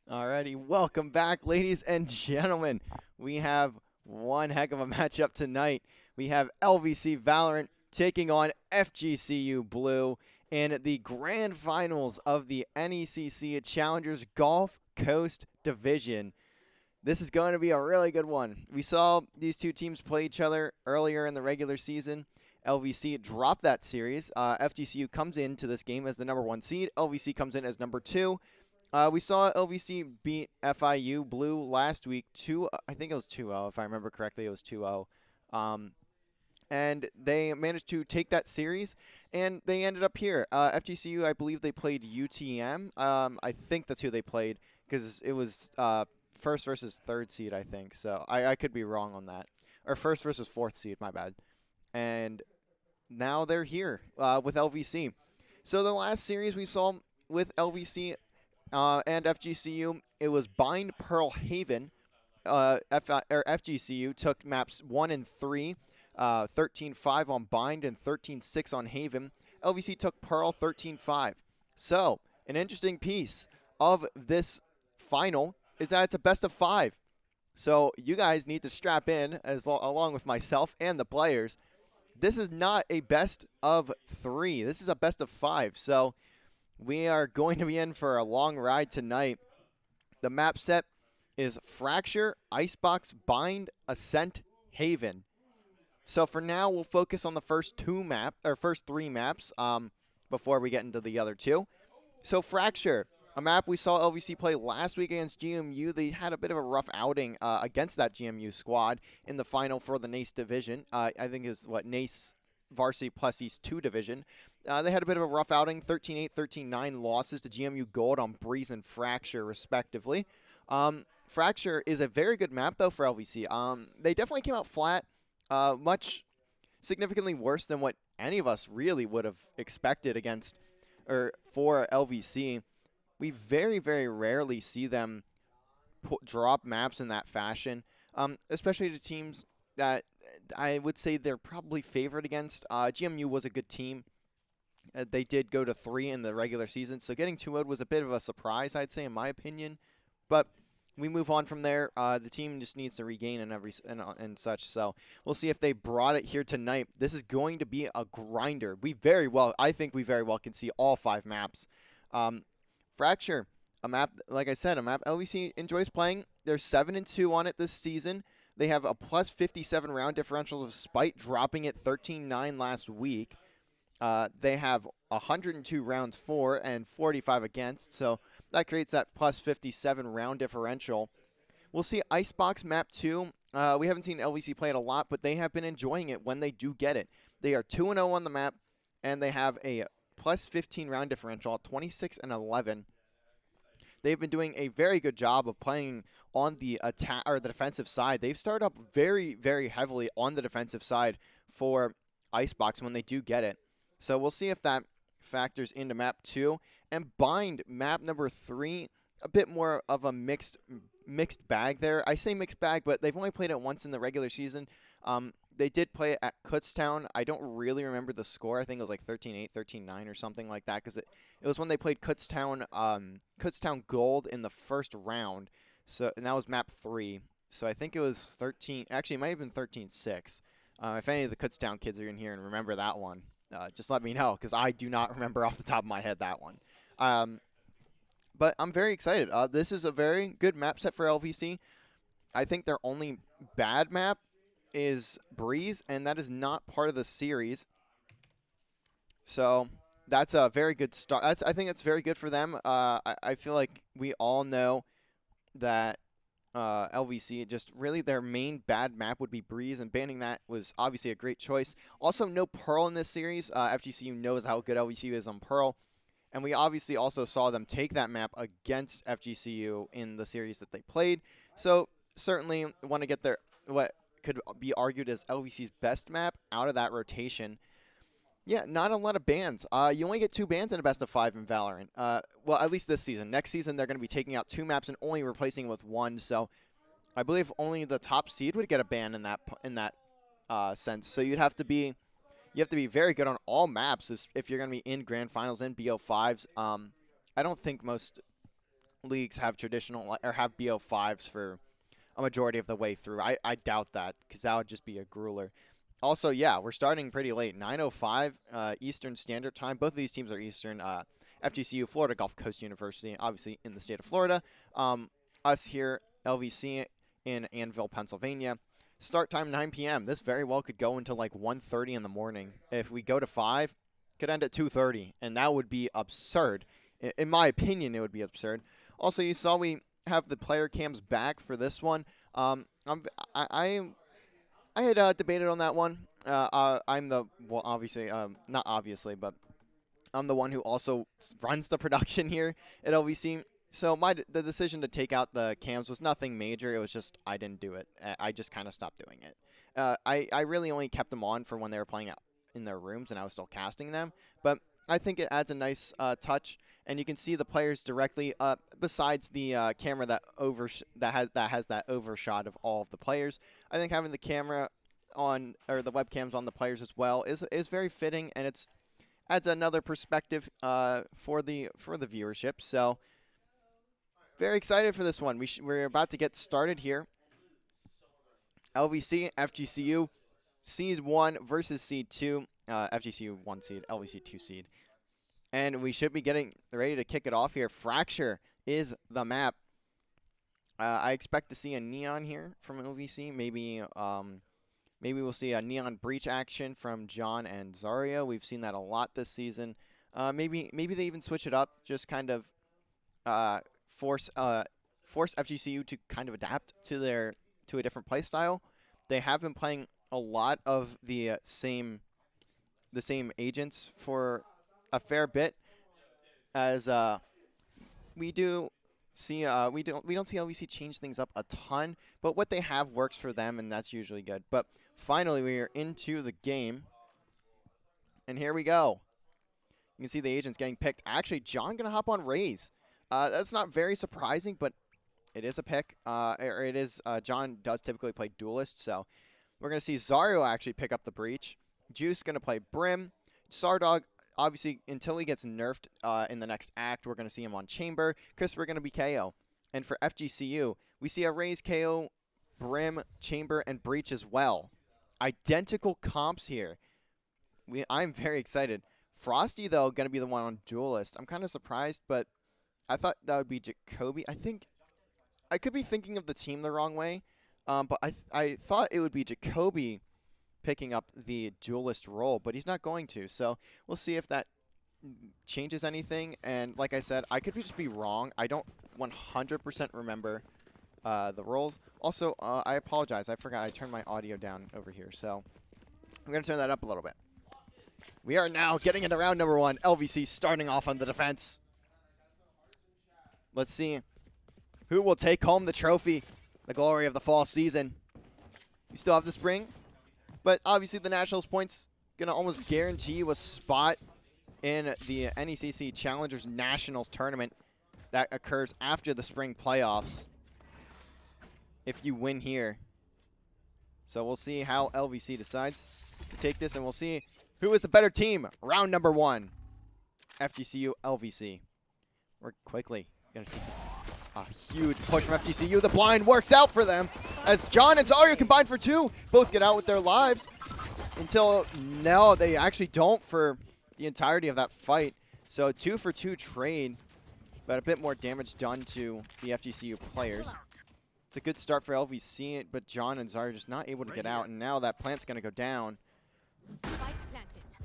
Alrighty, welcome back, ladies and gentlemen. We have one heck of a matchup tonight. We have LVC Valorant taking on FGCU Blue in the grand finals of the NECC Challengers Gulf Coast Division. This is going to be a really good one. We saw these two teams play each other earlier in the regular season. LVC dropped that series. FGCU comes into this game as the #1 seed. LVC comes in as #2. We saw LVC beat FIU Blue last week. I think it was 2-0, if I remember correctly. It was 2-0. And they managed to take that series, and they ended up here. FGCU, I believe they played UTM. I think that's who they played, because it was first versus third seed, I think. So I could be wrong on that. Or first versus fourth seed, my bad. And now they're here with LVC. So the last series we saw with LVC and FGCU, it was Bind Pearl Haven. FGCU took maps 1 and 3, 13-5 on Bind and 13-6 on Haven. LVC took Pearl 13-5. So an interesting piece of this final is that it's a best of 5. So you guys need to strap in along with myself and the players. This is not a best of 3. This is a best of 5. So we are going to be in for a long ride tonight. The map set is Fracture, Icebox, Bind, Ascent, Haven. So for now, we'll focus on the first 3 maps before we get into the other 2. So Fracture, a map we saw LVC play last week against GMU. They had a bit of a rough outing against that GMU squad in the final for the NACE division. I think it's NACE Varsity plus East 2 division. They had a bit of a rough outing, 13-8, 13-9 losses to GMU Gold on Breeze and Fracture, respectively. Fracture is a very good map, though, for LVC. They definitely came out flat, much significantly worse than what any of us really would have expected against or for LVC. We very, very rarely see them drop maps in that fashion, especially to teams that I would say they're probably favored against. GMU was a good team. They did go to 3 in the regular season, so getting 2-0 was a bit of a surprise, I'd say, in my opinion. But we move on from there. The team just needs to regain and such. So we'll see if they brought it here tonight. This is going to be a grinder. I think we very well can see all 5 maps. Fracture, a map, like I said, a map LVC enjoys playing. They're 7-2 on it this season. They have a plus 57 round differential despite dropping it 13-9 last week. They have 102 rounds for and 45 against, so that creates that plus 57 round differential. We'll see Icebox map 2. We haven't seen LVC play it a lot, but they have been enjoying it when they do get it. They are 2-0 on the map, and they have a plus 15 round differential, 26-11. They've been doing a very good job of playing on the attack or the defensive side. They've started up very, very heavily on the defensive side for Icebox when they do get it. So we'll see if that factors into map 2. And Bind, map number 3, a bit more of a mixed bag there. I say mixed bag, but they've only played it once in the regular season. They did play it at Kutztown. I don't really remember the score. I think it was like 13-8, 13-9 or something like that, because it was when they played Kutztown Gold in the first round. So, and that was map 3. So I think it was 13. Actually, it might have been 13-6. If any of the Kutztown kids are in here and remember that one, just let me know, because I do not remember off the top of my head that one. But I'm very excited. This is a very good map set for LVC. I think their only bad map is Breeze, and that is not part of the series. So that's a very good start. I think that's very good for them. I feel like we all know that LVC, just really their main bad map would be Breeze, and banning that was obviously a great choice. Also, no Pearl in this series. FGCU knows how good LVC is on Pearl, and we obviously also saw them take that map against FGCU in the series that they played. So certainly want to get their what could be argued as LVC's best map out of that rotation. Yeah, not a lot of bans. You only get 2 bans in a best of 5 in Valorant. Well, at least this season. Next season, they're going to be taking out 2 maps and only replacing it with 1. So I believe only the top seed would get a ban in that sense. So you have to be very good on all maps if you're going to be in grand finals and BO5s. I don't think most leagues have traditional or have BO5s for a majority of the way through. I doubt that, because that would just be a grueler. Also, yeah, we're starting pretty late. 9:05 Eastern Standard Time. Both of these teams are Eastern. FGCU, Florida Gulf Coast University, obviously in the state of Florida. Us here, LVC in Annville, Pennsylvania. Start time 9 p.m. This very well could go until like 1:30 in the morning. If we go to 5, could end at 2:30, and that would be absurd. In my opinion, it would be absurd. Also, you saw we have the player cams back for this one. I had debated on that one. I'm the, well, obviously, not obviously, but I'm the one who also runs the production here at LVC. So the decision to take out the cams was nothing major. It was just I didn't do it. I just kind of stopped doing it. I really only kept them on for when they were playing out in their rooms and I was still casting them. But I think it adds a nice touch, and you can see the players directly. Besides the camera that has that overshot of all of the players, I think having the camera on, or the webcams on the players as well, is very fitting, and it's adds another perspective for the viewership. So very excited for this one. We're about to get started here. LVC, FGCU, seed 1 versus seed 2. FGCU 1 seed, LVC 2 seed. And we should be getting ready to kick it off here. Fracture is the map. I expect to see a neon here from LVC. Maybe we'll see a neon breach action from John and Zario. We've seen that a lot this season. Maybe they even switch it up, just kind of force FGCU to kind of adapt to a different play style. They have been playing a lot of the same agents for a fair bit, as we don't see LVC change things up a ton, but what they have works for them, and that's usually good. But finally, we are into the game, and here we go. You can see the agents getting picked. Actually, John gonna hop on Raze. That's not very surprising, but it is a pick. John does typically play Duelist, so we're gonna see Zario actually pick up the breach. Juice gonna play Brim. Sardog obviously, until he gets nerfed in the next act, we're going to see him on Chamber. Crisper going to be KO. And for FGCU, we see a Raze KO, Brim, Chamber, and Breach as well. Identical comps here. I'm very excited. Frosty, though, going to be the one on Duelist. I'm kind of surprised, but I thought that would be Jacoby. I think I could be thinking of the team the wrong way, but I thought it would be Jacoby picking up the Duelist role, but he's not going to. So we'll see if that changes anything. And like I said, I could just be wrong. I don't 100% remember the roles. Also, I apologize. I forgot I turned my audio down over here. So I'm going to turn that up a little bit. We are now getting into round number 1. LVC starting off on the defense. Let's see who will take home the trophy, the glory of the fall season. We still have the spring, but obviously the Nationals points going to almost guarantee you a spot in the NECC Challengers Nationals tournament that occurs after the spring playoffs if you win here. So we'll see how LVC decides to take this, and we'll see who is the better team. Round number 1, FGCU, LVC. We're quickly going to see a huge push from FGCU. The blind works out for them as John and Zarya combine for 2. Both get out with their lives until, no, they actually don't for the entirety of that fight. So 2 for 2 trade, but a bit more damage done to the FGCU players. It's a good start for LVC, but John and Zarya just not able to get out, and now that plant's going to go down.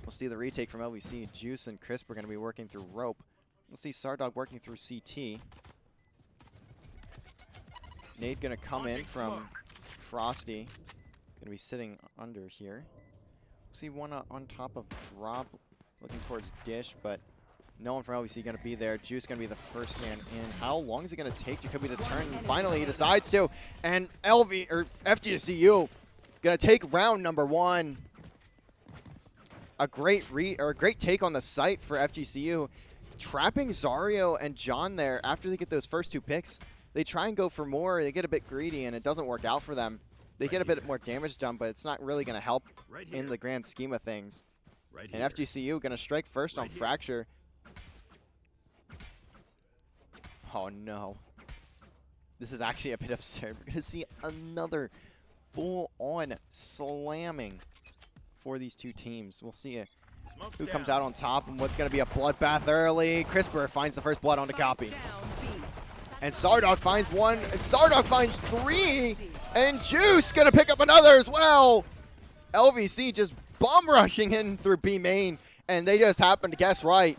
We'll see the retake from LVC. Juice and Crisp are going to be working through rope. We'll see Sardog working through CT. Nade going to come in from Frosty. Going to be sitting under here. We'll see one on top of drop, looking towards dish, but no one from LVC going to be there. Juice going to be the first man in. How long is it going to take Jacoby to turn? And finally, he decides to. And FGCU going to take round number 1. A great take on the site for FGCU. Trapping Zario and John there after they get those first 2 picks. They try and go for more. They get a bit greedy, and it doesn't work out for them. They get a bit more damage done, but it's not really going to help in the grand scheme of things. And FGCU going to strike first on Fracture. Oh, no. This is actually a bit absurd. We're going to see another full-on slamming for these 2 teams. We'll see who comes out on top and what's going to be a bloodbath early. Crisper finds the first blood on the copy. And Sardog finds 1, and Sardog finds 3, and Juice going to pick up another as well. LVC just bum rushing in through B main, and they just happen to guess right.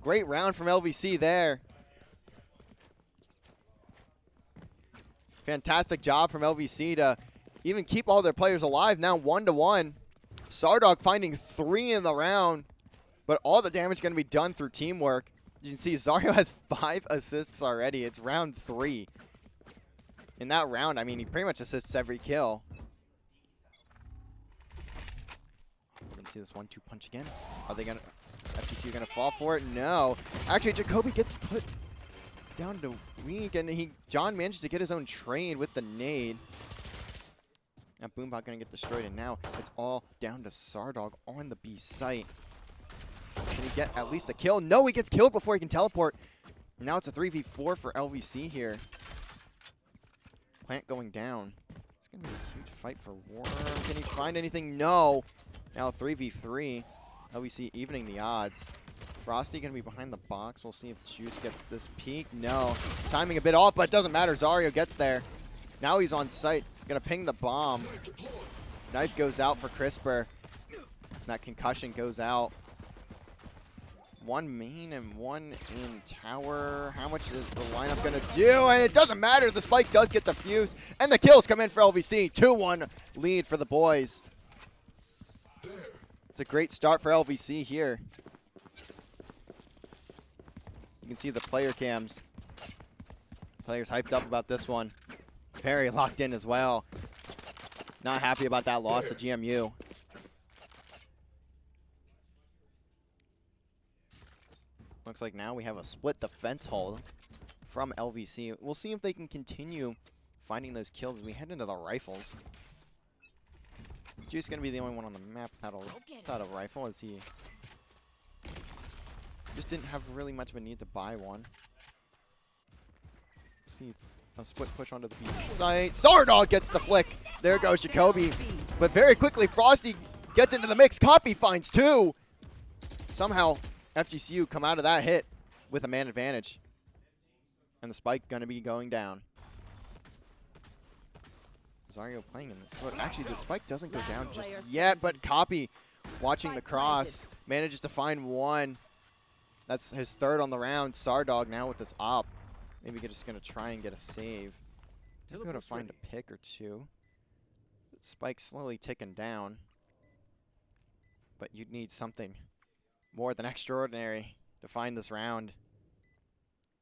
Great round from LVC there. Fantastic job from LVC to even keep all their players alive. Now 1-1. Sardog finding 3 in the round, but all the damage going to be done through teamwork. You can see Zario has 5 assists already. It's round 3. In that round, I mean, he pretty much assists every kill. We're going to see this 1-2 punch again. Are they going to... FGC going to fall for it? No. Actually, Jacoby gets put down to weak, and John managed to get his own trade with the nade. Now Boombot going to get destroyed, and now it's all down to Sardog on the B site. Can he get at least a kill? No, he gets killed before he can teleport. Now it's a 3v4 for LVC here. Plant going down. It's going to be a huge fight for Worm. Can he find anything? No. Now 3v3. LVC evening the odds. Frosty going to be behind the box. We'll see if Juice gets this peek. No. Timing a bit off, but it doesn't matter. Zario gets there. Now he's on site. Going to ping the bomb. Knife goes out for Crisper. That concussion goes out. 1 main and 1 in tower. How much is the lineup going to do? And it doesn't matter. The spike does get defused. And the kills come in for LVC. 2-1 lead for the boys. It's a great start for LVC here. You can see the player cams. Players hyped up about this one. Very locked in as well. Not happy about that loss to GMU. Looks like now we have a split defense hold from LVC. We'll see if they can continue finding those kills as we head into the rifles. Juice going to be the only one on the map without a rifle, as he just didn't have really much of a need to buy one. See a split push onto the B site. Sardog gets the flick. There goes Jacoby. But very quickly, Frosty gets into the mix. Copy finds two. Somehow, FGCU come out of that hit with a man advantage. And the spike going to be going down. Zario playing in this. But actually, the spike doesn't go down just yet, but Copy, watching the cross, manages to find one. That's his third on the round. Sardog now with this op. Maybe just going to try and get a save. Maybe going to find a pick or two. Spike slowly ticking down. But you'd need something more than extraordinary to find this round.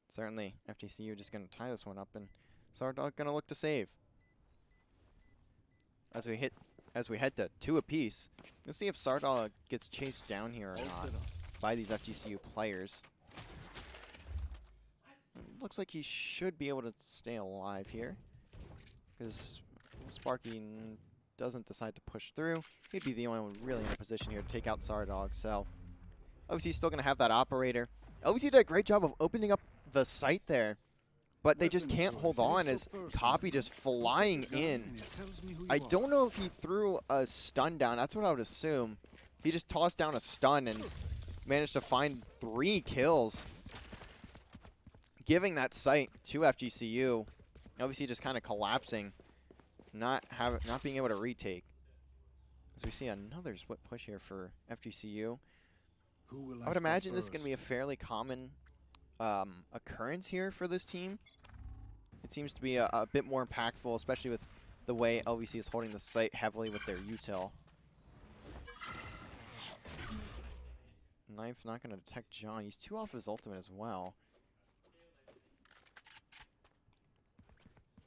Certainly, FGCU just going to tie this one up, and Sardog going to look to save. As we head to 2 apiece, let's see if Sardog gets chased down here or not by these FGCU players. Looks like he should be able to stay alive here, because Sparky doesn't decide to push through. He'd be the only one really in a position here to take out Sardog. So obviously he's still going to have that operator. LVC did a great job of opening up the site there, but they just can't hold on as Copy just flying in. I don't know if he threw a stun down. That's what I would assume. He just tossed down a stun and managed to find 3 kills, giving that site to FGCU. Obviously just kind of collapsing, not being able to retake. As we see another split push here for FGCU. I would imagine this is going to be a fairly common occurrence here for this team. It seems to be a bit more impactful, especially with the way LVC is holding the site heavily with their util. Knife not going to detect John. He's 2 off his ultimate as well.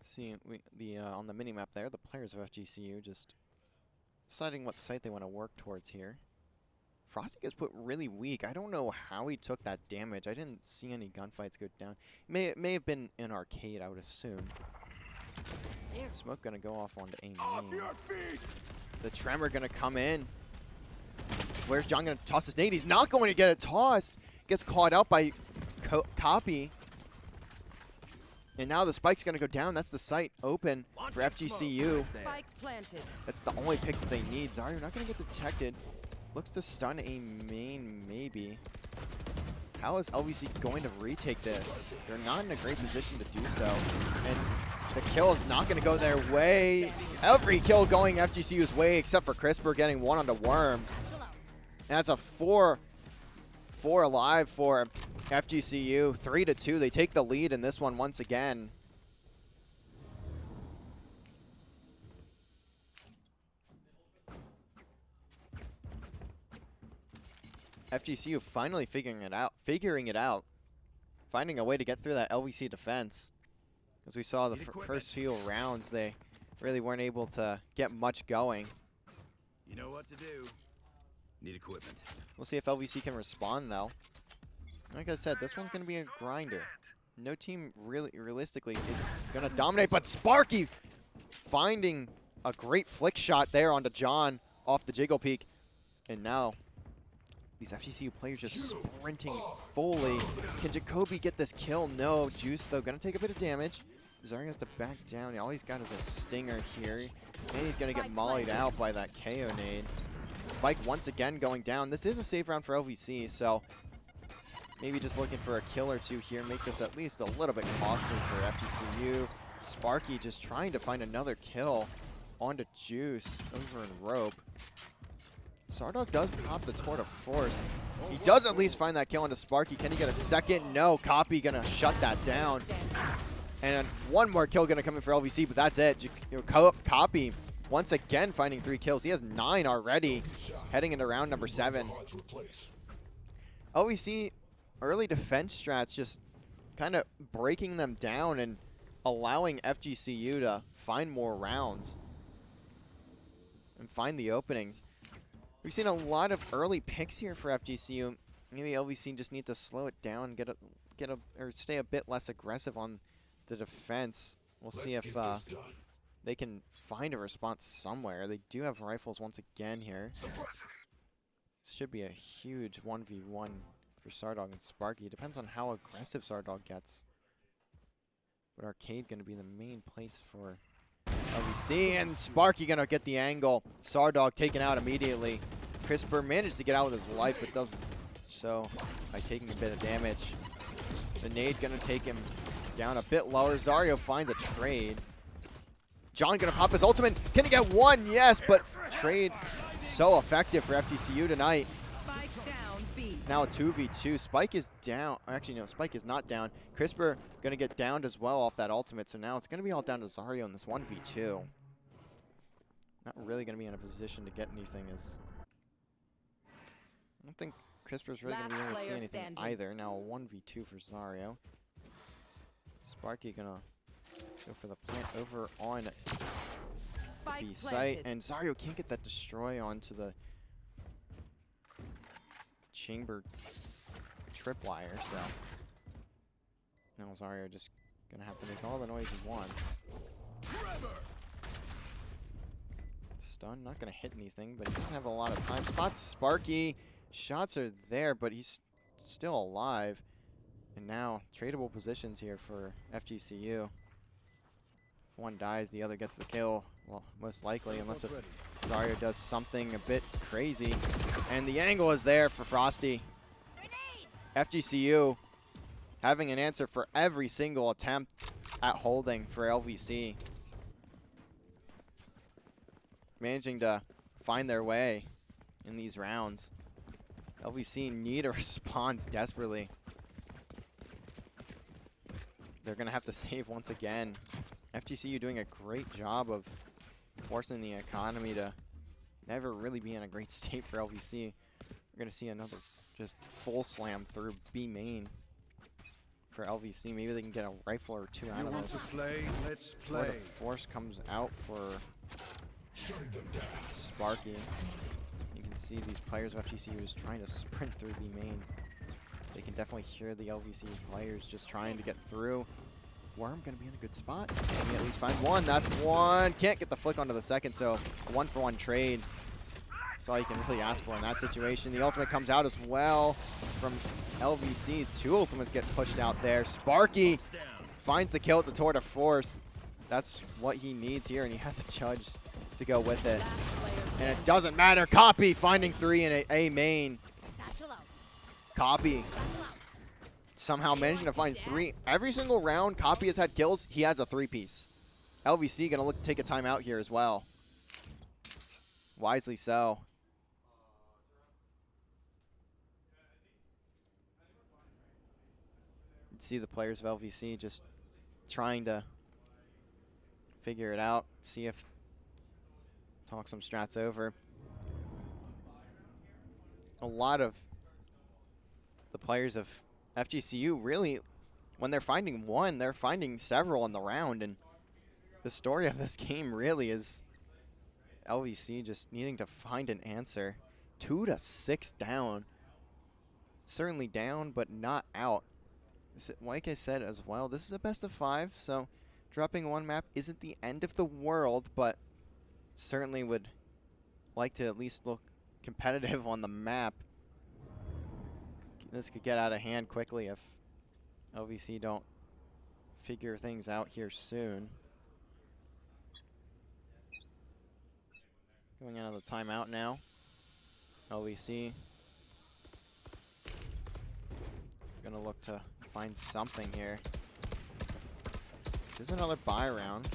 See, on the minimap there, the players of FGCU just deciding what site they want to work towards here. Frosty gets put really weak. I don't know how he took that damage. I didn't see any gunfights go down. It may have been in arcade, I would assume. Smoke going to go off onto A main. The Tremor going to come in. Where's John going to toss his nade? He's not going to get it tossed. Gets caught out by Copy. And now the spike's going to go down. That's the site open for FGCU. That's the only pick that they need. Zario not going to get detected. Looks to stun A main, maybe. How is LVC going to retake this? They're not in a great position to do so. And the kill is not going to go their way. Every kill going FGCU's way, except for Crisper getting 1 onto Worm. And that's a 4 alive for FGCU. 3-2. They take the lead in this one once again. FGCU finally figuring it out, finding a way to get through that LVC defense. As we saw the first few rounds, they really weren't able to get much going. You know what to do. Need equipment. We'll see if LVC can respond, though. Like I said, this one's going to be a grinder. No team realistically is going to dominate, but Sparky finding a great flick shot there onto John off the Jiggle Peak. And now these FGCU players just sprinting fully. Can Jacoby get this kill? No. Juice, though, going to take a bit of damage. Zario has to back down. All he's got is a stinger here. And he's going to get mollied out by that KO nade. Spike once again going down. This is a safe round for LVC, so maybe just looking for a kill or 2 here. Make this at least a little bit costly for FGCU. Sparky just trying to find another kill onto Juice over in Rope. Sardog does pop the Tour de Force. He does at least find that kill onto Sparky. Can he get a second? No. Copy gonna shut that down. And one more kill gonna come in for LVC, but that's it. Copy once again finding 3 kills. He has 9 already, heading into round number 7. LVC early defense strats just kind of breaking them down and allowing FGCU to find more rounds and find the openings. We've seen a lot of early picks here for FGCU. Maybe LVC just need to slow it down, or stay a bit less aggressive on the defense. We'll see if they can find a response somewhere. They do have rifles once again here. This should be a huge 1v1 for Sardog and Sparky. It depends on how aggressive Sardog gets. But Arcade going to be the main place for LVC, and Sparky going to get the angle. Sardog taken out immediately. Crisper managed to get out with his life, but doesn't so by taking a bit of damage. The nade going to take him down a bit lower. Zario finds a trade. John going to pop his ultimate. Can he get one? Yes, but trade so effective for FGCU tonight. Spike down B. It's now a 2v2. Spike is down. Actually, no, Spike is not down. Crisper going to get downed as well off that ultimate. So now it's going to be all down to Zario in this 1v2. Not really going to be in a position to get anything as... I don't think Crisper's really going to be able to see anything either. Now a 1v2 for Zario. Sparky going to go for the plant over on B site. And Zario can't get that destroy onto the chamber tripwire, so now Zario just gonna have to make all the noise he wants. Stun, not gonna hit anything, but he doesn't have a lot of time. Spots Sparky, shots are there, but he's still alive. And now tradable positions here for FGCU. If one dies, the other gets the kill. Well, most likely, unless if Zario does something a bit crazy. And the angle is there for Frosty. FGCU having an answer for every single attempt at holding for LVC. Managing to find their way in these rounds. LVC need a response desperately. They're going to have to save once again. FGCU doing a great job of forcing the economy to never really be in a great state for LVC. We're going to see another just full slam through B main for LVC. Maybe they can get a rifle or two out of this. Let's Before the force comes out for Sparky. You can see these players of FGCU is trying to sprint through B main. They can definitely hear the LVC players just trying to get through. Worm going to be in a good spot. Can we at least find one? That's one. Can't get the flick onto the second, so a 1-for-1 trade. That's all you can really ask for in that situation. The ultimate comes out as well from LVC. Two ultimates get pushed out there. Sparky finds the kill at the tour de force. That's what he needs here, and he has a judge to go with it. And it doesn't matter. Copy finding three in A main. Copy somehow managing to find three. Every single round Copy has had kills, he has a three-piece. LVC gonna take a timeout here as well. Wisely so. You can see the players of LVC just trying to figure it out, see if talk some strats over. A lot of the players of FGCU really, when they're finding one, they're finding several in the round, and the story of this game really is LVC just needing to find an answer. 2-6 down. Certainly down, but not out. Like I said as well, this is a best of 5, so dropping one map isn't the end of the world, but certainly would like to at least look competitive on the map. This could get out of hand quickly if LVC don't figure things out here soon. Going out of the timeout now. LVC gonna look to find something here. This is another buy round,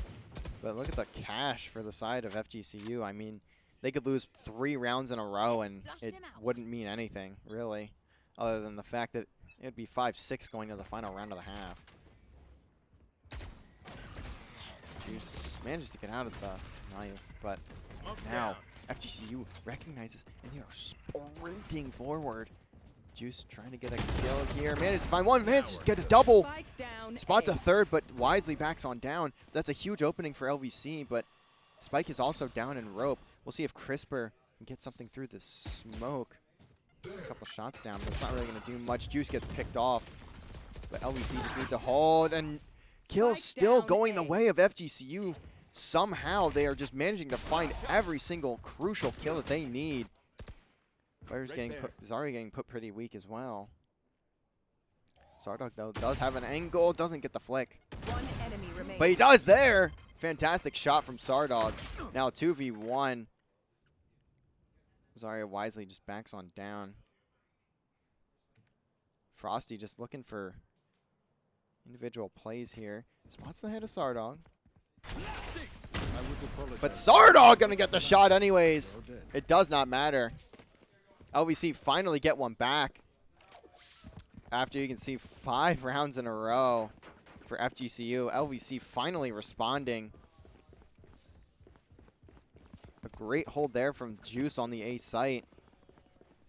but look at the cash for the side of FGCU. I mean, they could lose 3 rounds in a row and it wouldn't mean anything, really, other than the fact that it would be 5-6 going to the final round of the half. Juice manages to get out of the knife, but now FGCU recognizes and they are sprinting forward. Juice trying to get a kill here. Manages to find one, manages to get a double. Spots a third, but wisely backs on down. That's a huge opening for LVC, but Spike is also down in rope. We'll see if Crisper can get something through the smoke. There's a couple shots down, but it's not really going to do much. Juice gets picked off, but LVC just needs to hold, and kill still going the way of FGCU. somehow they are just managing to find every single crucial kill that they need. Players getting put, Zarya getting put pretty weak as well. Sardog, though, does have an angle, doesn't get the flick. One enemy remains. But he does there! Fantastic shot from Sardog. Now 2v1. Zarya wisely just backs on down. Frosty just looking for individual plays here. Spots the head of Sardog. But Sardog gonna get the shot anyways. It does not matter. LVC finally get one back. After you can see 5 rounds in a row for FGCU. LVC finally responding. A great hold there from Juice on the A site.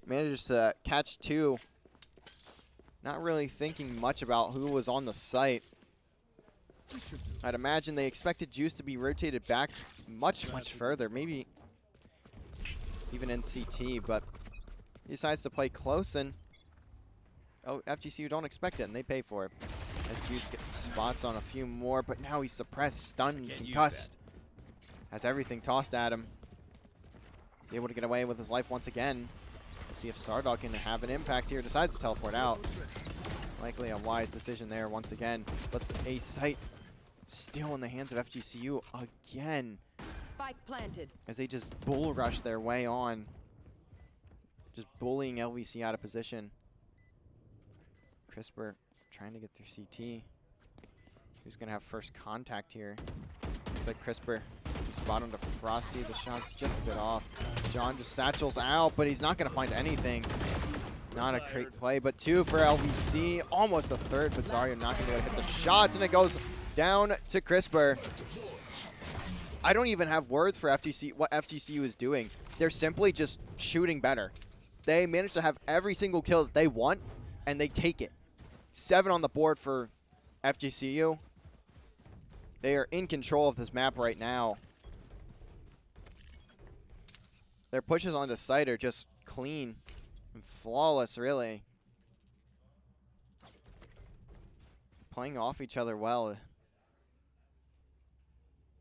Manages to catch 2. Not really thinking much about who was on the site. I'd imagine they expected Juice to be rotated back much further. Maybe even in CT, but he decides to play close, and FGCU don't expect it, and they pay for it. As Juice gets spots on a few more, but now he's suppressed, stunned, concussed. Has everything tossed at him. He's able to get away with his life once again. We'll see if Sardog can have an impact here. Decides to teleport out. Likely a wise decision there once again. But the A site still in the hands of FGCU again. Spike planted. As they just bull rush their way on. Just bullying LVC out of position. Crisper trying to get through CT. Who's going to have first contact here? Looks like Crisper gets a spot onto Frosty. The shot's just a bit off. John just satchels out, but he's not going to find anything. Not a great play, but 2 for LVC. Almost a third, but Zarya not going to be able to hit the shots, and it goes down to Crisper. I don't even have words for what FGCU is doing. They're simply just shooting better. They manage to have every single kill that they want, and they take it. 7 on the board for FGCU. They are in control of this map right now. Their pushes on the site are just clean and flawless, really. Playing off each other well.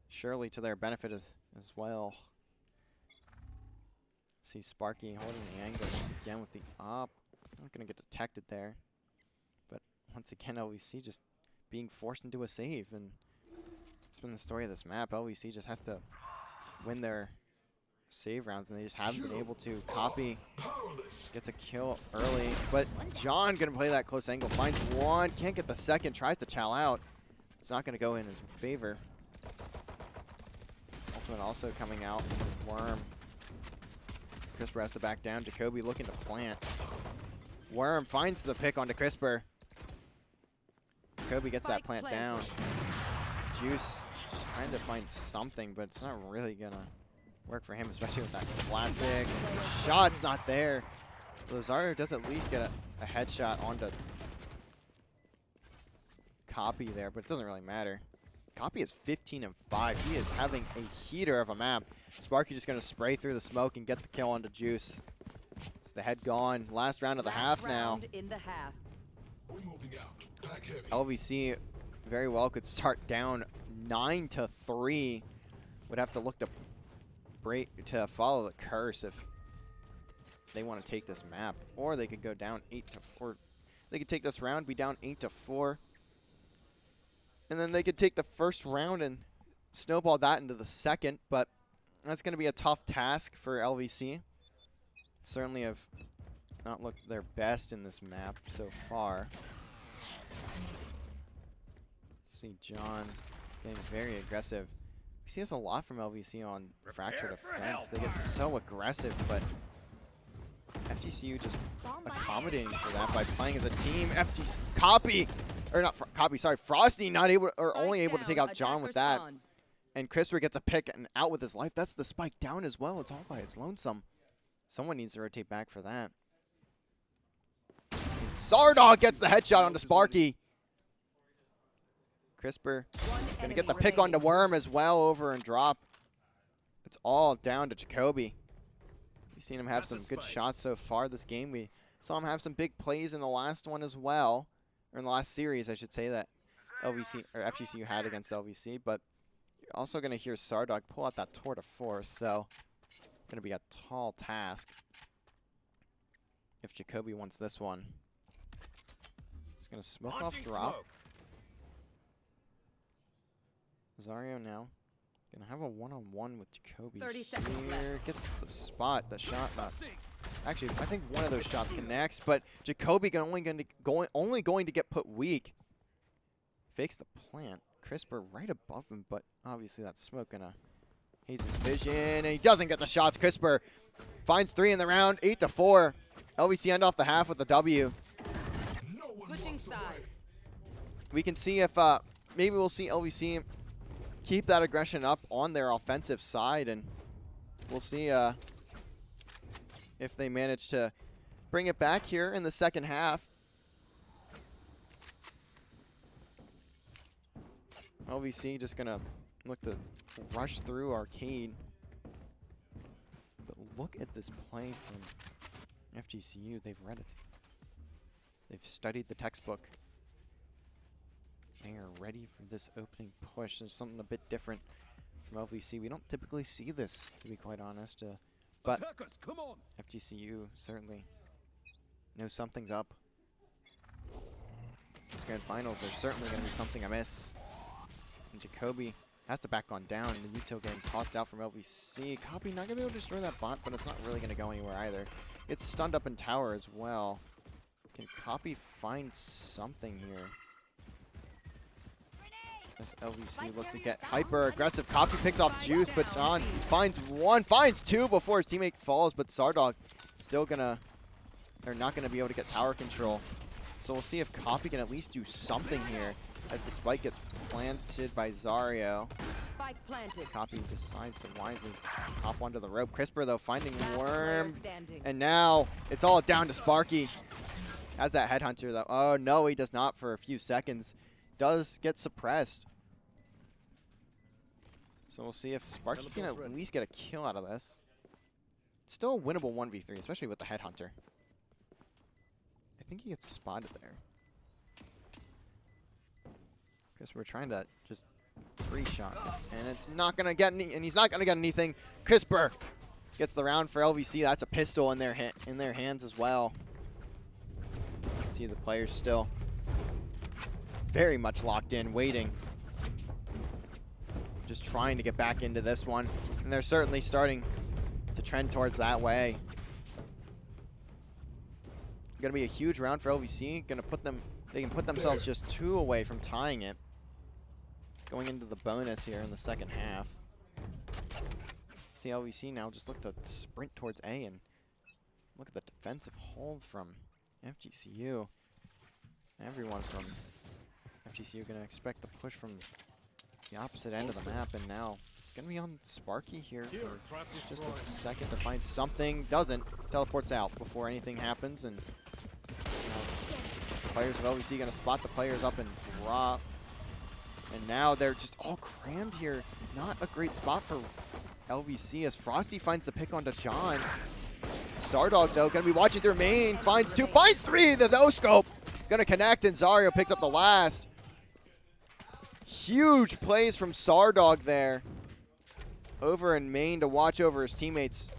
Surely to their benefit as well. See Sparky holding the angle once again with the up. Not going to get detected there. But once again, LVC just being forced into a save. And it's been the story of this map. LVC just has to win their save rounds, and they just haven't been able to. Copy gets a kill early. But John going to play that close angle. Finds one. Can't get the second. Tries to chow out. It's not going to go in his favor. Ultimate also coming out from Worm. Crisper has to back down. Jacoby looking to plant. Worm finds the pick onto Crisper. Jacoby gets that plant down. Juice just trying to find something, but it's not really going to work for him, especially with that classic. Shot's not there. Lazaro does at least get a headshot onto Copy there, but it doesn't really matter. Copy is 15 and 5. He is having a heater of a map. Sparky just going to spray through the smoke and get the kill onto Juice. It's the head gone. Last round of the half now. In the half. LVC very well could start down 9-3. Would have to look to follow the curse if they want to take this map, or they could go down 8-4. They could take this round, be down 8-4, and then they could take the first round and snowball that into the second. But that's going to be a tough task for LVC. Certainly have not looked their best in this map so far. See John getting very aggressive. We see this a lot from LVC on Fracture Defense. They get so aggressive, but FGCU just accommodating for that by playing as a team. Frosty not able, or only able to take out John with that. And Crisper gets a pick and out with his life. That's the spike down as well. It's all by its lonesome. Someone needs to rotate back for that. And Sardog gets the headshot onto Sparky. Crisper going to get the pick onto Worm as well over and drop. It's all down to Jacoby. We've seen him have some good shots so far this game. We saw him have some big plays in the last one as well. Or in the last series, I should say, that LVC or FGCU had against LVC. But You're also going to hear Sardog pull out that tour to force, so going to be a tall task if Jacoby wants this one. He's going to smoke off drop. Zario now going to have a one-on-one with Jacoby 30 seconds here. left. Gets the spot, the shot. Actually, I think one of those shots connects, but Jacoby only going to get put weak. Fakes the plant. Crisper right above him, but obviously that smoke gonna haze his vision, and he doesn't get the shots. Crisper finds 3 in the round, 8-4. LVC end off the half with the W. Switching sides. We can see if maybe we'll see LVC keep that aggression up on their offensive side, and we'll see if they manage to bring it back here in the second half. LVC just gonna look to rush through Arcade. But look at this play from FGCU. They've read it. They've studied the textbook. They are ready for this opening push. There's something a bit different from LVC. We don't typically see this, to be quite honest. But Come on. FGCU certainly knows something's up. These grand finals, there's certainly going to be something amiss. And Jacoby has to back on down. The Uto getting tossed out from LVC. Copy not going to be able to destroy that bot, but it's not really going to go anywhere either. It's stunned up in tower as well. Can Copy find something here? As LVC look to get hyper aggressive. Copy picks off Juice, but John finds 1, finds 2 before his teammate falls, but Sardog still gonna, they're not gonna be able to get tower control. So we'll see if Copy can at least do something here as the spike gets planted by Zario. Spike planted. Copy decides to wisely hop onto the rope. Crisper though finding Last Worm, player standing. and now it's all down to Sparky. Has that headhunter though. Oh no, he does not for a few seconds. Does get suppressed. So we'll see if Sparky can at least get a kill out of this. It's still a winnable 1v3, especially with the headhunter. I think he gets spotted there. Because we're trying to just pre-shot, and it's not gonna get any, and he's not gonna get anything. Crisper gets the round for LVC. That's a pistol in their hands as well. See the players still very much locked in, waiting. Just trying to get back into this one. And they're certainly starting to trend towards that way. Gonna be a huge round for LVC. Gonna put them, they can put themselves just 2 away from tying it. Going into the bonus here in the second half. See LVC now just look to sprint towards A, and look at the defensive hold from FGCU. Everyone from FGCU gonna expect the push from the opposite end of the map, and now it's gonna be on Sparky here for just a second to find something. Doesn't. Teleports out before anything happens, and you know, the players of LVC gonna spot the players up and drop. And now they're just all crammed here. Not a great spot for LVC as Frosty finds the pick onto John. Sardog though gonna be watching through main, finds 2, finds 3, the no-scope. Gonna connect, and Zario picks up the last. Huge plays from Sardog there. Over in main to watch over his teammates.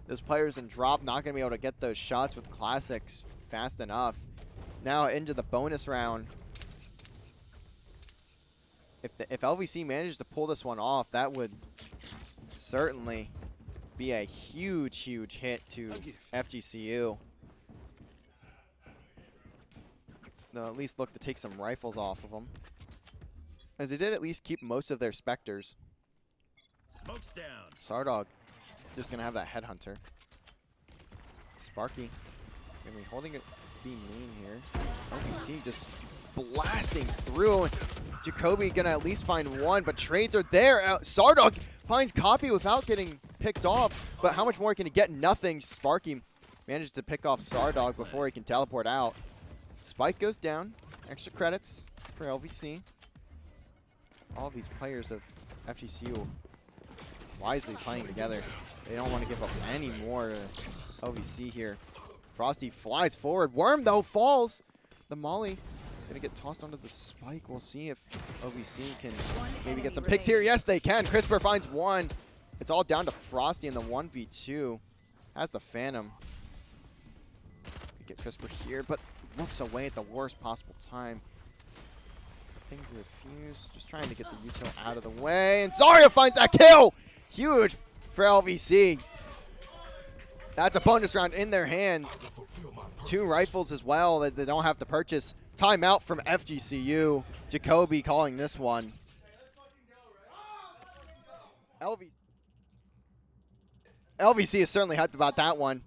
Those players in drop not going to be able to get those shots with classics fast enough. Now into the bonus round. If LVC manages to pull this one off, that would certainly be a huge, huge hit to FGCU. They'll at least look to take some rifles off of them, as they did at least keep most of their Spectres. Smoke's down. Sardog just going to have that headhunter. Sparky going to be holding it B main here. LVC just blasting through. Jacoby going to at least find 1, but trades are there. Sardog finds Copy without getting picked off, but how much more can he get? Nothing. Sparky managed to pick off Sardog before he can teleport out. Spike goes down. Extra credits for LVC. All of these players of FGCU wisely playing together. They don't want to give up any more to LVC here. Frosty flies forward. Worm, though, falls. The molly Gonna get tossed onto the spike. We'll see if LVC can maybe enemy get some picks here. remaining. Yes, they can. Crisper finds one. It's all down to Frosty in the 1v2. Has the Phantom. Get Crisper here, but looks away at the worst possible time. Things the fuse, just trying to get the util out of the way. And Zarya finds that kill! Huge for LVC. That's a bonus round in their hands. 2 rifles as well that they don't have to purchase. Timeout from FGCU. Jacoby calling this one. LVC is certainly hyped about that one.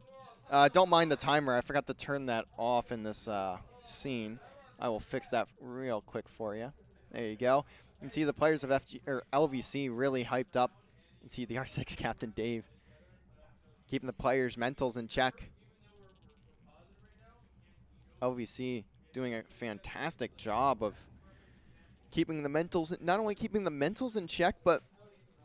Don't mind the timer. I forgot to turn that off in this scene. I will fix that real quick for you. There you go. You can see the players of LVC really hyped up. You can see the R6 captain Dave keeping the players' mentals in check. LVC doing a fantastic job of keeping the mentals, not only keeping the mentals in check, but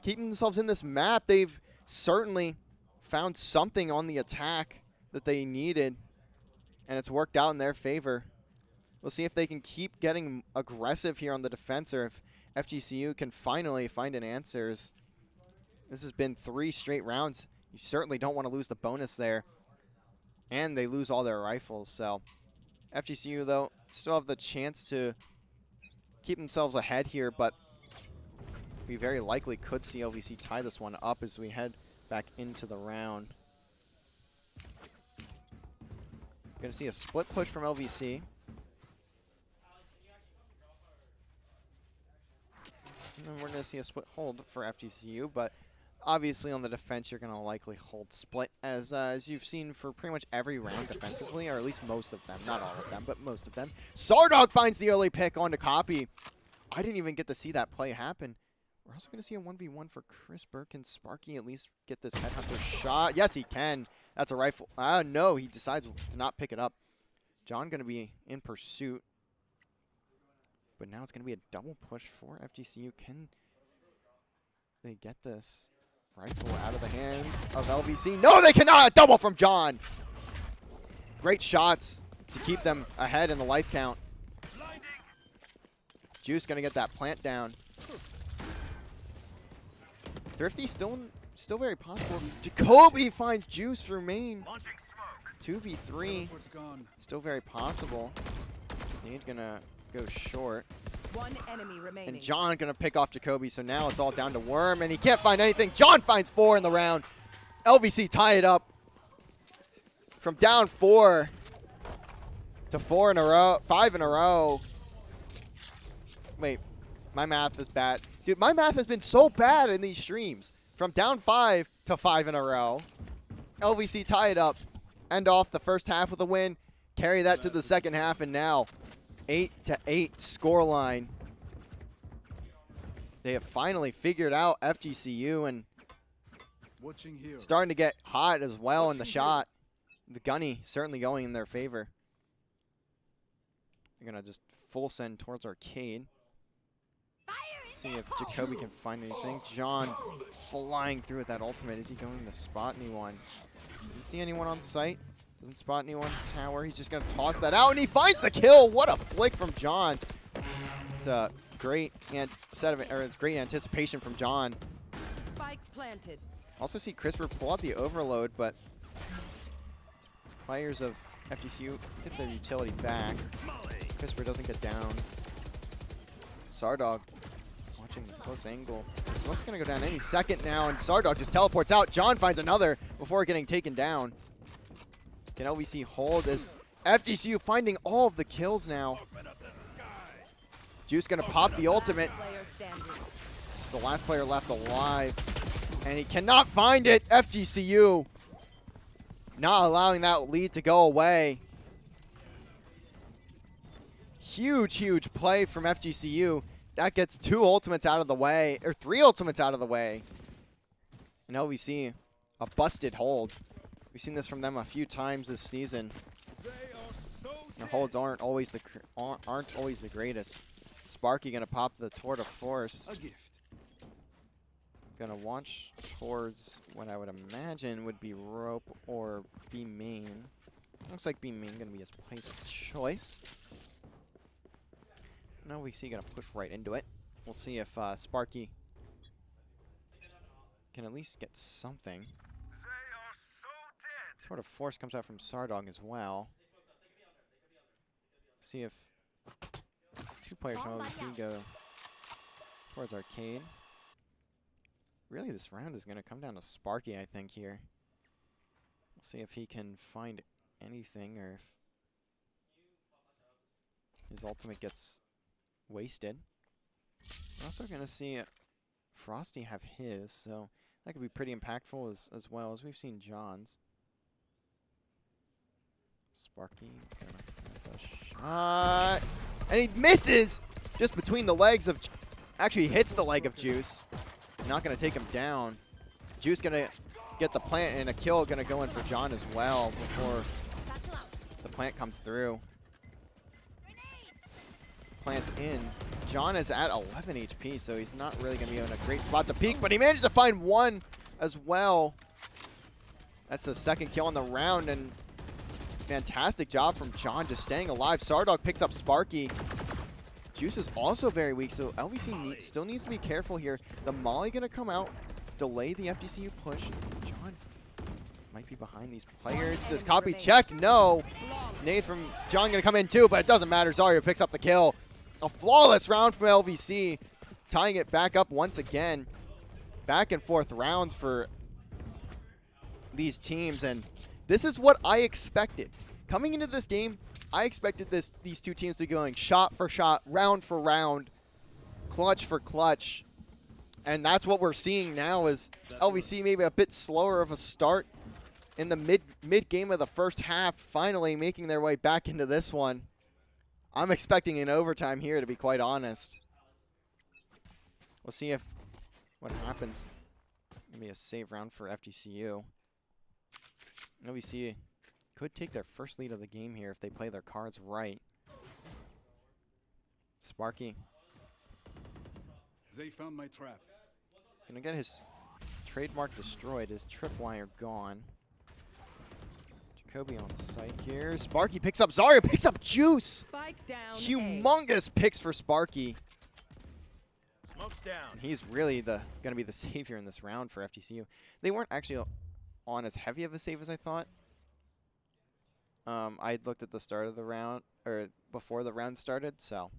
keeping themselves in this map. They've certainly found something on the attack that they needed, and it's worked out in their favor. We'll see if they can keep getting aggressive here on the defense, or if FGCU can finally find an answers. This has been 3 straight rounds. You certainly don't want to lose the bonus there, and they lose all their rifles, so FGCU, though, still have the chance to keep themselves ahead here, but we very likely could see LVC tie this one up as we head back into the round. Going to see a split push from LVC. And then we're going to see a split hold for FGCU, but obviously on the defense, you're going to likely hold split, as you've seen for pretty much every round defensively, or at least most of them. Not all of them, but most of them. Sardog finds the early pick onto Copy. I didn't even get to see that play happen. We're also going to see a 1v1 for Crisper. Can Sparky at least get this headhunter shot? Yes, he can. That's a rifle. No, he decides to not pick it up. John going to be in pursuit. But now it's going to be a double push for FGCU. Can they get this rifle out of the hands of LVC? No, they cannot! A double from John! Great shots to keep them ahead in the life count. Juice going to get that plant down. Thrifty still very possible. Jacoby finds Juice through main. 2v3. Still very possible. Nade going to go short. 1 enemy remaining. And John going to pick off Jacoby, so now it's all down to Worm, and he can't find anything. John finds 4 in the round. LVC tie it up from down 4 to 4 in a row, 5 in a row. Wait, my math is bad. Dude, my math has been so bad in these streams. From down 5 to 5 in a row. LVC tie it up. End off the first half with a win. Carry that to the second half, and now 8-8 scoreline. They have finally figured out FGCU, and starting to get hot as well in the shot. The gunny certainly going in their favor. They're going to just full send towards Arcade. See if Jacoby can find anything. John flying through with that ultimate. Is he going to spot anyone? Doesn't see anyone on site. Doesn't spot anyone. Tower. He's just going to toss that out, and he finds the kill. What a flick from John. It's a great it's great anticipation from John. Spike planted. Also see Crisper pull out the overload, but players of FGCU get their utility back. Crisper doesn't get down. Sardog watching the close angle. The smoke's going to go down any second now, and Sardog just teleports out. John finds another before getting taken down. Can LVC hold as FGCU finding all of the kills now? Juice going to pop the ultimate. This is the last player left alive, and he cannot find it. FGCU not allowing that lead to go away. Huge, huge play from FGCU. That gets 2 ultimates out of the way, or 3 ultimates out of the way. And LVC, a busted hold. We've seen this from them a few times this season. Their holds aren't always the greatest. Sparky gonna pop the Tour de Force. Gonna launch towards what I would imagine would be rope or B main. Looks like B main gonna be his place of choice. No, we see gonna push right into it. We'll see if Sparky can at least get something. Sort of force comes out from Sardog as well. See if 2 players from LVC go towards Arcade. Really, this round is going to come down to Sparky, I think, here. We'll see if he can find anything or if his ultimate gets wasted. We're also going to see Frosty have his, so that could be pretty impactful as well as we've seen John's. Sparky gonna have a shot, and he misses just between the legs of. Actually, hits the leg of Juice. Not gonna take him down. Juice gonna get the plant, and a kill gonna go in for John as well before the plant comes through. Plant's in. John is at 11 HP, so he's not really gonna be in a great spot to peek, but he manages to find one as well. That's the second kill on the round, and fantastic job from John just staying alive. Sardog picks up Sparky. Juice is also very weak, so LVC still needs to be careful here. The Molly going to come out, delay the FGCU push. John might be behind these players. Does copy check? No. Nade from John going to come in too, but it doesn't matter. Zarya picks up the kill. A flawless round from LVC, tying it back up once again. Back and forth rounds for these teams, and this is what I expected. Coming into this game, I expected these two teams to be going shot for shot, round for round, clutch for clutch. And that's what we're seeing now is LVC maybe a bit slower of a start in the mid game of the first half, finally making their way back into this one. I'm expecting an overtime here, to be quite honest. We'll see what happens. Gonna be a save round for FGCU. LVC could take their first lead of the game here if they play their cards right. Sparky. They found my trap. Gonna get his trademark destroyed, his tripwire gone. Jacoby on site here. Sparky picks up Zarya, picks up Juice. Spike down. Humongous picks for Sparky. Smoke's down. And he's really gonna be the savior in this round for FGCU. They weren't actually on as heavy of a save as I thought. I looked at the start of the round, or before the round started, so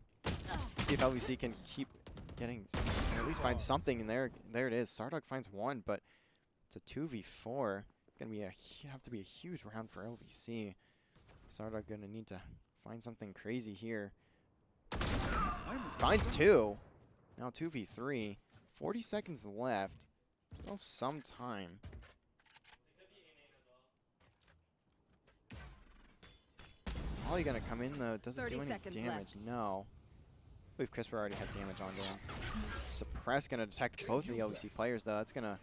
see if LVC can keep getting, at least find something in there. There it is. Sardog finds one, but it's a 2v4. Gonna be have to be a huge round for LVC. Sardog gonna need to find something crazy here. Finds two. Now 2v3. 40 seconds left. Still some time. Probably gonna come in though. Doesn't do any damage. Left. No. I believe Crisper already had damage onto him. Suppress gonna detect both of the LVC players though. That's gonna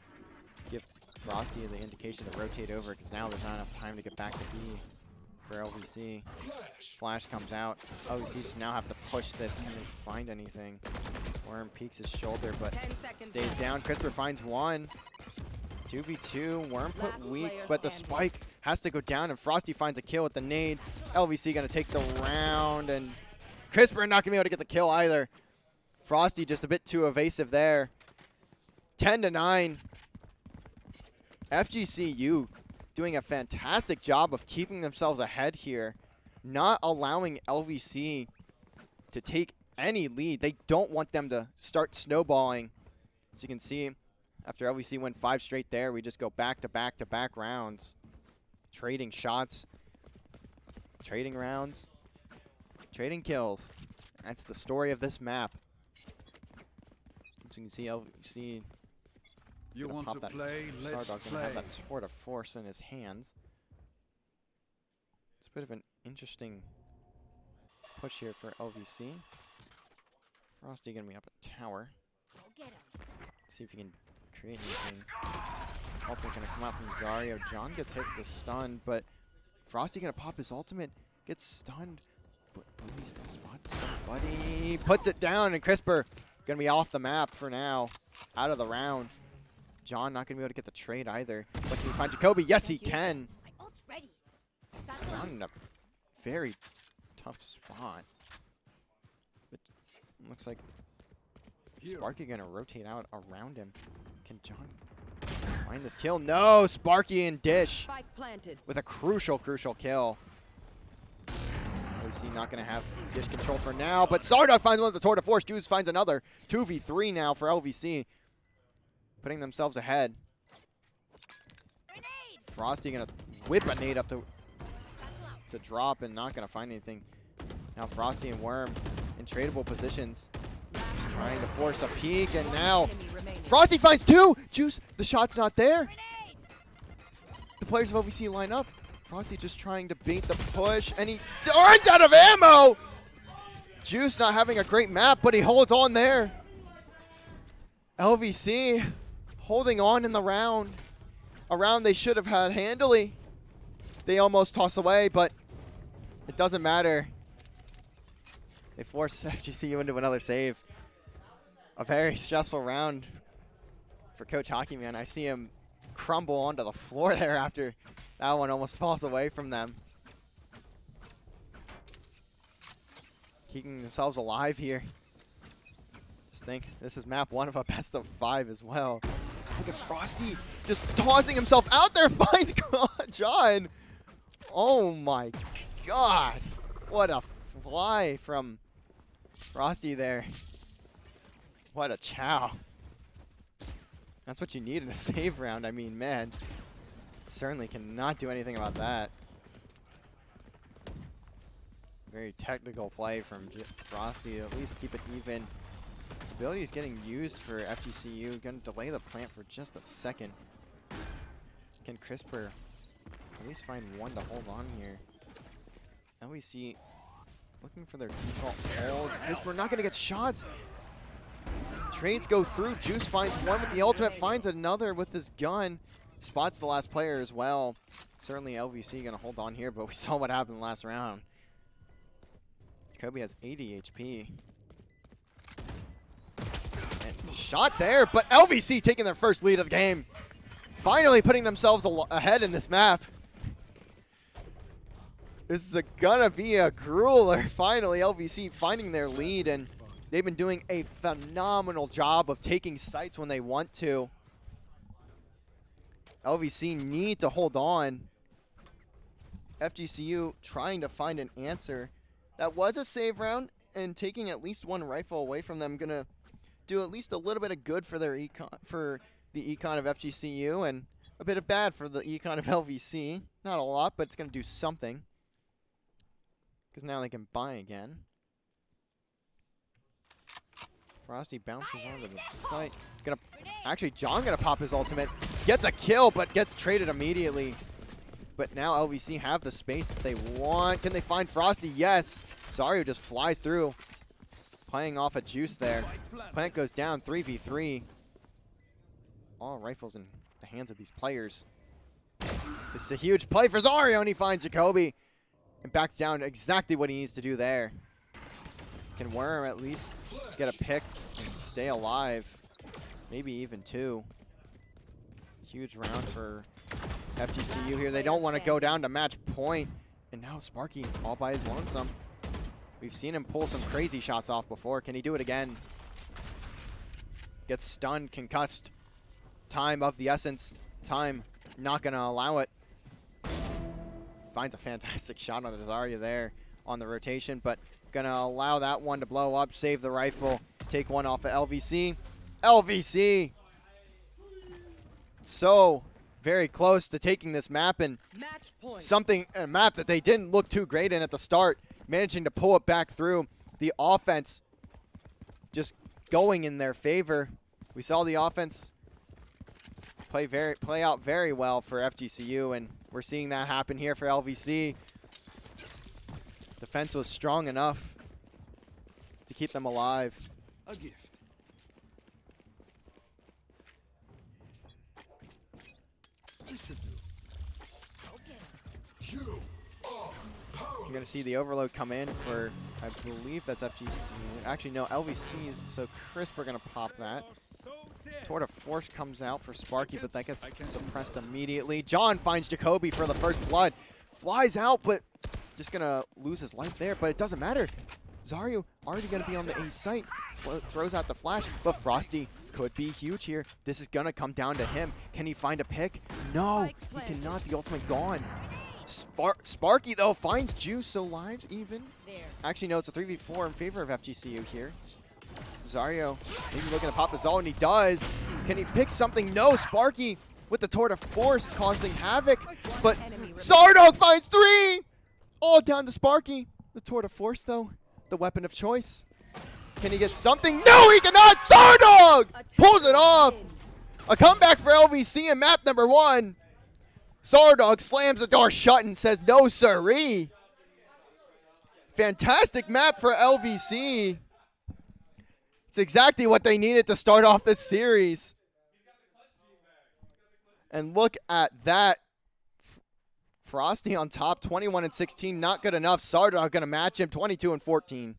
give Frosty the indication to rotate over because now there's not enough time to get back to B for LVC. Flash comes out. LVC just now have to push this. Can they find anything? Worm peeks his shoulder but stays down. Crisper finds one. 2v2. Worm put weak, but the spike has to go down, and Frosty finds a kill with the nade. LVC gonna take the round, and Crisper not gonna be able to get the kill either. Frosty just a bit too evasive there. 10-9. FGCU doing a fantastic job of keeping themselves ahead here, not allowing LVC to take any lead. They don't want them to start snowballing. As you can see, after LVC went 5 straight there, we just go back to back to back rounds. Trading shots, trading rounds, trading kills. That's the story of this map. As you can see, LVC You want to play? Let's Sardog gonna have that Sword of Force in his hands. It's a bit of an interesting push here for LVC. Frosty gonna be up at tower. See if he can create anything. Ultimate gonna come out from Zarya. John gets hit with the stun, but Frosty gonna pop his ultimate, gets stunned, but he still spots somebody. Puts it down, and Crisper gonna be off the map for now, out of the round. John not gonna be able to get the trade either. But can he find Jacoby? Yes, he can. John in a very tough spot. But Looks like Sparky gonna rotate out around him. Can John find this kill? No, Sparky and Dish Spike planted. with a crucial kill. LVC not gonna have Dish control for now, but Sardog finds one with the tour de force. Juice finds another. 2v3 now for LVC, putting themselves ahead. Frosty gonna whip a nade up to drop and not gonna find anything. Now Frosty and Worm in tradable positions, trying to force a peek, and now Frosty finds two! Juice, the shot's not there. The players of LVC line up. Frosty just trying to bait the push, and he runs out of ammo! Juice not having a great map, but he holds on there. LVC holding on in the round. A round they should have had handily. They almost toss away, but it doesn't matter. They force FGCU into another save. A very stressful round for Coach Hockeyman. I see him crumble onto the floor there after that one almost falls away from them. Keeping themselves alive here. Just think, this is map 1 of a best of 5 as well. Look at Frosty just tossing himself out there, finds John. Oh my God. What a fly from Frosty there. What a chow. That's what you need in a save round. I mean, man, certainly cannot do anything about that. Very technical play from Frosty to at least keep it even. Ability is getting used for FGCU. Going to delay the plant for just a second. Can Crisper at least find one to hold on here? LVC looking for their default hold. Crisper not going to get shots. Trades go through. Juice finds one with the ultimate, finds another with his gun. Spots the last player as well. Certainly LVC going to hold on here, but we saw what happened last round. Kobe has 80 HP. And shot there, but LVC taking their first lead of the game. Finally putting themselves ahead in this map. This is gonna be a grueler. Finally, LVC finding their lead, and they've been doing a phenomenal job of taking sites when they want to. LVC need to hold on. FGCU trying to find an answer. That was a save round, and taking at least one rifle away from them gonna do at least a little bit of good for their for the econ of FGCU, and a bit of bad for the econ of LVC. Not a lot, but it's gonna do something, because now they can buy again. Frosty bounces onto the site. Actually, John gonna pop his ultimate. Gets a kill, but gets traded immediately. But now LVC have the space that they want. Can they find Frosty? Yes. Zario just flies through. Playing off a Juice there. Plant goes down 3v3. All rifles in the hands of these players. This is a huge play for Zario, and he finds Jacoby. And backs down exactly what he needs to do there. Can Worm at least get a pick and stay alive? Maybe even two. Huge round for FGCU here. They don't want to go down to match point. And now Sparky all by his lonesome. We've seen him pull some crazy shots off before. Can he do it again? Gets stunned, concussed. Time of the essence. Time not going to allow it. Finds a fantastic shot on the Zarya there on the rotation, but going to allow that one to blow up, save the rifle, take one off of LVC. LVC! So very close to taking this map, and a map that they didn't look too great in at the start, managing to pull it back through. The offense just going in their favor. We saw the offense play out very well for FGCU, and we're seeing that happen here for LVC. Defense was strong enough to keep them alive. A gift. You're going to see the overload come in for, I believe that's FGC. Actually, no, LVC's, so Crisp are going to pop that. Tour de Force comes out for Sparky, but that gets suppressed immediately. John finds Jacoby for the first blood. Flies out, but just going to lose his life there, but it doesn't matter. Zarya already going to be on the A site. Throws out the flash, but Frosty could be huge here. This is going to come down to him. Can he find a pick? No, he cannot. The ultimate gone. Sparky, though, finds Juice, so lives even. Actually, no, it's a 3v4 in favor of FGCU here. Zarya maybe looking to pop his ult, and he does. Can he pick something? No, Sparky with the Tour de Force causing havoc, but Zardog finds 3! All down to Sparky. The Tour de Force, though, the weapon of choice. Can he get something? No, he cannot! Zardog pulls it off! A comeback for LVC in map number 1. Zardog slams the door shut and says, no siree. Fantastic map for LVC. It's exactly what they needed to start off this series. And look at that. Frosty on top, 21 and 16, not good enough. Zardog gonna match him, 22 and 14.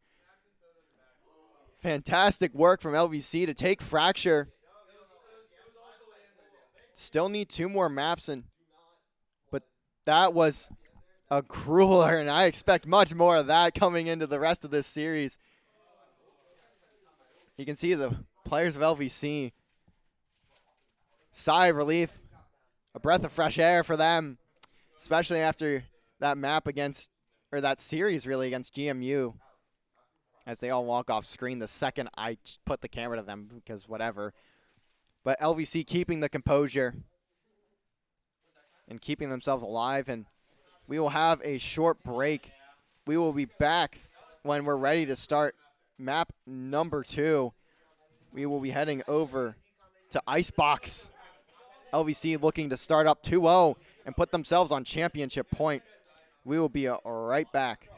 Fantastic work from LVC to take Fracture. Still need 2 more maps, but that was a crueler, and I expect much more of that coming into the rest of this series. You can see the players of LVC. Sigh of relief, a breath of fresh air for them, especially after that map against, or that series really against GMU. As they all walk off screen the second I put the camera to them, because whatever. But LVC keeping the composure and keeping themselves alive, and we will have a short break. We will be back when we're ready to start map number 2. We will be heading over to Icebox. LVC looking to start up 2-0 and put themselves on championship point. We will be right back.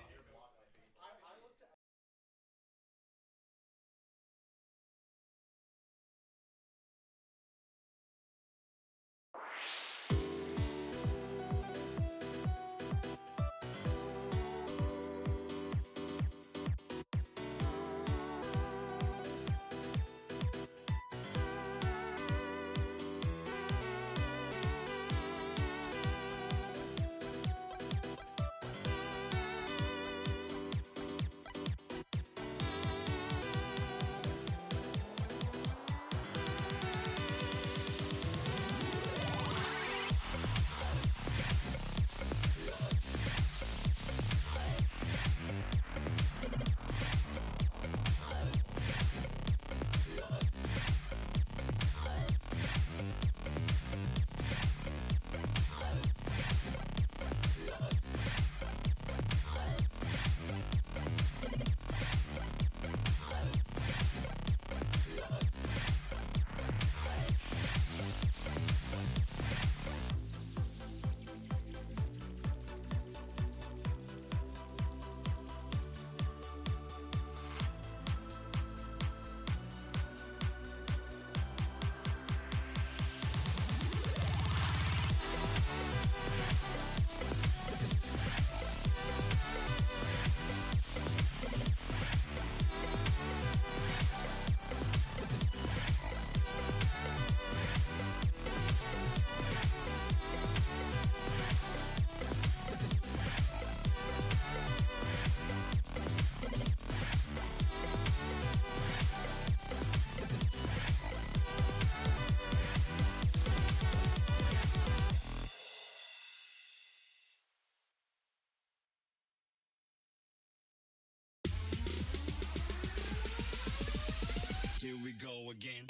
Here we go again.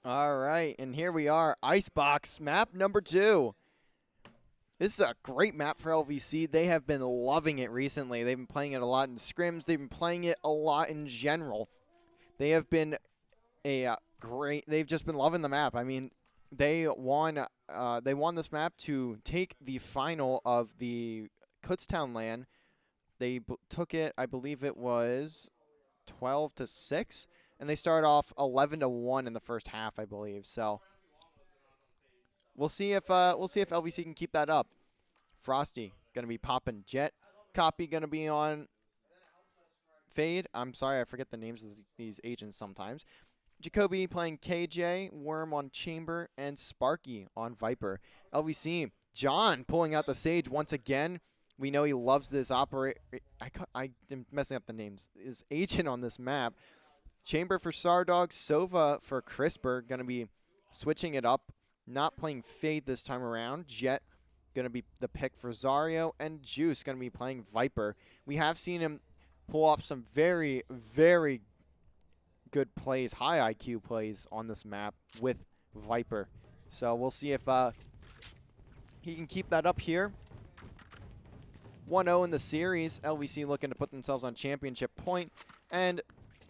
All right, and here we are, Icebox, map number 2. This is a great map for LVC. They have been loving it recently. They've been playing it a lot in scrims. They've been playing it a lot in general. They have been they've just been loving the map. I mean, they won this map to take the final of the Kutztown LAN. They took it, I believe it was 12-6, and they started off 11-1 in the first half, I believe. So we'll see if LVC can keep that up. Frosty gonna be popping Jet. Copy gonna be on Fade. I'm sorry, I forget the names of these agents sometimes. Jacoby playing KJ, Worm on Chamber, and Sparky on Viper. LVC, John pulling out the Sage once again. We know he loves this I'm messing up the names. His agent on this map. Chamber for Sardog, Sova for Crisper. Going to be switching it up. Not playing Fade this time around. Jet going to be the pick for Zario. And Juice going to be playing Viper. We have seen him pull off some very, very good plays, high IQ plays on this map with Viper. So we'll see if he can keep that up here. 1-0 in the series. LVC looking to put themselves on championship point. And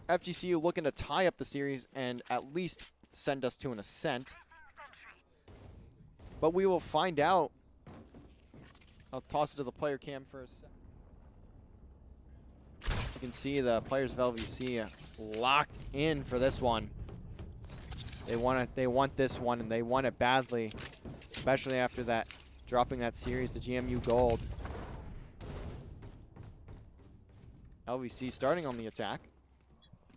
FGCU looking to tie up the series and at least send us to an ascent. But we will find out. I'll toss it to the player cam for a second. You can see the players of LVC locked in for this one. They want this one, and they want it badly, especially after that dropping that series to GMU Gold. LVC starting on the attack.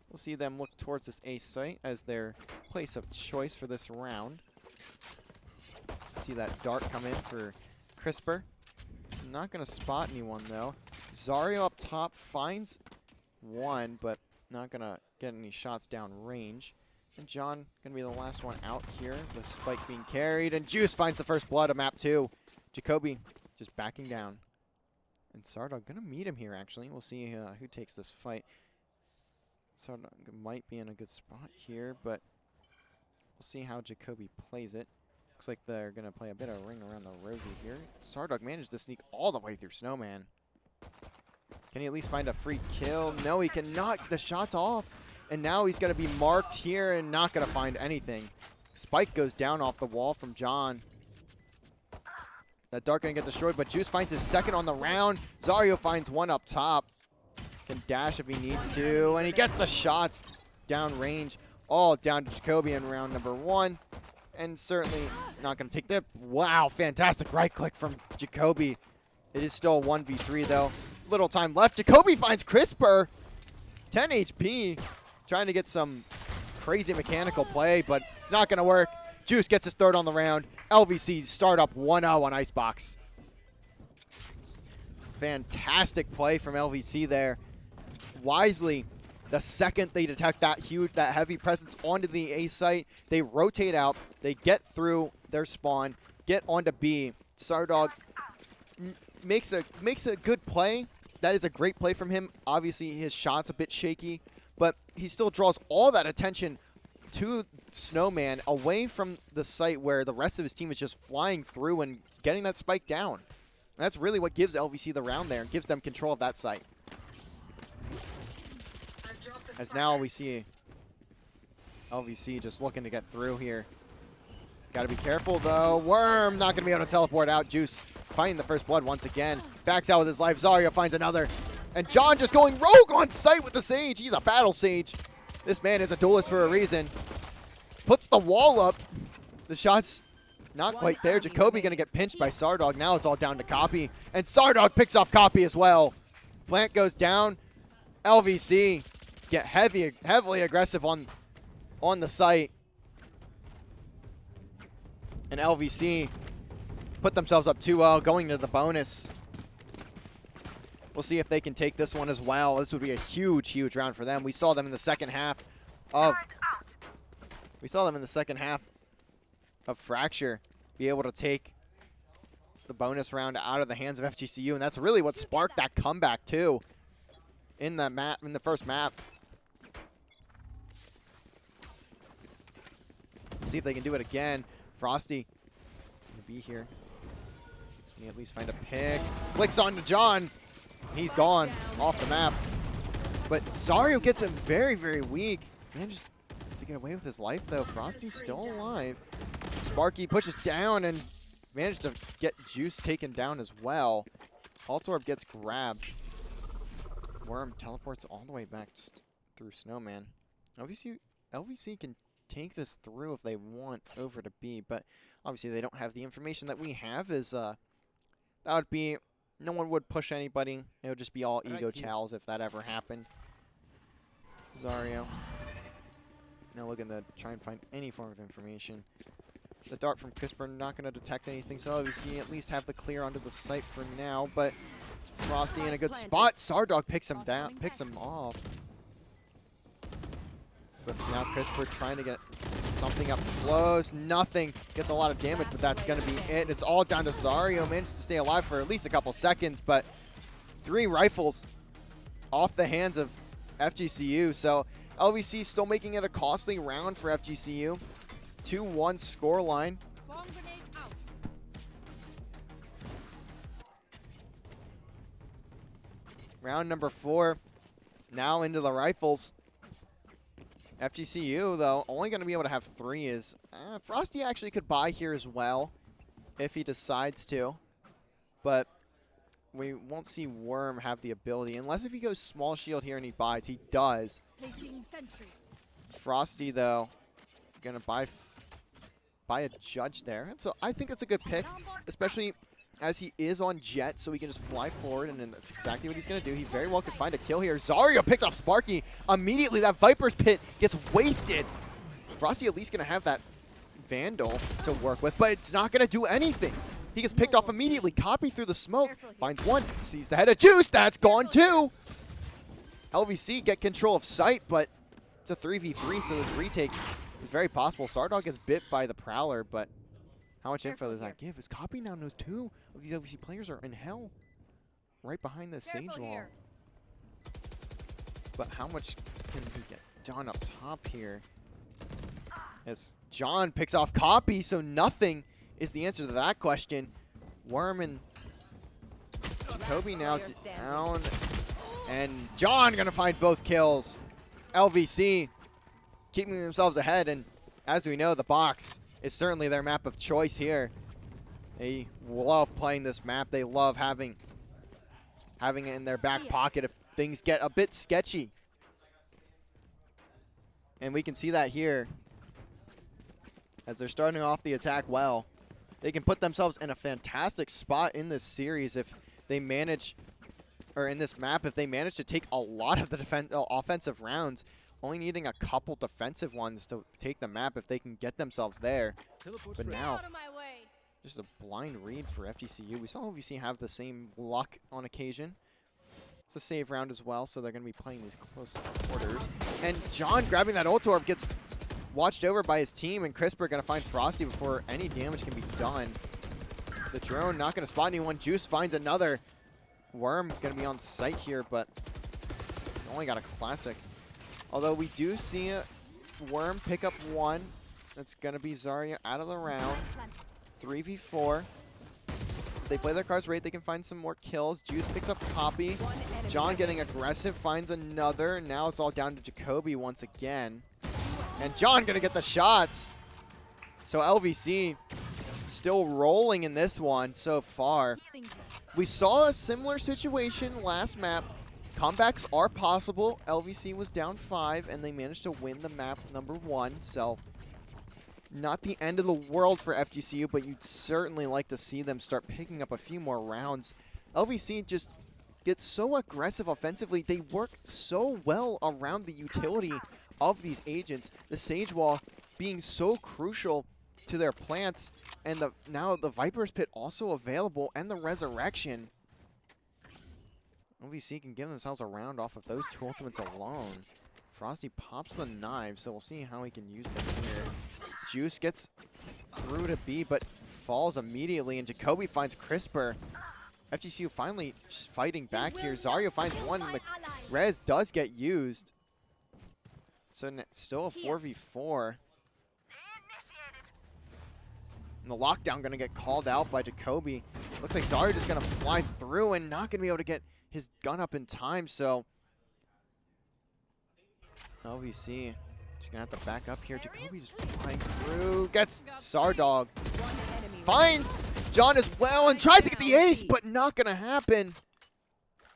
We'll see them look towards this A site as their place of choice for this round. See that dart come in for Crisper. It's not going to spot anyone, though. Zario up top finds one, but not going to get any shots down range. And John going to be the last one out here. The spike being carried, and Juice finds the first blood of map 2. Jacoby just backing down. And Sardog going to meet him here, actually. We'll see who takes this fight. Sardog might be in a good spot here, but we'll see how Jacoby plays it. Looks like they're going to play a bit of ring around the rosy here. Sardog managed to sneak all the way through Snowman. Can he at least find a free kill? No, he cannot. The shot's off. And now he's going to be marked here and not going to find anything. Spike goes down off the wall from John. That dart going to get destroyed, but Juice finds his second on the round. Zario finds one up top. Can dash if he needs to. And he gets the shots down range. All down to Jacoby in round number 1. And certainly not going to take that. Wow, fantastic right click from Jacoby. It is still a 1v3, though. Little time left. Jacoby finds Crisper. 10 HP. Trying to get some crazy mechanical play, but it's not going to work. Juice gets his third on the round. LVC start up 1-0 on Icebox. Fantastic play from LVC there. Wisely, the second they detect that heavy presence onto the A site, they rotate out, they get through their spawn, get onto B. Sardog makes a good play. That is a great play from him. Obviously, his shot's a bit shaky, but he still draws all that attention to Snowman away from the site where the rest of his team is just flying through and getting that spike down. And that's really what gives LVC the round there and gives them control of that site. As now we see LVC just looking to get through here. Got to be careful, though. Worm not going to be able to teleport out. Juice finding the first blood once again. Backs out with his life. Zario finds another. And John just going rogue on site with the Sage. He's a battle Sage. This man is a duelist for a reason. Puts the wall up. The shot's not quite there. Jacoby going to get pinched by Sardog. Now it's all down to Copy. And Sardog picks off Copy as well. Plant goes down. LVC get heavily aggressive on the site. And LVC put themselves up 2-0 going to the bonus. We'll see if they can take this one as well. This would be a huge, huge round for them. We saw them in the second half of Fracture be able to take the bonus round out of the hands of FGCU, and that's really what sparked that comeback too in the first map. See if they can do it again. Frosty gonna be here. Can he at least find a pick? Flicks on to John. He's gone off the map. But Zario gets him very, very weak. Manages to get away with his life, though. Frosty's still alive. Sparky pushes down and managed to get Juice taken down as well. Altorb gets grabbed. Worm teleports all the way back through Snowman. LVC can take this through if they want over to B, but obviously they don't have the information that we have. That would be, no one would push anybody. It would just be all ego chows if that ever happened. Zario now looking to try and find any form of information. The dart from Crisper not going to detect anything, so obviously at least have the clear onto the site for now. But Frosty in a good spot. Sardog picks him down, picks him off. But now Crisper trying to get something up close. Nothing. Gets a lot of damage, but that's going to be it. It's all down to Zario. Manages to stay alive for at least a couple seconds, but 3 rifles off the hands of FGCU. So LVC still making it a costly round for FGCU. 2-1 scoreline. Round number 4. Now into the rifles. FGCU, though, only going to be able to have 3 is... Frosty actually could buy here as well if he decides to. But we won't see Worm have the ability. Unless if he goes small shield here and he buys. He does. Frosty, though, going to buy a Judge there. And so I think that's a good pick, especially as he is on Jet, so he can just fly forward, and then that's exactly what he's going to do. He very well could find a kill here. Zario picks off Sparky. Immediately, that Viper's Pit gets wasted. Frosty at least going to have that Vandal to work with, but it's not going to do anything. He gets picked off immediately. Copy through the smoke. Finds one. Sees the head of Juice. That's gone too. LVC get control of site, but it's a 3v3, so this retake is very possible. Sardog gets bit by the Prowler, but how much info does that give? His Copy now knows 2 of these LVC players are in hell right behind the Sage Wall. But how much can he get done up top here? As John picks off Copy, so nothing is the answer to that question. Worm and Jacoby now down. And John going to find both kills. LVC keeping themselves ahead, and as we know, the box is certainly their map of choice here. They love playing this map. They love having it in their back pocket if things get a bit sketchy. And we can see that here as they're starting off the attack well. They can put themselves in a fantastic spot in this series if they manage, or in this map, if they manage to take a lot of the offensive rounds, only needing a couple defensive ones to take the map if they can get themselves there. But now, just a blind read for FGCU. We saw LVC have the same luck on occasion. It's a save round as well, so they're going to be playing these close quarters. And John grabbing that ult orb gets watched over by his team, and Crisper going to find Frosty before any damage can be done. The drone not going to spot anyone. Juice finds another. Worm going to be on site here, but he's only got a classic. Although we do see a Worm pick up 1. That's going to be Zarya out of the round. 3v4. If they play their cards right, they can find some more kills. Juice picks up Copy. John getting aggressive, finds another. Now it's all down to Jacoby once again. And John going to get the shots. So LVC still rolling in this one so far. We saw a similar situation last map. Comebacks are possible. LVC was down 5, and they managed to win the map number 1. So not the end of the world for FGCU, but you'd certainly like to see them start picking up a few more rounds. LVC just gets so aggressive offensively. They work so well around the utility of these agents. The Sage Wall being so crucial to their plants, and now the Viper's Pit also available, and the Resurrection. LVC can give themselves a round off of those 2 ultimates alone. Frosty pops the knife, so we'll see how he can use them here. Juice gets through to B, but falls immediately, and Jacoby finds Crisper. FGCU finally fighting back here. Zario finds 1, and the res does get used. So still a 4v4. And the lockdown going to get called out by Jacoby. Looks like Zarya just going to fly through and not going to be able to get his gun up in time. So LVC just going to have to back up here. Jacoby just flying through. Gets Sardog. Finds John as well and tries to get the ace, but not going to happen.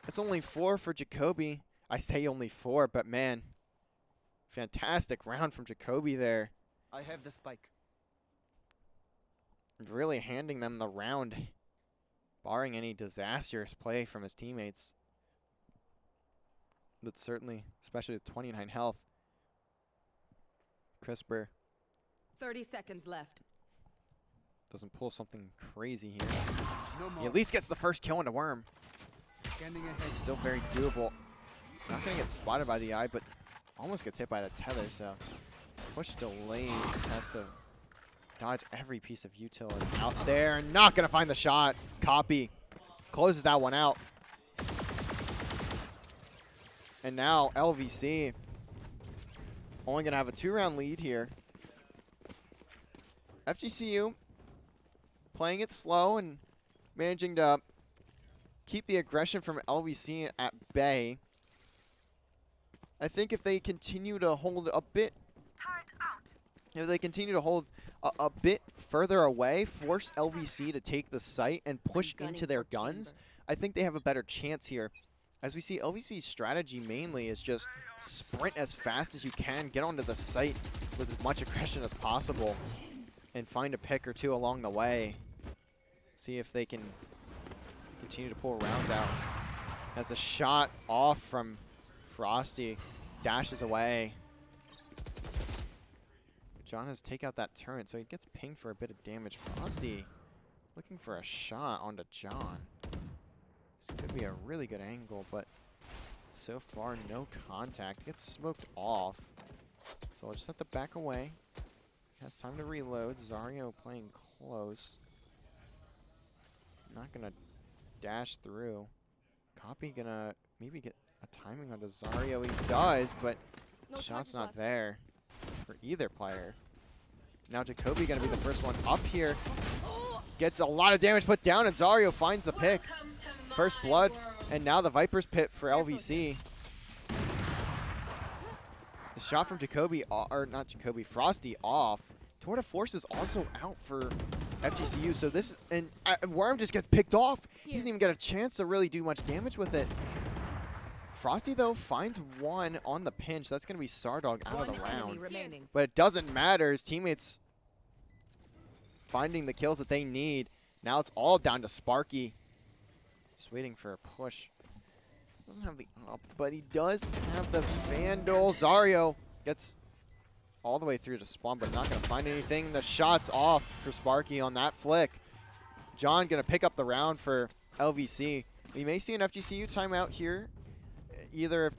It's only 4 for Jacoby. I say only 4, but man, fantastic round from Jacoby there. I have the spike. Really handing them the round, barring any disastrous play from his teammates. But certainly, especially with 29 health. Crisper 30 seconds left. doesn't pull something crazy here. No more. He at least gets the first kill into Worm. Scanning ahead. Still very doable. Not going to get spotted by the eye, but almost gets hit by the tether, so push delayed. Just has to dodge every piece of util that's out there. And not going to find the shot. Copy. Closes that one out. And now LVC only going to have a 2-round lead here. FGCU playing it slow and managing to keep the aggression from LVC at bay. I think if they continue to hold a bit, if they continue to hold a bit further away, force LVC to take the site and push into their guns, I think they have a better chance here. As we see, LVC's strategy mainly is just sprint as fast as you can, get onto the site with as much aggression as possible, and find a pick or two along the way. See if they can continue to pull rounds out. As the shot off from Frosty dashes away. John has to take out that turret, so he gets pinged for a bit of damage. Frosty looking for a shot onto John. This could be a really good angle, but so far no contact. Gets smoked off. So I'll just have to back away. Has time to reload. Zario playing close. Not gonna dash through. Copy gonna maybe get a timing onto Zario. He does, but shot's not there for either player. Now Jacoby gonna be the first one up here. Gets a lot of damage put down, and Zario finds the pick. First blood, and now the Viper's Pit for LVC. The shot from Jacoby, or not Jacoby, Frosty off. Tour de Force is also out for FGCU, so this, and Worm just gets picked off. He doesn't even get a chance to really do much damage with it. Frosty, though, finds one on the pinch. That's going to be Sardog out of the round. But it doesn't matter. His teammates finding the kills that they need. Now it's all down to Sparky. Just waiting for a push. Doesn't have the up, but he does have the Vandal. Zario gets all the way through to spawn, but not going to find anything. The shot's off for Sparky on that flick. John going to pick up the round for LVC. We may see an FGCU timeout here. Either if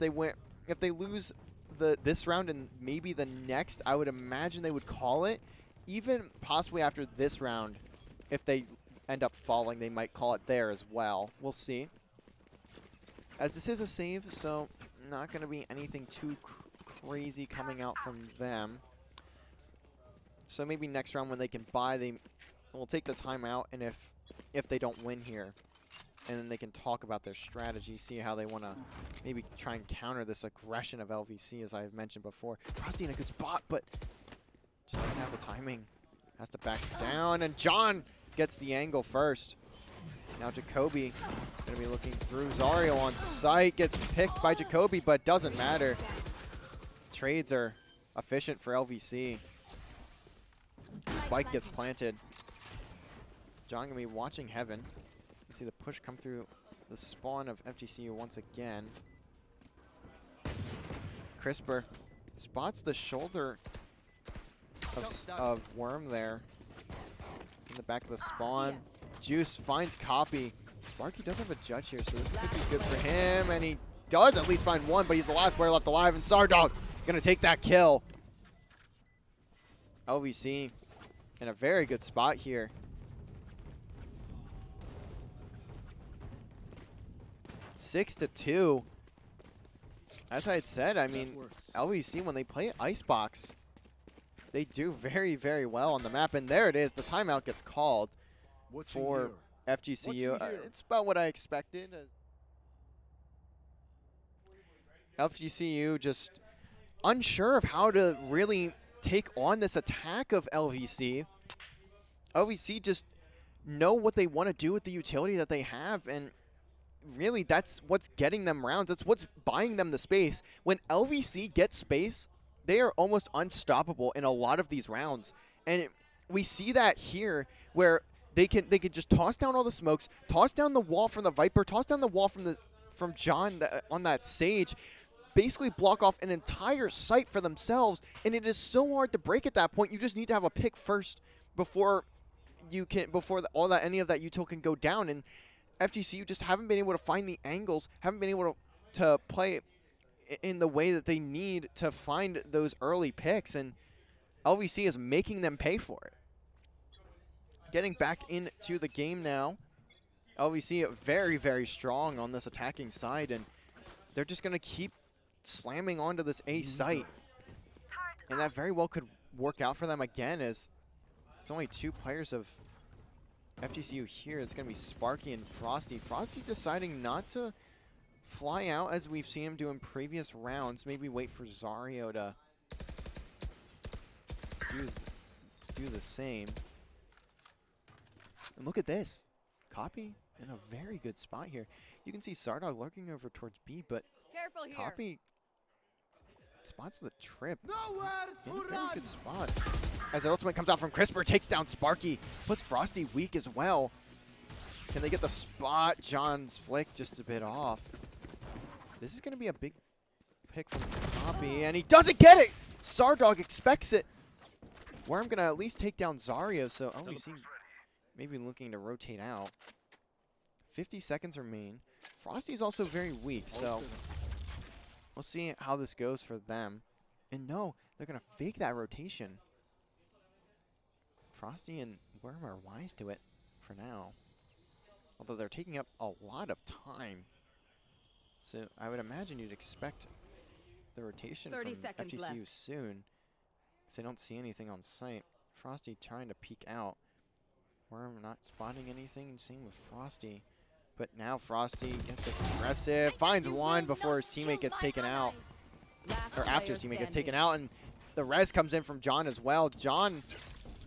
they lose this round and maybe the next, I would imagine they would call it. Even possibly after this round, if they end up falling, they might call it there as well. We'll see. As this is a save, so not going to be anything too crazy coming out from them. So maybe next round when they can buy, they will take the timeout, and if they don't win here, and then they can talk about their strategy, see how they want to maybe try and counter this aggression of LVC, as I've mentioned before. Frosty in a good spot, but just doesn't have the timing. Has to back down, and John gets the angle first. Now Jacoby going to be looking through. Zario on site, gets picked by Jacoby, but doesn't matter. Trades are efficient for LVC. Spike gets planted. John going to be watching Heaven. You see the push come through the spawn of FGCU once again. Crisper spots the shoulder of Worm there in the back of the spawn. Juice finds Copy. Sparky does have a judge here, so this could be good for him, and he does at least find one, but he's the last player left alive, and Sardog gonna take that kill. LVC in a very good spot here. Six to 2. As I had said, I mean, LVC, when they play Icebox, They do very, very well on the map. And there it is. The timeout gets called for FGCU. It's about what I expected. FGCU just unsure of how to really take on this attack of LVC. LVC just know what they want to do with the utility that they have, and really that's what's getting them rounds. That's what's buying them the space. When LVC gets space, they are almost unstoppable in a lot of these rounds, and we see that here where they can just toss down all the smokes, toss down the wall from the Viper, toss down the wall from John on that Sage, basically block off an entire site for themselves, and it is so hard to break at that point. You just need to have a pick first before you can, any of that util can go down. And FGCU just haven't been able to find the angles, haven't been able to play in the way that they need to find those early picks, and LVC is making them pay for it. Getting back into the game now. LVC very, very strong on this attacking side, and they're just going to keep slamming onto this A site. And that very well could work out for them again, as it's only 2 players of FGCU here. It's going to be Sparky and Frosty. Frosty deciding not to fly out as we've seen him do in previous rounds. Maybe wait for Zario to do the same. And look at this. Copy in a very good spot here. You can see Sardog lurking over towards B, but Careful here. Copy spots the trip. Nowhere In to a very run. good spot. As that ultimate comes out from Crisper, takes down Sparky, puts Frosty weak as well. Can they get the spot? John's flick just a bit off. This is going to be a big pick from Copy, and he doesn't get it! Sardog expects it. Worm going to at least take down Zario, so LVC maybe looking to rotate out. 50 seconds remain. Frosty's also very weak, so we'll see how this goes for them. And no, they're going to fake that rotation. Frosty and Worm are wise to it for now. Although they're taking up a lot of time. So I would imagine you'd expect the rotation from 30 seconds FGCU left. soon. If they don't see anything on site. Frosty trying to peek out. Worm not spotting anything, same with Frosty. But now Frosty gets aggressive, finds one before his teammate gets taken out. Or after his teammate gets taken out, and the res comes in from John as well. John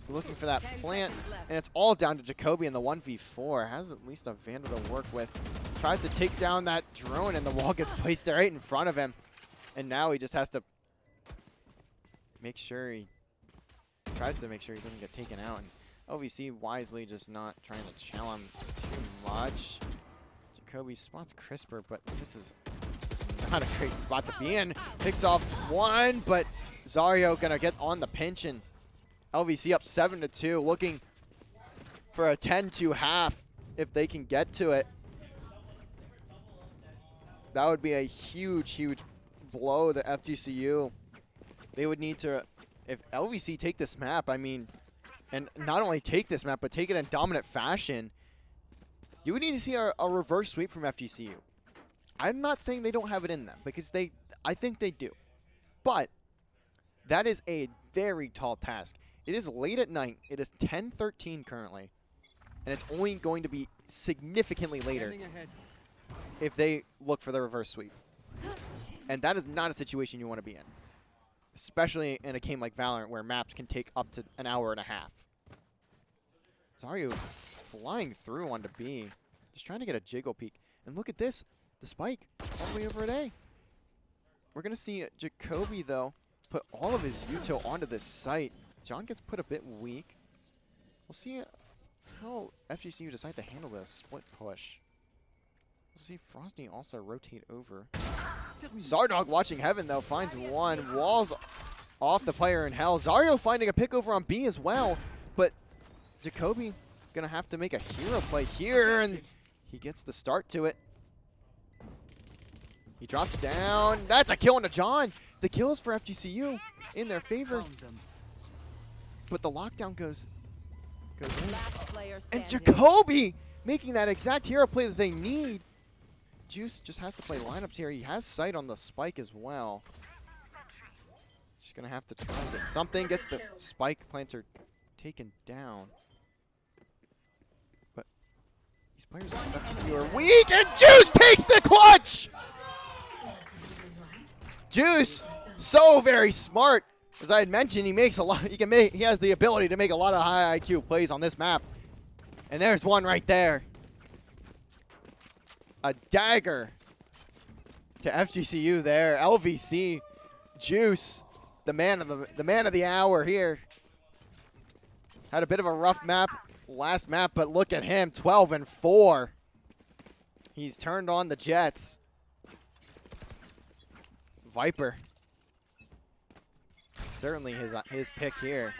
looking for that plant, and it's all down to Jacoby in the 1v4. Has at least a Vandal to work with. Tries to take down that drone, and the wall gets placed right in front of him. And now he just has to make sure he doesn't get taken out. And LVC wisely just not trying to challenge him too much. Jacoby spots Crisper, but this is not a great spot to be in. Picks off one, but Zario gonna get on the pinch, and LVC up 7-2, looking for a 10-2 half if they can get to it. That would be a huge, huge blow to FGCU. They would need to, if LVC take this map, I mean, and not only take this map, but take it in dominant fashion, you would need to see a reverse sweep from FGCU. I'm not saying they don't have it in them, because I think they do. But that is a very tall task. It is late at night. It is 10:13 currently. And it's only going to be significantly later Scanning ahead. if they look for the reverse sweep. And that is not a situation you want to be in. Especially in a game like Valorant where maps can take up to an hour and a half. Zario flying through onto B. Just trying to get a jiggle peek. And look at this. The spike all the way over at A. We're going to see Jacoby, though, put all of his util onto this site. John gets put a bit weak. We'll see how FGCU decide to handle this split push. We'll see Frosty also rotate over. Zardog watching heaven, though, finds one. Walls off the player in hell. Zario finding a pick over on B as well. But Jacoby going to have to make a hero play here, and he gets the start to it. He drops down. That's a kill on John. The kills for FGCU in their favor. Found them. But the lockdown goes in. Last player And standing. Jacoby making that exact hero play that they need. Juice just has to play lineups here. He has sight on the spike as well. She's going to have to try and get something. Gets the spike planter taken down. But these players on FGC are weak, and Juice takes the clutch! Juice, so very smart. As I had mentioned, he makes a lot. He has the ability to make a lot of high IQ plays on this map. And there's one right there. A dagger to FGCU there. LVC, Juice, the man of the hour here. Had a bit of a rough map last map, but look at him, 12-4. He's turned on the Jets. Viper. Certainly his pick here.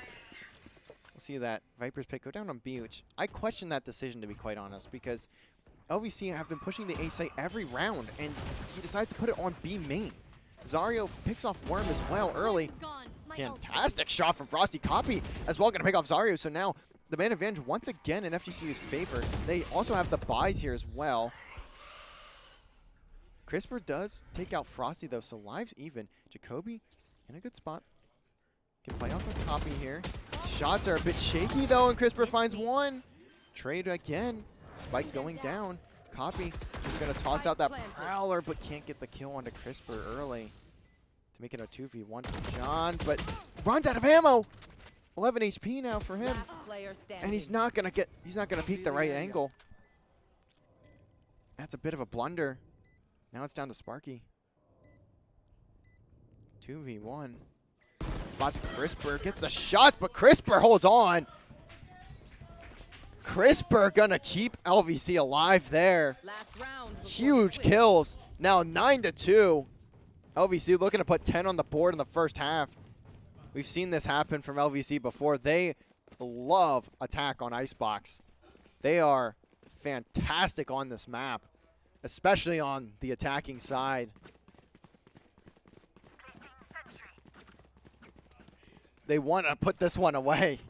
We'll see that Viper's pick go down on B, which I question that decision, to be quite honest, because LVC have been pushing the A site every round, and he decides to put it on B main. Zario picks off Worm as well early. Fantastic shot from Frosty. Copy as well, going to pick off Zario. So now the man advantage once again in FGCU's favor. They also have the buys here as well. CRISPR does take out Frosty though, so lives even. Jacoby in a good spot. Can play off a copy here. Shots are a bit shaky though, and CRISPR finds one. Trade again. Spike going down. Copy just going to toss out that Prowler, but can't get the kill onto CRISPR early to make it a 2v1 for John, but runs out of ammo. 11 HP now for him, and he's not gonna peek the right angle. That's a bit of a blunder. Now it's down to Sparky. 2v1. Spots CRISPR, gets the shots, but CRISPR holds on. CRISPR gonna keep LVC alive there. Huge kills. Now 9-2. LVC looking to put 10 on the board in the first half. We've seen this happen from LVC before. They love attack on Icebox. They are fantastic on this map, especially on the attacking side. They want to put this one away.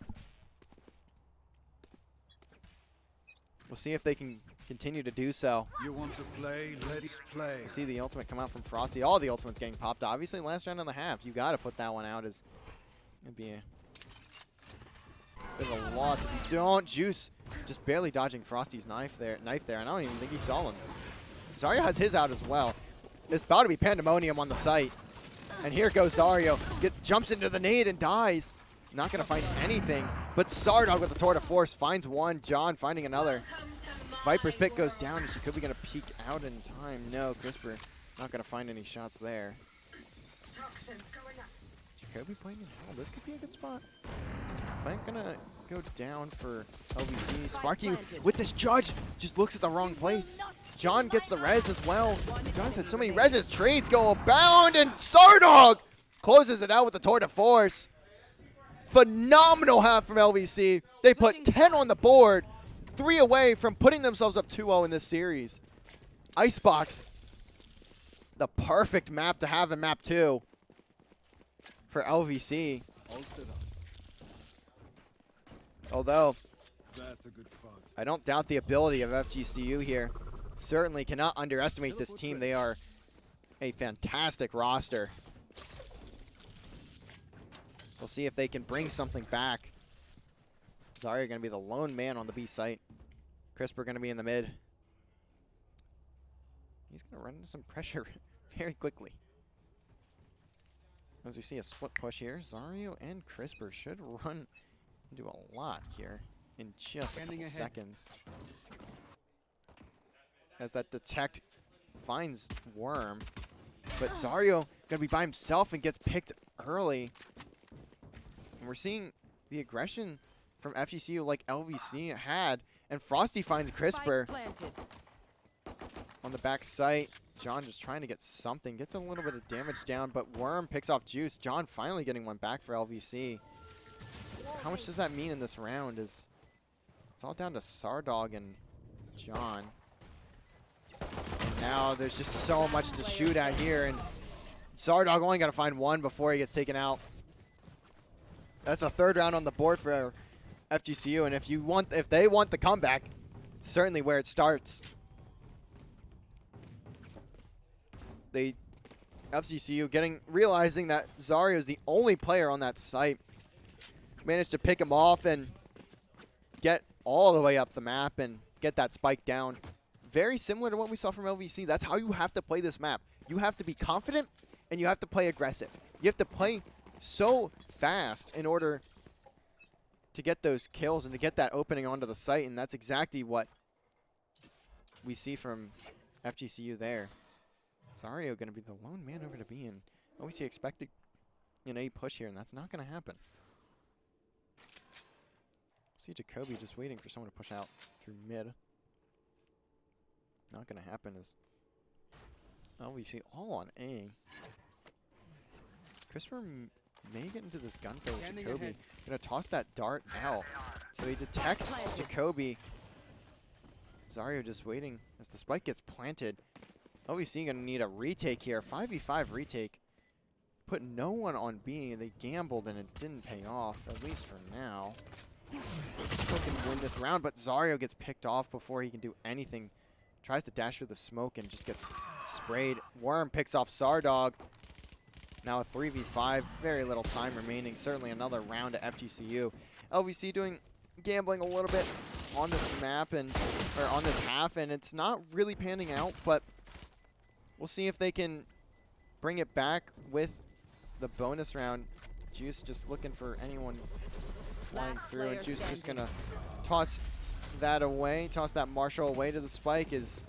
We'll see if they can continue to do so. You want to play? Let's play. You see the ultimate come out from Frosty. All the ultimates getting popped. Obviously, last round and a half. You got to put that one out. It'd be a bit of a loss if you don't. Juice just barely dodging Frosty's knife there. And I don't even think he saw him. Zario has his out as well. It's about to be pandemonium on the site. And here goes Zario. Jumps into the nade and dies. Not going to find anything. But Sardog with the Tour de Force finds one. John finding another. Viper's pick goes down, and she could be going to peek out in time. No, CRISPR not going to find any shots there. Jacoby playing in hell. This could be a good spot. Plant going to go down for LVC. Sparky with this judge just looks at the wrong place. John gets the res as well. John's had so many reses. Trades go abound, and Sardog closes it out with the Tour de Force. Phenomenal half from LVC. They put 10 on the board, 3 away from putting themselves up 2-0 in this series. Icebox, the perfect map to have in map 2 for LVC. Although, That's a good spot. I don't doubt the ability of FGCU here. Certainly cannot underestimate this team. They are a fantastic roster. We'll see if they can bring something back. Zario going to be the lone man on the B site. CRISPR going to be in the mid. He's going to run into some pressure very quickly. As we see a split push here, Zario and CRISPR should run into a lot here in just a couple seconds. As that detect finds Worm. But Zario going to be by himself and gets picked early. And we're seeing the aggression from FGCU like LVC had. And Frosty finds CRISPR on the back site. John just trying to get something. Gets a little bit of damage down, but Worm picks off Juice. John finally getting one back for LVC. How much does that mean in this round? It's all down to Sardog and John. And now there's just so much to shoot at here, and Sardog only got to find one before he gets taken out. That's a third round on the board for FGCU, and if they want the comeback, it's certainly where it starts. They FGCU realizing that Zarya is the only player on that site. Managed to pick him off and get all the way up the map and get that spike down. Very similar to what we saw from LVC. That's how you have to play this map. You have to be confident and you have to play aggressive. You have to play so fast in order to get those kills and to get that opening onto the site, and that's exactly what we see from FGCU there. Zario going to be the lone man over to B, and OVC expected an A push here, and that's not going to happen. See Jacoby just waiting for someone to push out through mid. Not going to happen as LVC all on A. CRISPR may get into this gunfight with Jacoby. Gonna toss that dart now. So he detects Jacoby. Zario just waiting as the spike gets planted. LVC gonna need a retake here. 5v5 retake. Put no one on B. They gambled and it didn't pay off, at least for now. Still can win this round, but Zario gets picked off before he can do anything. Tries to dash through the smoke and just gets sprayed. Worm picks off Sardog. Now a 3v5, very little time remaining. Certainly another round at FGCU. LVC gambling a little bit on this map or on this half, and it's not really panning out, but we'll see if they can bring it back with the bonus round. Juice just looking for anyone flying through, and Juice just gonna toss that away, toss that Marshall away to the spike as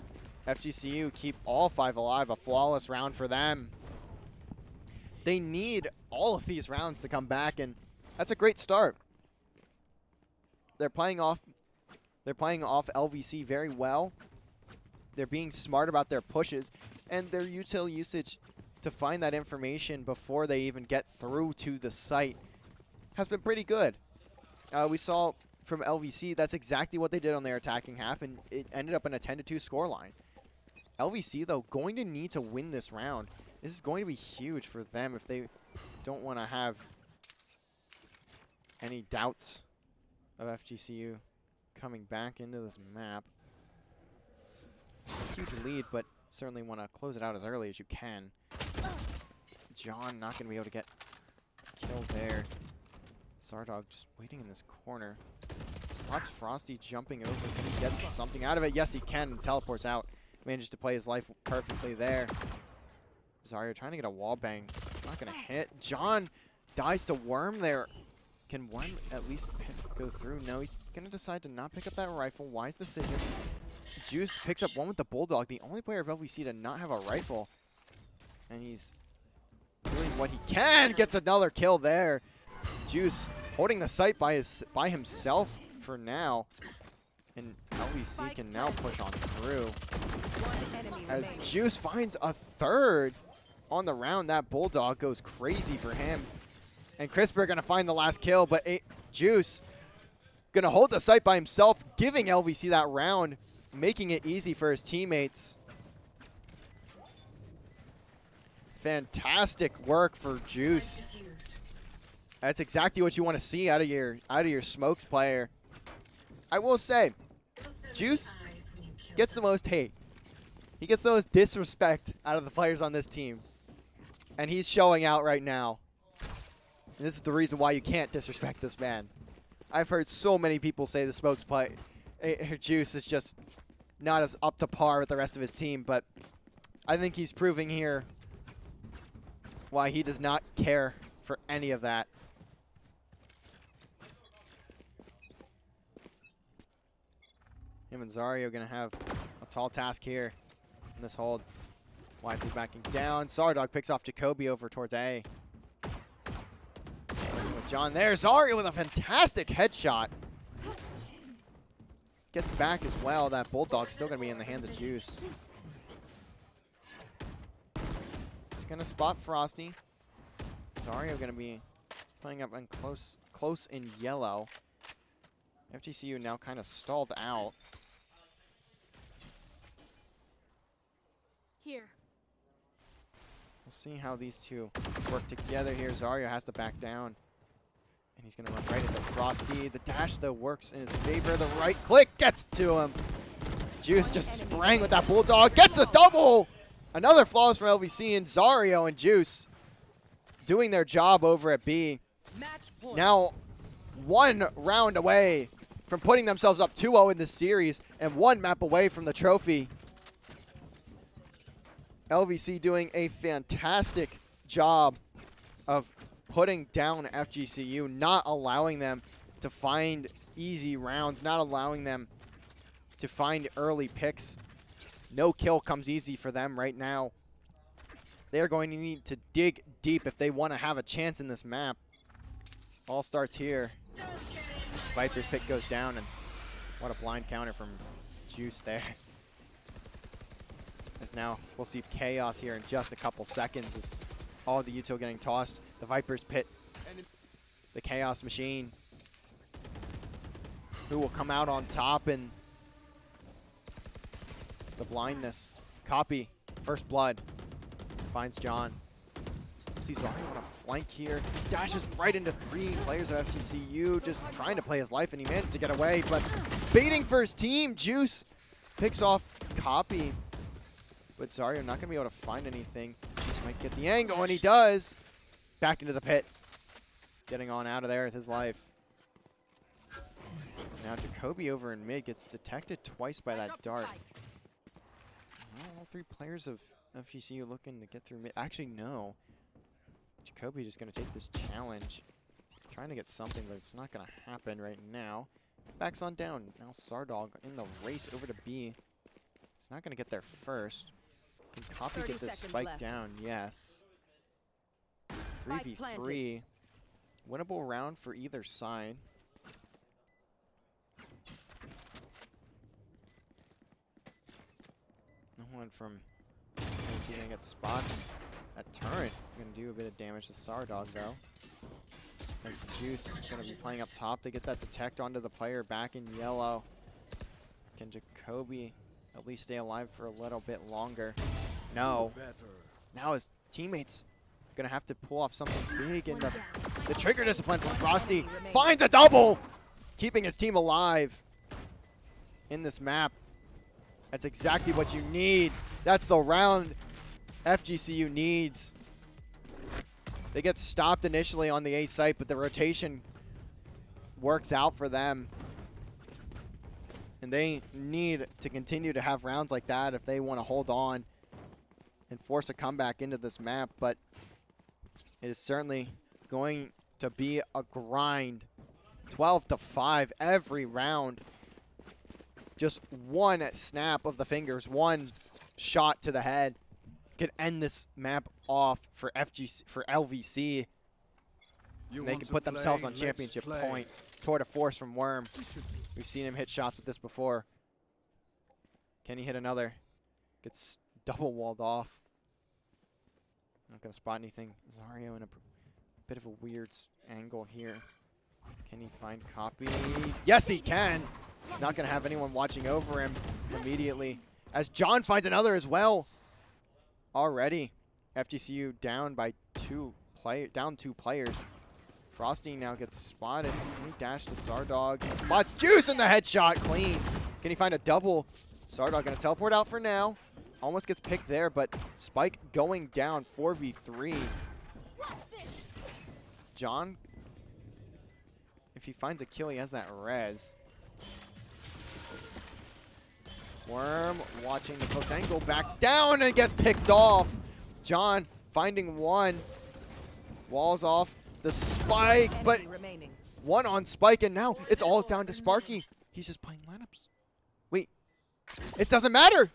FGCU keep all 5 alive. A flawless round for them. They need all of these rounds to come back, and that's a great start. They're playing off LVC very well. They're being smart about their pushes and their util usage to find that information before they even get through to the site has been pretty good. We saw from LVC that's exactly what they did on their attacking half, and it ended up in a 10-2 scoreline. LVC, though, going to need to win this round. This is going to be huge for them if they don't want to have any doubts of FGCU coming back into this map. Huge lead, but certainly want to close it out as early as you can. John not going to be able to get killed there. Sardog just waiting in this corner. Spots Frosty jumping over. Can he get something out of it? Yes, he can. Teleports out. Manages to play his life perfectly there. Zario trying to get a wall bang. Not going to hit. John dies to Worm there. Can Worm at least go through? No, he's going to decide to not pick up that rifle. Wise decision. Juice picks up one with the Bulldog. The only player of LVC to not have a rifle. And he's doing what he can. Gets another kill there. Juice holding the site by himself for now. And LVC can now push on through. As Juice finds a third on the round, that Bulldog goes crazy for him. And CRISPR gonna find the last kill, but Juice gonna hold the site by himself, giving LVC that round, making it easy for his teammates. Fantastic work for Juice. That's exactly what you want to see out of your smokes player. I will say, Juice gets the most hate. He gets the most disrespect out of the players on this team. And he's showing out right now. And this is the reason why you can't disrespect this man. I've heard so many people say the smokes play Juice is just not as up to par with the rest of his team, but I think he's proving here why he does not care for any of that. Him and Zario going to have a tall task here in this hold. Wisely backing down. Sardog picks off Jacoby over towards A. With John there. Zario with a fantastic headshot. Gets back as well. That Bulldog's still going to be in the hands of Juice. Just going to spot Frosty. Zario going to be playing up in close in yellow. FGCU now kind of stalled out. Here. We'll see how these two work together here. Zario has to back down. And he's going to run right into Frosty. The dash, though, works in his favor. The right click gets to him. Juice just sprang with that Bulldog. Gets a double! Another flawless from LVC, and Zario and Juice doing their job over at B. Match point. Now 1 round away from putting themselves up 2-0 in this series and 1 map away from the trophy. LVC doing a fantastic job of putting down FGCU, not allowing them to find easy rounds, not allowing them to find early picks. No kill comes easy for them right now. They're going to need to dig deep if they want to have a chance in this map. All starts here. Viper's pick goes down, and what a blind counter from Juice there. As now we'll see chaos here in just a couple seconds as all the util getting tossed. The Viper's pit, the chaos machine, who will come out on top, and the blindness. Copy, first blood, finds John. See Zario on a flank here. Dashes right into 3 players of FGCU, just trying to play his life, and he managed to get away, but baiting for his team. Juice picks off Copy, but Zario not gonna be able to find anything. Juice might get the angle, and he does. Back into the pit. Getting on out of there with his life. Now Jacoby over in mid gets detected twice by that dart. Well, all 3 players of FGCU looking to get through mid. Actually, no. Jacoby just going to take this challenge. Trying to get something, but it's not going to happen right now. Backs on down. Now Sardog in the race over to B. He's not going to get there first. Can Copy get this spike left. down? Yes. 3v3. Winnable round for either side. No one from LVC gonna get spots. That turret gonna do a bit of damage to Sardog though. As Juice is gonna be playing up top. They get that detect onto the player back in yellow. Can Jacoby at least stay alive for a little bit longer? No. Now his teammates gonna have to pull off something big, and the trigger discipline from Frosty finds a double, keeping his team alive in this map. That's exactly what you need. That's the round FGCU needs. They get stopped initially on the A site, but the rotation works out for them. And they need to continue to have rounds like that if they want to hold on and force a comeback into this map. But it is certainly going to be a grind. 12-5 every round. Just one snap of the fingers, one shot to the head could end this map off for LVC. They can put themselves on championship point. Tour de force from Worm. We've seen him hit shots with this before. Can he hit another? Gets double walled off. Not gonna spot anything. Zario in a bit of a weird angle here. Can he find Copy? Yes, he can. Not gonna have anyone watching over him immediately. As John finds another as well. Already, FGCU down by 2 players. Frosty now gets spotted. He dashed to Sardog. He spots Juice in the headshot. Clean. Can he find a double? Sardog gonna teleport out for now. Almost gets picked there, but Spike going down 4v3. John, if he finds a kill, he has that res. Worm watching the close angle, backs down and gets picked off. John finding one. Walls off the Spike, but one on Spike, and now it's all down to Sparky. He's just playing lineups. Wait, it doesn't matter.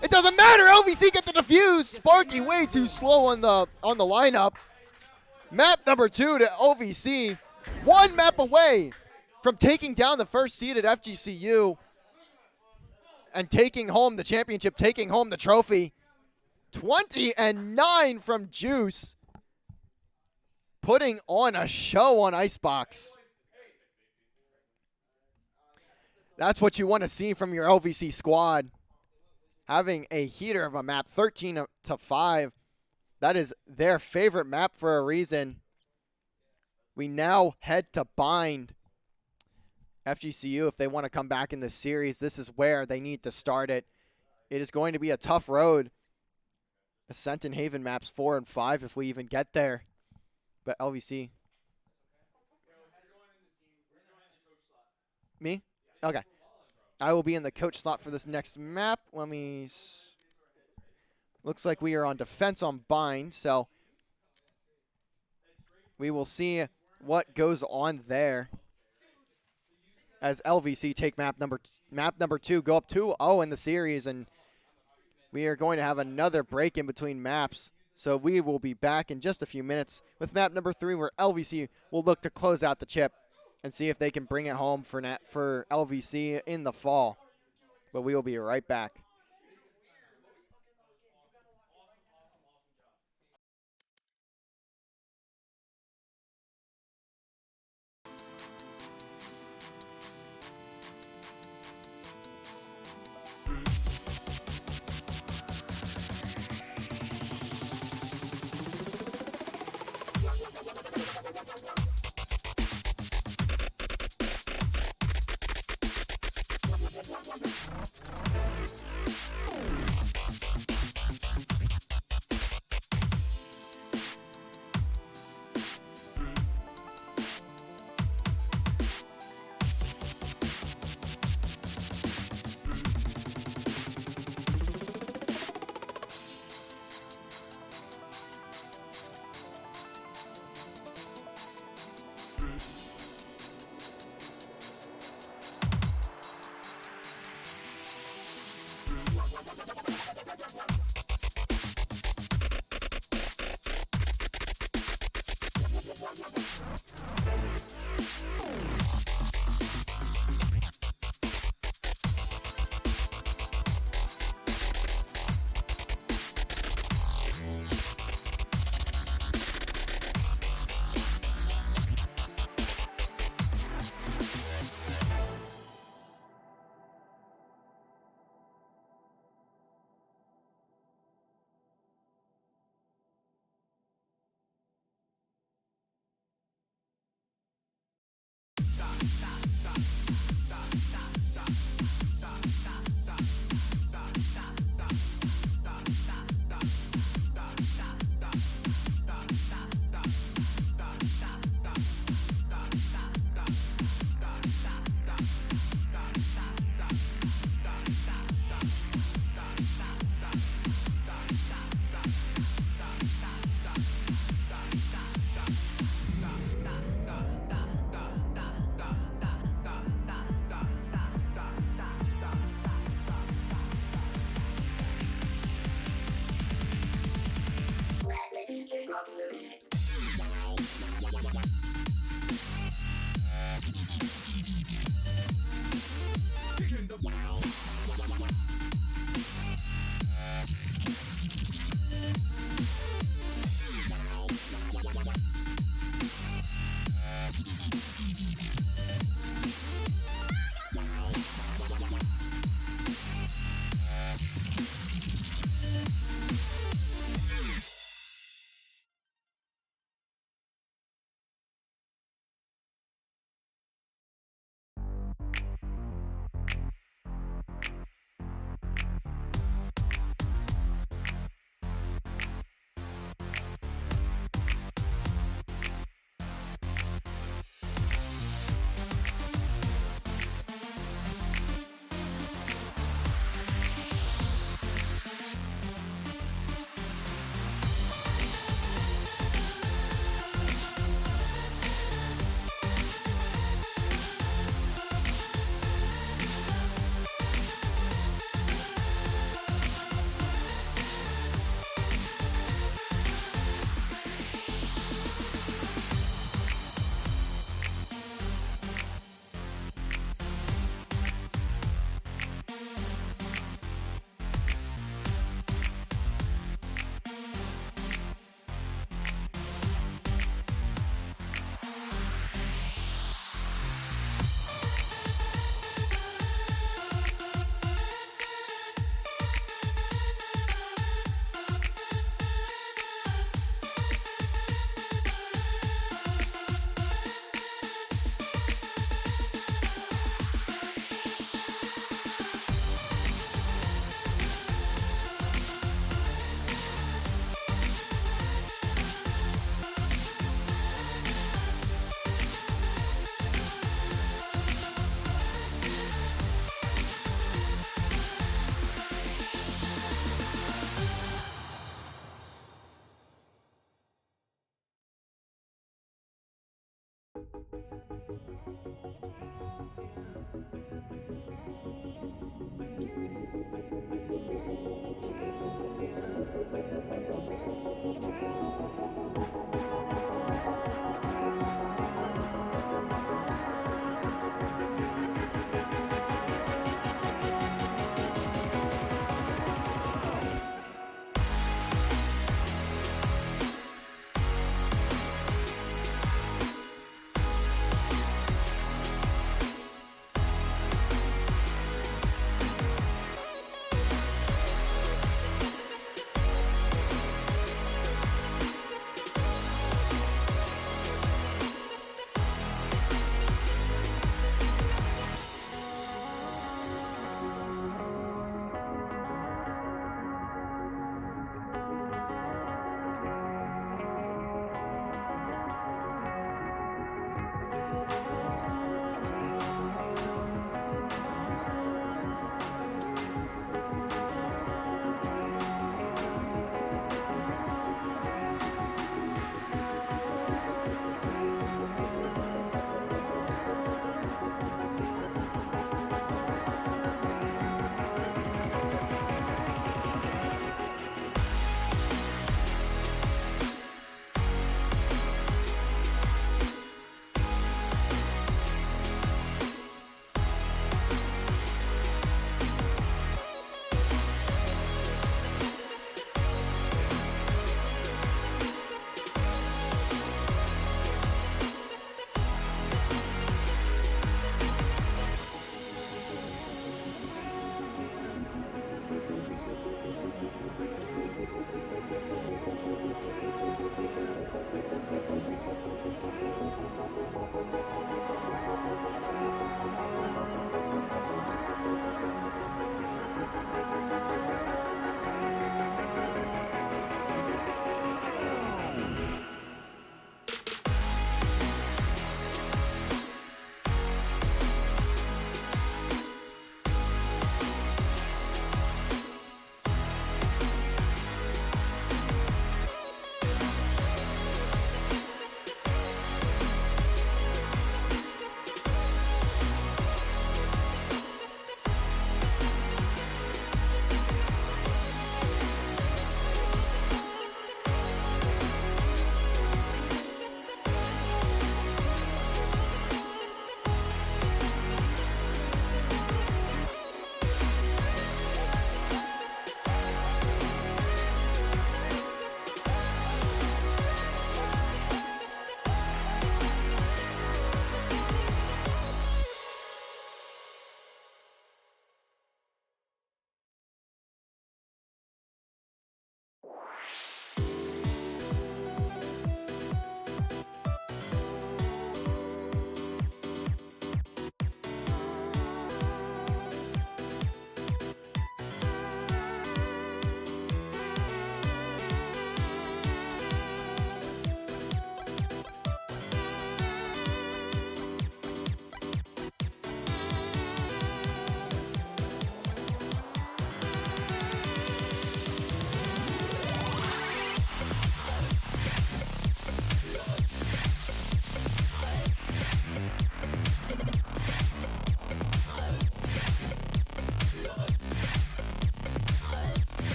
It doesn't matter. LVC get the defuse. Sparky way too slow on the lineup. Map number 2 to LVC. 1 map away from taking down the first seeded FGCU and taking home the championship, taking home the trophy. 20-9 from Juice. Putting on a show on Icebox. That's what you want to see from your LVC squad. Having a heater of a map, 13-5. That is their favorite map for a reason. We now head to bind FGCU if they want to come back in this series. This is where they need to start it. It is going to be a tough road Ascent and Haven maps 4 and 5 if we even get there. But LVC. Me? Okay. I will be in the coach slot for this next map. Let me... Looks like we are on defense on bind, so we will see what goes on there as LVC take map number 2, go up 2-0 in the series, and we are going to have another break in between maps. So we will be back in just a few minutes with map number 3, where LVC will look to close out the chip and see if they can bring it home for LVC in the fall. But we will be right back.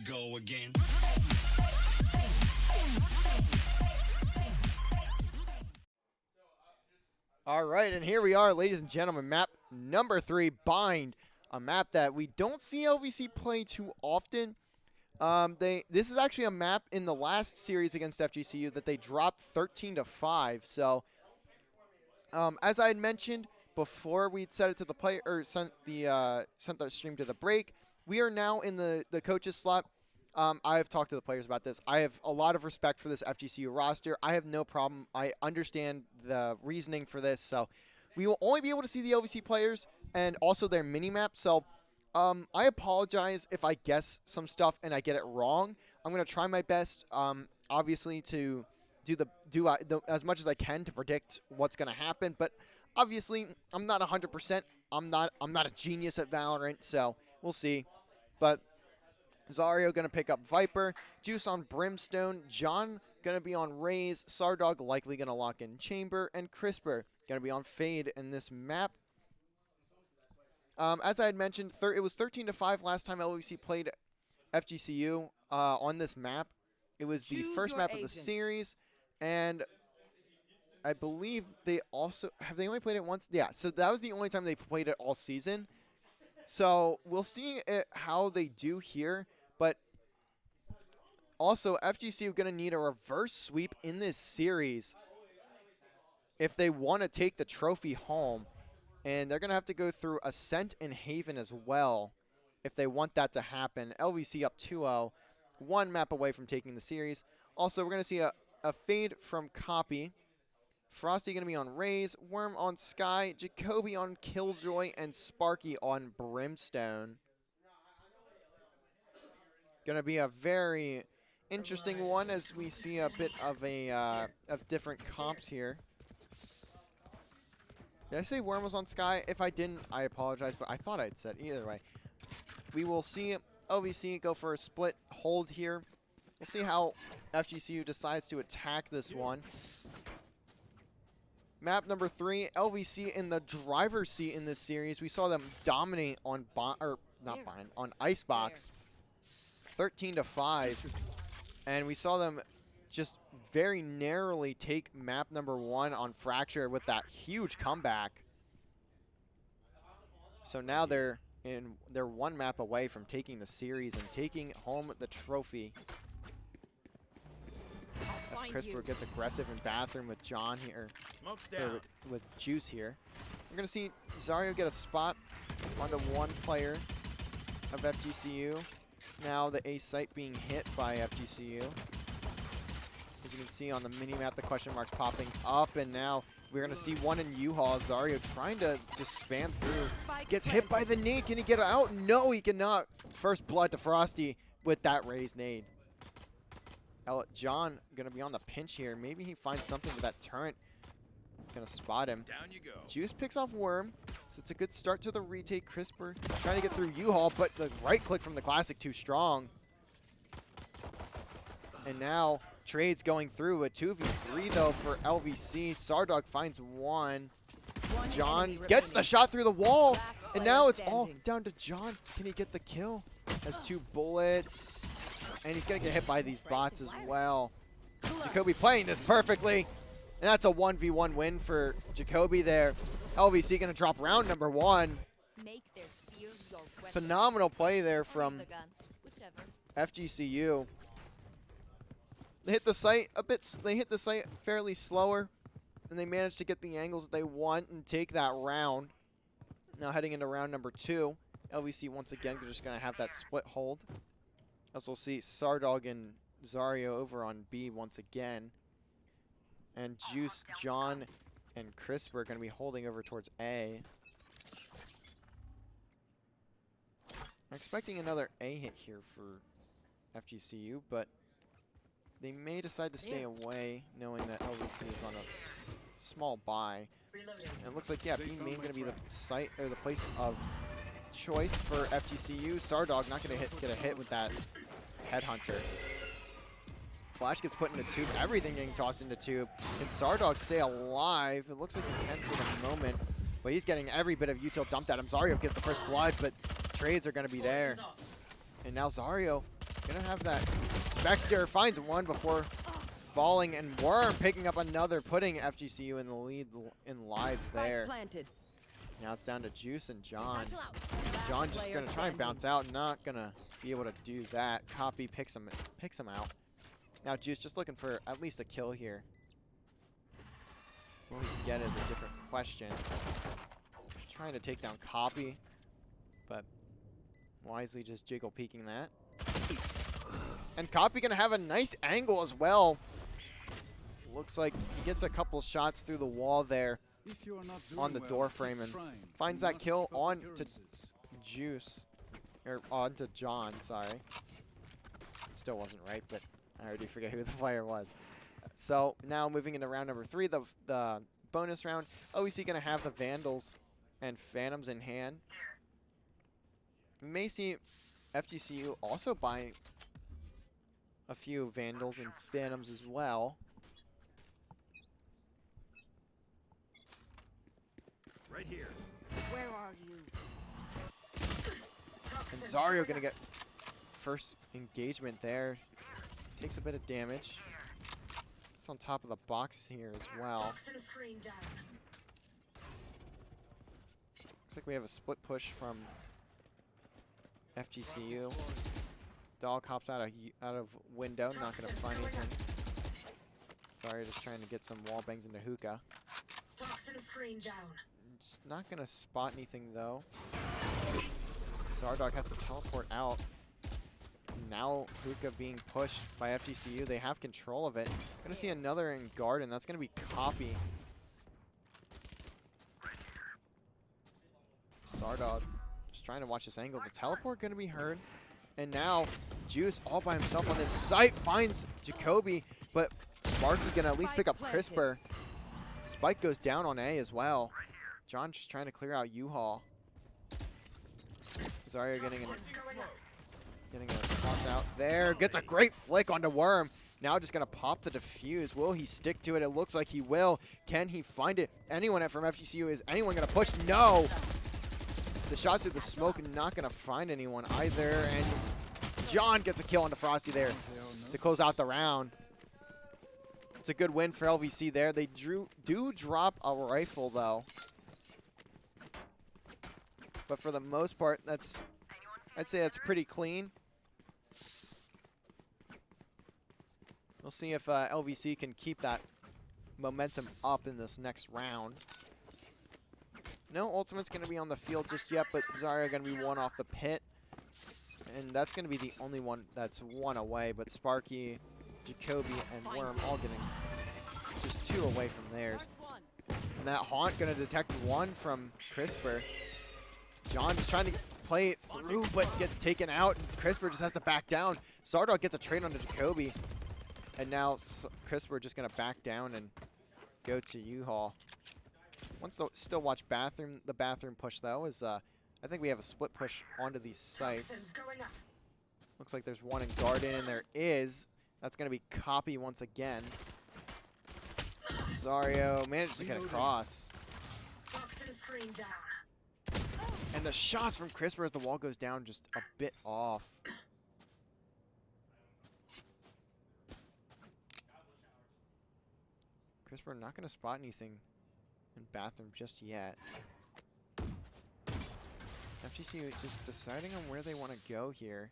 go again. All right, and here we are, ladies and gentlemen, map number 3, Bind, a map that we don't see LVC play too often. This is actually a map in the last series against FGCU that they dropped 13-5. So, as I had mentioned before, we'd set it to the player or sent the stream to the break. We are now in the coaches slot. I've talked to the players about this. I have a lot of respect for this FGCU roster. I have no problem. I understand the reasoning for this. So we will only be able to see the LVC players and also their mini-map. So I apologize if I guess some stuff and I get it wrong. I'm going to try my best, obviously, to do as much as I can to predict what's going to happen. But obviously, I'm not 100%. I'm not a genius at Valorant, so we'll see. But Zario going to pick up Viper, Juice on Brimstone, John going to be on Raze, Sardog likely going to lock in Chamber, and Crisper going to be on Fade in this map. As I had mentioned, it was 13-5 last time LVC played FGCU on this map. It was the first map of the series, and I believe they also have they only played it once. Yeah, so that was the only time they played it all season. So we'll see how they do here, but also FGC are going to need a reverse sweep in this series if they want to take the trophy home, and they're going to have to go through Ascent and Haven as well if they want that to happen. LVC up 2-0, one map away from taking the series. Also, we're going to see a fade from Copy. Frosty going to be on Raze, Worm on Sky, Jacoby on Killjoy, and Sparky on Brimstone. Going to be a very interesting one as we see a bit of of different comps here. Did I say Worm was on Sky? If I didn't, I apologize, but I thought I'd said either way. We will see LVC go for a split hold here. We'll see how FGCU decides to attack this one. Map number 3, LVC in the driver's seat in this series. We saw them dominate on on Icebox, 13-5, and we saw them just very narrowly take map number 1 on Fracture with that huge comeback. So now they're one map away from taking the series and taking home the trophy. As Crisper gets aggressive in bathroom with John here, with Juice here. We're going to see Zario get a spot onto one player of FGCU. Now the A site being hit by FGCU. As you can see on the mini-map, the question marks popping up, and now we're going to see one in U-Haul. Zario trying to just spam through. Gets hit by the nade. Can he get out? No, he cannot. First blood to Frosty with that raised nade. John going to be on the pinch here. Maybe he finds something with that turret. Going to spot him. Down you go. Juice picks off Worm. So it's a good start to the retake. Crisper trying to get through U-Haul, but the right click from the Classic too strong. And now Trades going through a 2v3 though for LVC. Sardog finds one. John gets the shot through the wall. And now it's all down to John. Can he get the kill? Has 2 bullets. And he's going to get hit by these bots as well. Jacoby playing this perfectly. And that's a 1v1 win for Jacoby there. LVC going to drop round number 1. Phenomenal play there from FGCU. They hit the site they hit the site fairly slower, and they managed to get the angles that they want and take that round. Now heading into round number 2, LVC once again just going to have that split hold. As we'll see Sardog and Zario over on B once again. And Juice, John, and Crisper are going to be holding over towards A. I'm expecting another A hit here for FGCU, but they may decide to stay away, knowing that LVC is on a small buy. And it looks like, yeah, B main going to be the site or the place of choice for FGCU. Sardog not going to get a hit with that headhunter. Flash gets put into tube. Everything getting tossed into tube. Can Sardog stay alive? It looks like he can for the moment, but he's getting every bit of util dumped at him. Zario gets the first blood, but trades are going to be there. And now Zario Gonna have that Spectre, finds one before falling, and Worm picking up another, putting FGCU in the lead in lives there. Planted. Now it's down to Juice and John. John just gonna try and bounce out, not gonna be able to do that. Copy picks him out. Now Juice just looking for at least a kill here. What we can get is a different question. Trying to take down Copy, but wisely just jiggle peeking that. And Copy gonna have a nice angle as well. Looks like he gets a couple shots through the wall there on the door frame and finds that kill on to Juice, or on to John, sorry. It still wasn't right, but I already forget who the player was. So now moving into round number 3, the bonus round. LVC gonna have the Vandals and Phantoms in hand. We may see FGCU also buying a few Vandals and Phantoms as well. Right here. Where are you? And Zario gonna get first engagement there. Takes a bit of damage. It's on top of the box here as well. Looks like we have a split push from FGCU. Dog hops out of window, not gonna find anything. Sorry, just trying to get some wall bangs into Hookah. Toxin screen down. Just not gonna spot anything though. Sardog has to teleport out. Now Hookah being pushed by FGCU. They have control of it. Gonna see another in Garden. That's gonna be Copy. Sardog just trying to watch this angle. The teleport gonna be heard. And now Juice all by himself on this site finds Jacoby, but Sparky gonna at least pick up Crisper. Spike goes down on A as well. John just trying to clear out U-Haul. Zario getting a toss out there. Gets a great flick onto Worm. Now just gonna pop the defuse. Will he stick to it? It looks like he will. Can he find it? Anyone from FGCU, is anyone gonna push? No! The shots through the smoke, not gonna find anyone either. And John gets a kill onto Frosty there to close out the round. It's a good win for LVC there. They do drop a rifle though. But for the most part, I'd say that's pretty clean. We'll see if LVC can keep that momentum up in this next round. No Ultimate's going to be on the field just yet, but Zarya going to be one off the pit. And that's going to be the only one that's one away. But Sparky, Jacoby, and Worm all getting just 2 away from theirs. And that Haunt going to detect 1 from Crisper. John just trying to play it through, but gets taken out. And Crisper just has to back down. Sardog gets a trade onto Jacoby. And now Crisper just going to back down and go to U-Haul. Wants to still watch bathroom. The bathroom push, though, is I think we have a split push onto these sites. Looks like there's one in Garden, and there is. That's going to be Copy once again. Zario managed to get across. And the shots from Crisper as the wall goes down just a bit off. Crisper not going to spot anything in bathroom just yet. FGC just deciding on where they want to go here.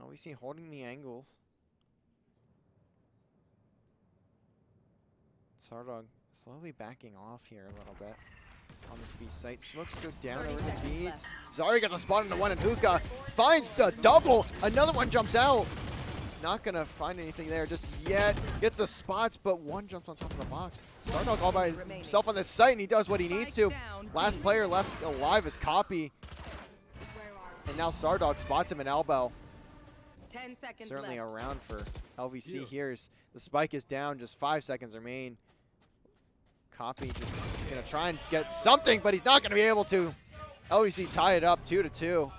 LVC holding the angles. Sardog slowly backing off here a little bit on this B site. Smokes go down over the Bs. Zari gets a spot into one, and Hookah finds the double. Another one jumps out. Not going to find anything there just yet. Gets the spots, but one jumps on top of the box. Sardog all by himself on this site, and he does what he needs to. Last player left alive is Copy. And now Sardog spots him in elbow. 10 seconds Certainly left. a round for LVC here. The spike is down, just 5 seconds remain. Copy just going to try and get something, but he's not going to be able to. LVC tie it up 2-2.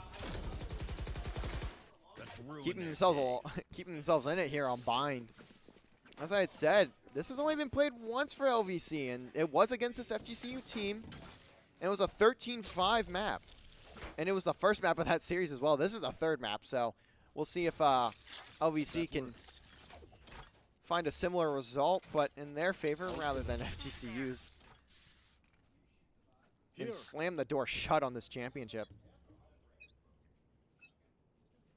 Keeping themselves in it here on Bind. As I had said, this has only been played once for LVC, and it was against this FGCU team. And it was a 13-5 map. And it was the first map of that series as well. This is the third map, so We'll see if LVC can find a similar result, but in their favor rather than FGCU's. And slam the door shut on this championship.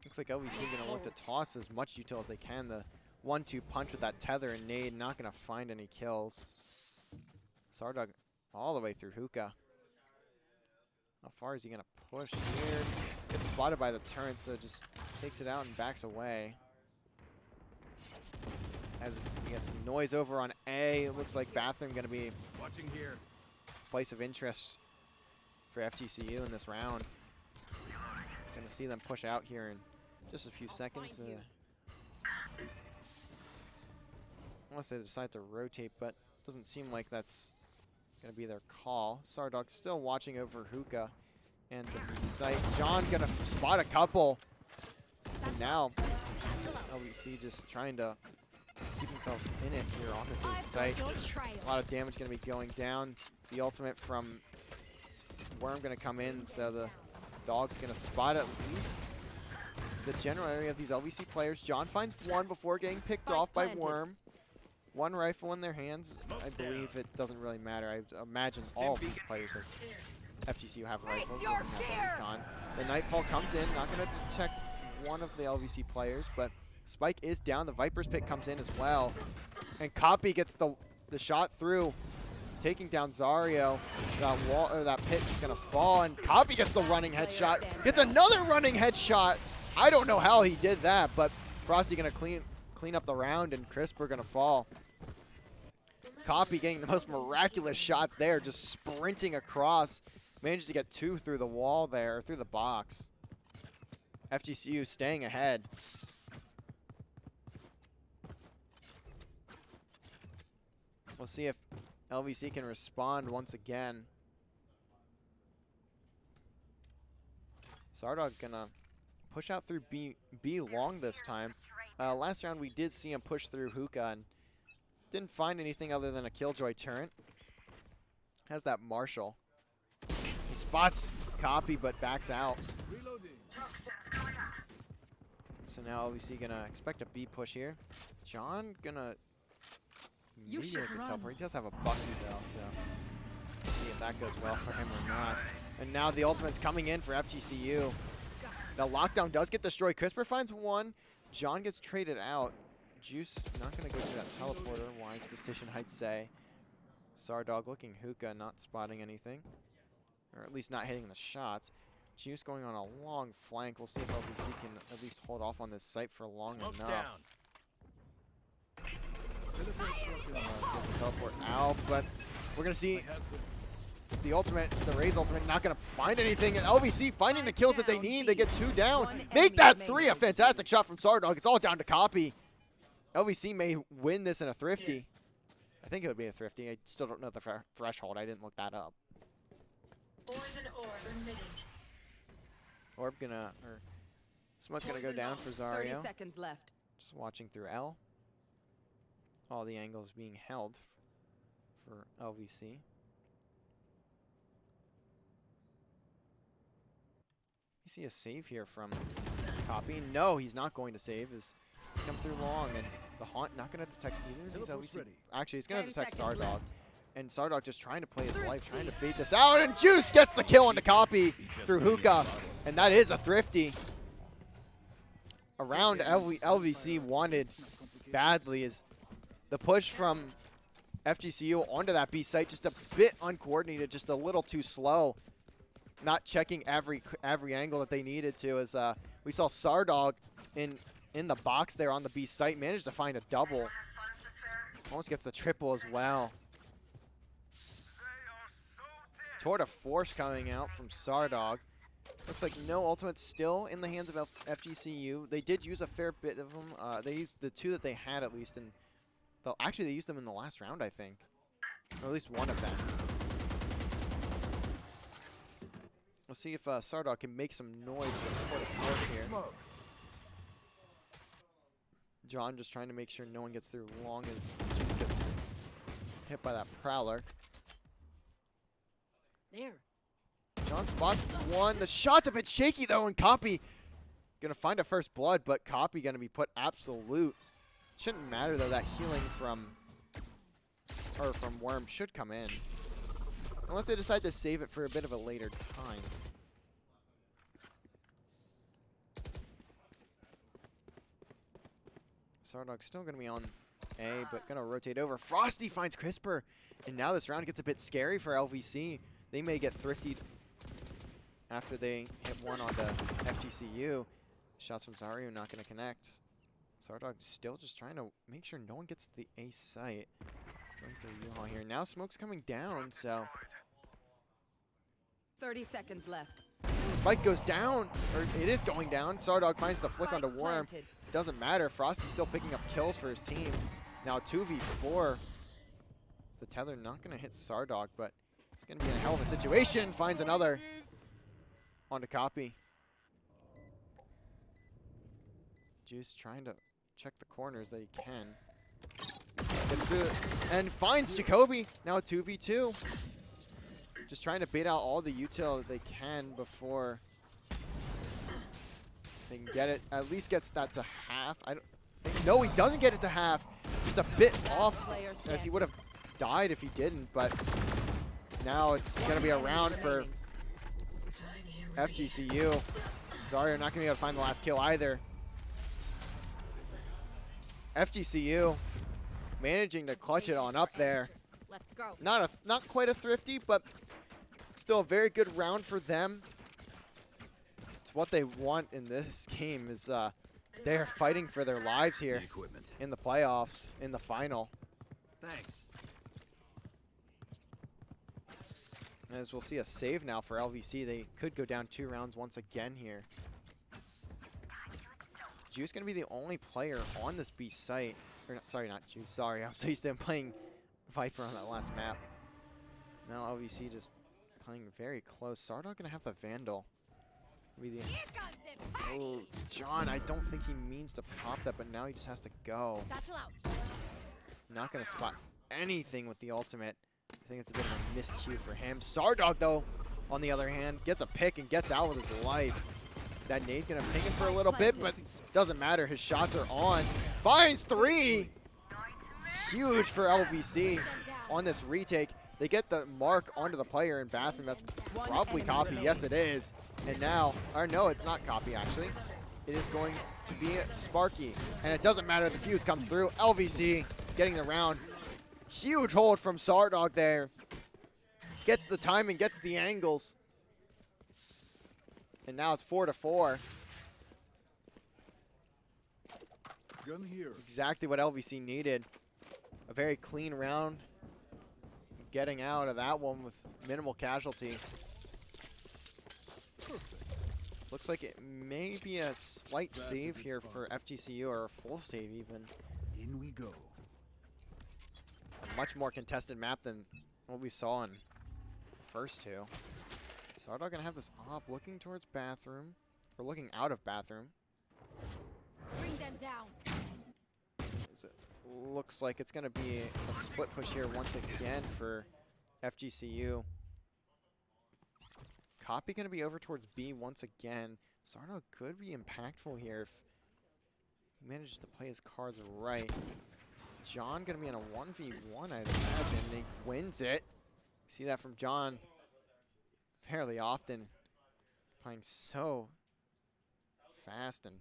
Looks like LVC going to look to toss as much util as they can. The 1-2 punch with that tether and nade, not going to find any kills. Sardog all the way through hookah. How far is he going to push here? Gets spotted by the turret, so just takes it out and backs away. As he gets some noise over on A, it looks like bathroom going to be Watching here. place of interest for FGCU in this round. Going to see them push out here in just a few seconds. Unless they decide to rotate, but doesn't seem like that's going to be their call. Sardog still watching over hookah and the site. John going to spot a couple. And now LVC just trying to keep themselves in it here on this site. A lot of damage going to be going down. The ultimate from Worm going to come in, so the dog's going to spot at least the general area of these LVC players. John finds one before getting picked off by Worm. One rifle in their hands. I believe it doesn't really matter. I imagine all of these players of FGCU have rifles. So the Nightfall comes in, not going to detect one of the LVC players, but Spike is down. The Viper's pick comes in as well. And Copy gets the shot through, taking down Zario. That wall or that pit is going to fall, and Copy gets the running headshot. Gets another running headshot. I don't know how he did that, but Frosty going to clean up the round, and Crisp are going to fall. Copy getting the most miraculous shots there, just sprinting across. Manages to get two through the wall there, through the box. FGCU staying ahead. We'll see if LVC can respond once again. Sardog gonna push out through B long this time. Last round we did see him push through hookah and didn't find anything other than a Killjoy turret. Has that Marshall. He spots Copy but backs out. So now LVC gonna expect a B push here. John gonna maybe look to teleport. He does have a Bucky though, so we'll see if that goes well for him or not. And now the ultimate's coming in for FGCU. The lockdown does get destroyed. Crisper finds one. John gets traded out. Juice not going to go through that teleporter. Wise decision, I'd say. Sardog looking hookah, not spotting anything. Or at least not hitting the shots. Juice going on a long flank. We'll see if LVC can at least hold off on this site for long enough. Gets the teleport out, but we're going to see the ultimate, the Raze ultimate, not going to find anything. And LVC finding the kills that they need. They get two down. Make that three. A fantastic shot from Sardog. It's all down to Copy. LVC may win this in a thrifty. I think it would be a thrifty. I still don't know the threshold. I didn't look that up. Orb gonna, or Smoke gonna go down for Zario. 30 seconds left. Just watching through L. All the angles being held for LVC. You see a save here from Copy. No, he's not going to save. As he comes through long, and the Haunt not going to detect either of these LVC. Actually, he's going to detect Sardog. And Sardog just trying to play his life, trying to bait this out. And Juice gets the kill on the Copy through hookah. And that is a thrifty. Around LVC wanted badly is the push from FGCU onto that B site. Just a bit uncoordinated, just a little too slow. Not checking every angle that they needed to, as we saw Sardog in the box there on the B site, managed to find a double. Almost gets the triple as well. Tour de Force coming out from Sardog. Looks like no ultimates still in the hands of FGCU. They did use a fair bit of them. They used the two that they had at least, and actually they used them in the last round, I think, or at least one of them. We'll see if Sardog can make some noise with Tour de Force here. John just trying to make sure no one gets through long as Juice gets hit by that Prowler. There. John spots one. The shot's a bit shaky though, and Copy Gonna find a first blood, but Copy gonna be put absolute. Shouldn't matter though, that healing from Worm should come in. Unless they decide to save it for a bit of a later time. Sardog's still gonna be on A, but gonna rotate over. Frosty finds Crisper, and now this round gets a bit scary for LVC. They may get thriftied after they hit one onto FGCU. Shots from Zario not gonna connect. Sardog still just trying to make sure no one gets to the A site. Going through U-Haul here. Now smoke's coming down, so 30 seconds left. Spike goes down, or it is going down. Sardog finds the flick onto Worm. Planted. Doesn't matter. Frosty's still picking up kills for his team. Now 2v4. The tether not going to hit Sardog, but it's going to be in a hell of a situation. Finds another onto Copy. Juice trying to check the corners that he can. Gets through it and finds Jacoby. Now 2v2. Just trying to bait out all the util that they can before they can get it. At least gets that to half. I don't think, no, he doesn't get it to half. Just a bit off, as he would have died if he didn't. But now it's going to be a round for FGCU. Zario not going to be able to find the last kill either. FGCU managing to clutch it on up there. Let's go. Not quite a thrifty, but still a very good round for them. It's what they want in this game is they are fighting for their lives here Need equipment. in the playoffs, in the final. Thanks. As we'll see a save now for LVC. They could go down 2 rounds once again here. Juice going to be the only player on this B site. Or not, sorry, not Juice. Sorry, I'm so used to him playing Viper on that last map. Now LVC just playing very close. Sardog going to have the Vandal. Oh, John, I don't think he means to pop that, but now he just has to go. Not going to spot anything with the ultimate. I think it's a bit of a miscue for him. Sardog, though, on the other hand, gets a pick and gets out with his life. That nade going to ping him for a little bit, but doesn't matter. His shots are on. Finds 3! Huge for LVC on this retake. They get the mark onto the player in bathroom. That's probably Copy. Yes, it is. And now, or no, it's not Copy, actually. It is going to be Sparky. And it doesn't matter. The fuse comes through. LVC getting the round. Huge hold from Sardog there. Gets the timing, gets the angles. And now it's 4-4. Gun here. Exactly what LVC needed. A very clean round. Getting out of that one with minimal casualty. Looks like it may be a slight save here for FGCU, or a full save even. In we go. A much more contested map than what we saw in the first 2. Sardog gonna have this op looking towards bathroom, or looking out of bathroom. Bring them down. It looks like it's gonna be a split push here once again for FGCU. Copy gonna be over towards B once again. Sardog could be impactful here if he manages to play his cards right. John gonna be in a 1v1, I'd imagine, and he wins it. See that from John fairly often. Playing so fast and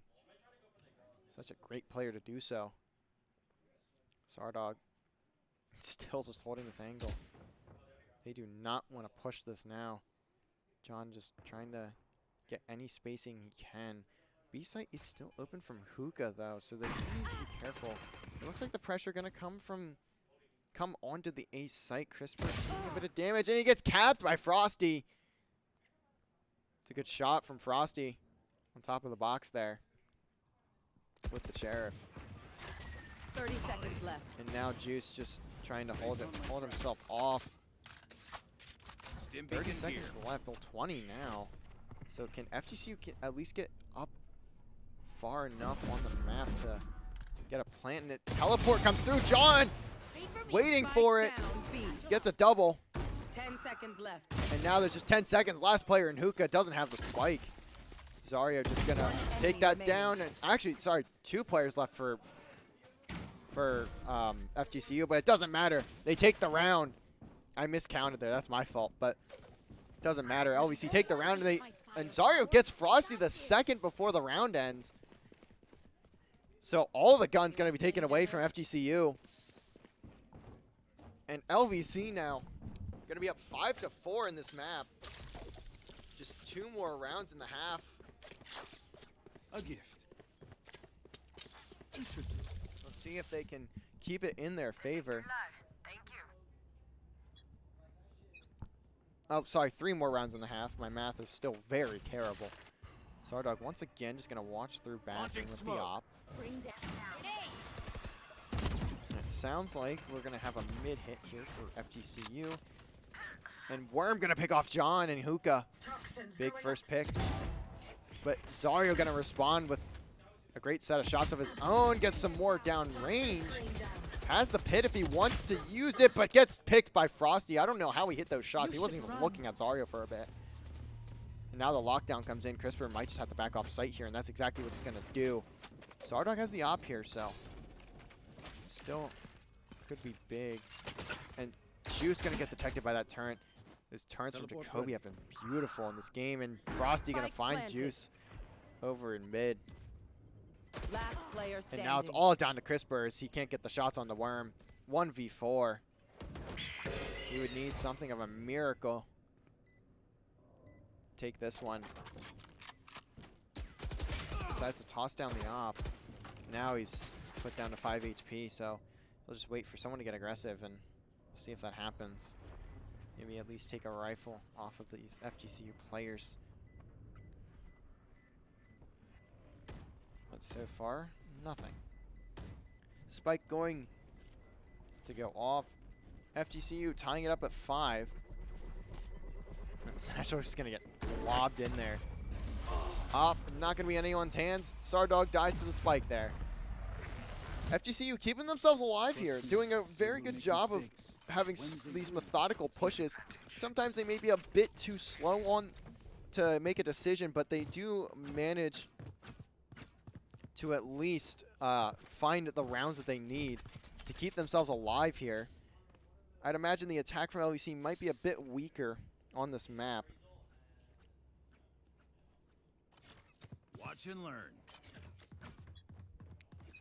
such a great player to do so. Sardog still just holding this angle. They do not want to push this now. John just trying to get any spacing he can. B site is still open from Hookah though, so they do need to be careful. It looks like the pressure gonna come onto the A site. Crisper taking a bit of damage, and he gets capped by Frosty. It's a good shot from Frosty on top of the box there with the Sheriff. 30 seconds left. And now Juice just trying to hold himself off. 30 seconds left, till 20 now. So can FGCU at least get up far enough on the map to get a plant? And it teleport comes through. John waiting for it. Down, B. Gets a double. 10 seconds left. And now there's just 10 seconds. Last player in Hookah doesn't have the spike. Zario just gonna take that down. And actually, sorry, 2 players left for FGCU, but it doesn't matter. They take the round. I miscounted there. That's my fault, but it doesn't matter. LVC take the round, and Zario gets Frosty the second before the round ends. So all the guns gonna be taken away from FGCU, and LVC now gonna be up 5-4 in this map. Just 2 more rounds in the half. A gift. Let's see if they can keep it in their favor. Thank you. Oh, sorry, 3 more rounds in the half. My math is still very terrible. Sardog once again just gonna watch through bathroom with the op. Bring them down. And it sounds like we're gonna have a mid hit here for FGCU. And Worm gonna pick off John and Hookah. Toxins Big going first pick. But Zario gonna respond with a great set of shots of his own. Gets some more down range. up. Screen down. Has the pit if he wants to use it, but gets picked by Frosty. I don't know how he hit those shots. He wasn't even looking at Zario for a bit. And now the lockdown comes in. Crisper might just have to back off sight here, and that's exactly what he's gonna do. Sardog has the op here, so still could be big. And Juice gonna get detected by that turret. His turrets from Teleport's Jacoby ready. have been beautiful in this game, and Frosty gonna Spike find planted. Juice over in mid. Last player standing. And now it's all down to Crisper as he can't get the shots on the Worm. 1v4. He would need something of a miracle. Take this one. Decides to toss down the op. Now he's put down to 5 HP, so he'll just wait for someone to get aggressive, and we'll see if that happens. Maybe at least take a rifle off of these FGCU players. But so far, nothing. Spike going to go off. FGCU tying it up at 5. And Satchel's just going to get lobbed in there. Up, not going to be anyone's hands. Sardog dies to the spike there. FGCU keeping themselves alive here, doing a very good job of having these methodical pushes. Sometimes they may be a bit too slow on to make a decision, but they do manage to at least find the rounds that they need to keep themselves alive here. I'd imagine the attack from LVC might be a bit weaker on this map. Watch and learn.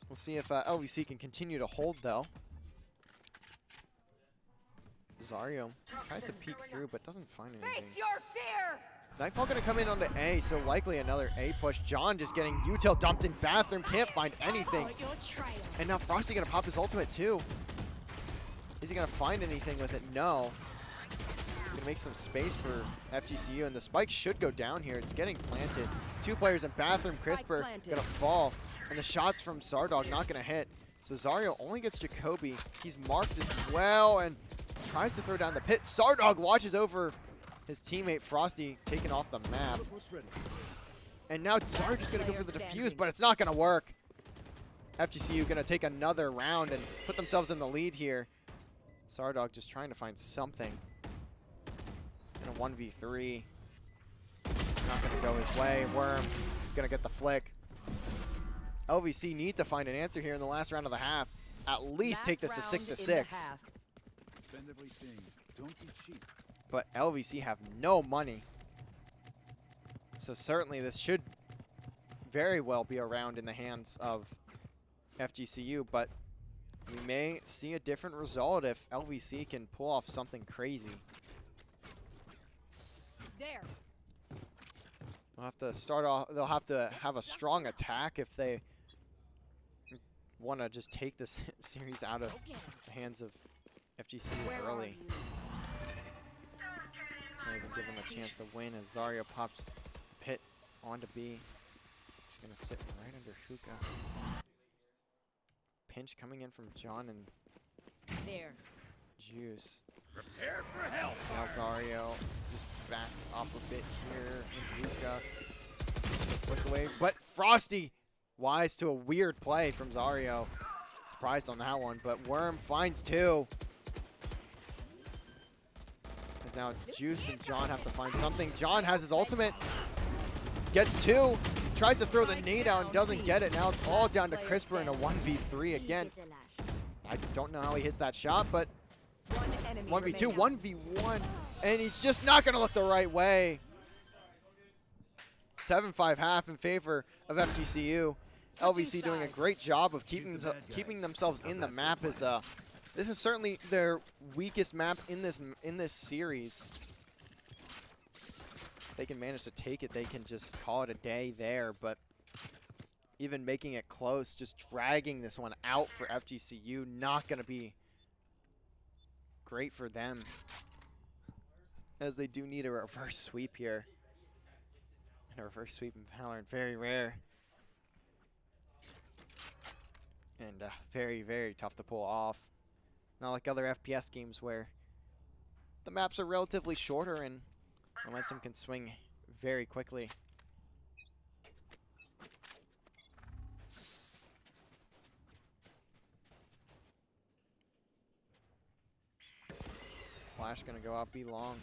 We'll see if LVC can continue to hold, though. Zario tries to peek through, but doesn't find anything. Face your fear. Nightfall going to come in onto A, so likely another A push. John just getting util dumped in bathroom, can't find anything. Your trail. And now Frosty going to pop his ultimate, too. Is he going to find anything with it? No. Going to make some space for FGCU, and the spike should go down here. It's getting planted. 2 players in bathroom. Crisper going to fall. And the shots from Sardog not going to hit. So Zario only gets Jacoby. He's marked as well and tries to throw down the pit. Sardog watches over his teammate Frosty taken off the map. Teleport's ready. And now Zario's just going to go for the defuse, but it's not going to work. FGCU going to take another round and put themselves in the lead here. Sardog just trying to find something. In a 1v3. Not going to go his way. Worm going to get the flick. LVC need to find an answer here in the last round of the half. At least take this to 6-6. Spend everything. Don't be cheap. But LVC have no money. So certainly this should very well be a round in the hands of FGCU, but we may see a different result if LVC can pull off something crazy. There. They'll have to start off, they'll have to have a strong attack if they want to just take this series out of the hands of FGCU early. Not even give him a chance to win as Zario pops pit onto B. Just gonna sit right under Hookah. Pinch coming in from John and There. Juice. Prepare for hell. Now Zario just backed up a bit here in Hookah. Flick away, but Frosty wise to a weird play from Zario. Surprised on that one, but Worm finds 2. Now Juice and John have to find something. John has his ultimate. Gets 2. Tries to throw the nade out and doesn't get it. Now it's all down to Crisper in a 1v3 again. I don't know how he hits that shot, but One enemy 1v2, remaining. 1v1. And he's just not going to look the right way. 7-5 half in favor of FGCU. LVC doing a great job of keeping themselves in the map. This is certainly their weakest map in this series. If they can manage to take it, they can just call it a day there. But even making it close, just dragging this one out for FGCU, not going to be great for them, as they do need a reverse sweep here. And a reverse sweep in Valorant, very rare. And very, very tough to pull off. Not like other FPS games where the maps are relatively shorter and momentum can swing very quickly. Flash gonna go out, be long.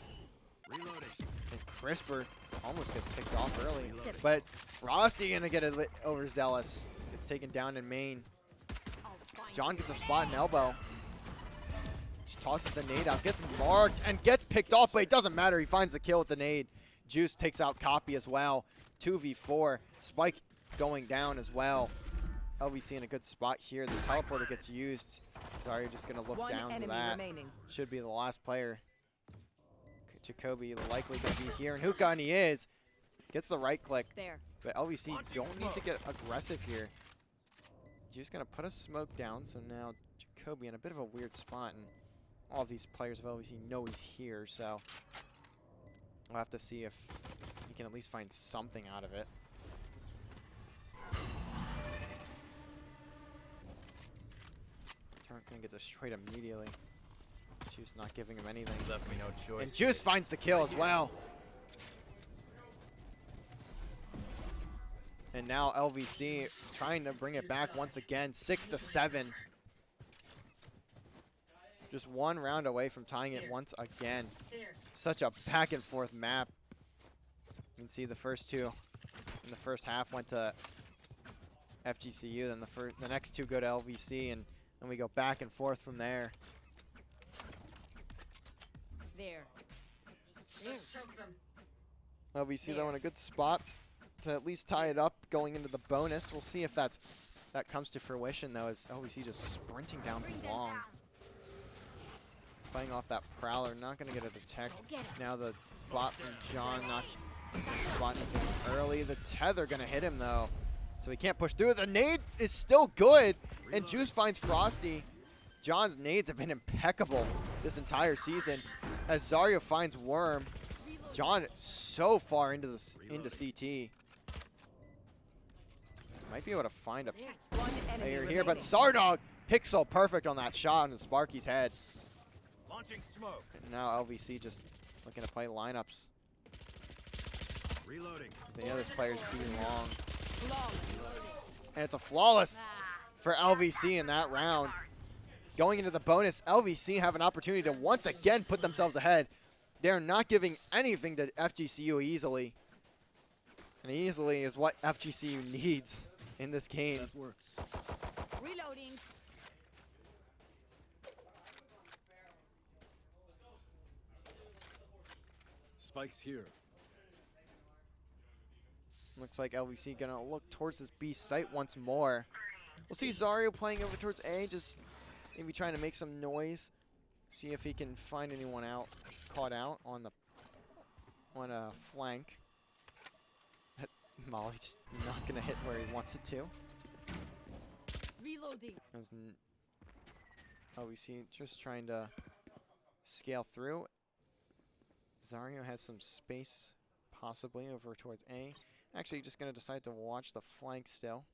Reloading. And Crisper almost gets picked off early. But Frosty gonna get it overzealous. Gets taken down in main. John gets a spot in elbow. Just tosses the nade out, gets marked, and gets picked off, but it doesn't matter. He finds the kill with the nade. Juice takes out Copy as well. 2v4. Spike going down as well. LVC in a good spot here. The teleporter gets used. Sorry, just going to look One down to enemy that. remaining. Should be the last player. Jacoby likely going to be here, and Hookah, and he is. Gets the right click. There. But LVC don't need to get aggressive here. Just going to put a smoke down, so now Jacoby in a bit of a weird spot, and all of these players of LVC know he's here, so we'll have to see if he can at least find something out of it. Turret gonna get destroyed immediately. Juice not giving him anything. Left me no choice. And Juice finds the kill as well. And now LVC trying to bring it back once again, 6-7. Just one round away from tying it once again. Such a back and forth map. You can see the first two in the first half went to FGCU, then the next two go to LVC, and then we go back and forth from there. There. Choke them. LVC though in a good spot to at least tie it up going into the bonus. We'll see if that comes to fruition though, as LVC just sprinting down long. Playing off that Prowler, not going to get a detect. Now the bot from John not spotting anything early. The tether going to hit him though, so he can't push through. The nade is still good, and Juice finds Frosty. John's nades have been impeccable this entire season. As Zarya finds Worm, John so far into CT. Might be able to find a One enemy player here, but remaining. Sardog pixel perfect on that shot on Sparky's head. Launching smoke. And now LVC just looking to play lineups. Reloading. The other player's being long. Flawless. And it's a flawless for LVC in that round. Going into the bonus, LVC have an opportunity to once again put themselves ahead. They're not giving anything to FGCU easily. And easily is what FGCU needs in this game. That works. Reloading. Spike's here. Looks like LVC gonna look towards this B site once more. We'll see Zario playing over towards A, just maybe trying to make some noise. See if he can find anyone caught out on a flank. Molly just not gonna hit where he wants it to. Reloading. LVC just trying to scale through. Zario has some space possibly over towards A. Actually, just going to decide to watch the flank still.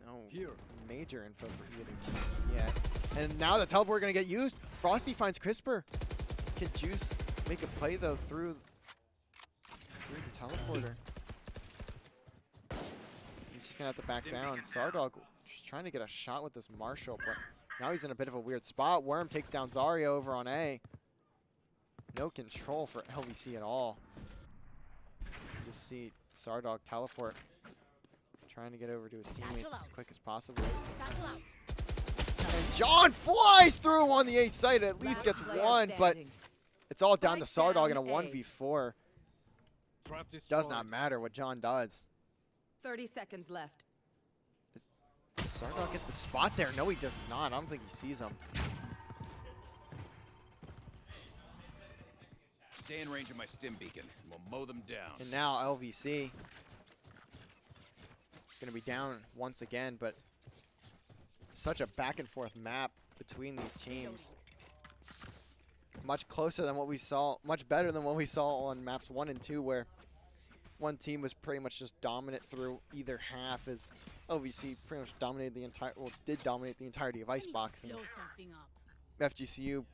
No major info for either team yet. And now the teleport going to get used. Frosty finds Crisper. Can Juice make a play, though, through the teleporter? He's just going to have to back down. Sardog just trying to get a shot with this Marshall, but now he's in a bit of a weird spot. Worm takes down Zario over on A. No control for LVC at all. just see Sardog teleport, trying to get over to his teammates as quick as possible. Satchel out. And John flies through on the A site, at least gets Player one, but standing. it's all down to Strike Sardog in a down A. 1v4. Trap Does destroyed. not matter what John does. 30 seconds left. Does Sardog get the spot there? No, he does not. I don't think he sees him. Stay in range of my stim beacon, and we'll mow them down. And now LVC is going to be down once again, but such a back and forth map between these teams. Much closer than what we saw, much better than what we saw on maps 1 and 2, where one team was pretty much just dominant through either half, as LVC pretty much dominated the entire, well, did dominate the entirety of Icebox, and Blow something up. FGCU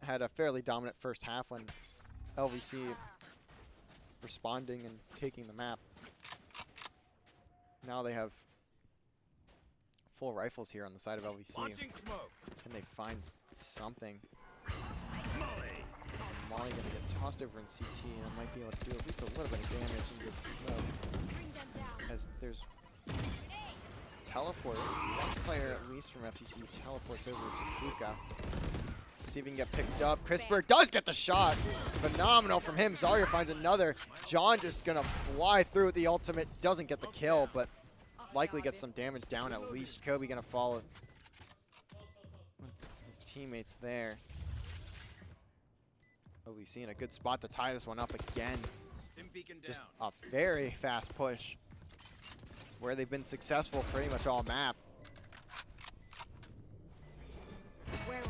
had a fairly dominant first half when LVC responding and taking the map. Now they have full rifles here on the side of LVC. Launching smoke. Can they find something? Molly. Is Molly going to get tossed over in CT and might be able to do at least a little bit of damage and get smoke? Bring them down. As there's teleport. One player at least from FGCU teleports over to Luka. See if he can get picked up. Chrisberg does get the shot. Phenomenal from him. Zarya finds another. John just going to fly through with the ultimate. Doesn't get the kill, but likely gets some damage down at least. Kobe going to follow his teammates there. LVC in a good spot to tie this one up again. Stim beacon Just down. a very fast push. It's where they've been successful pretty much all map.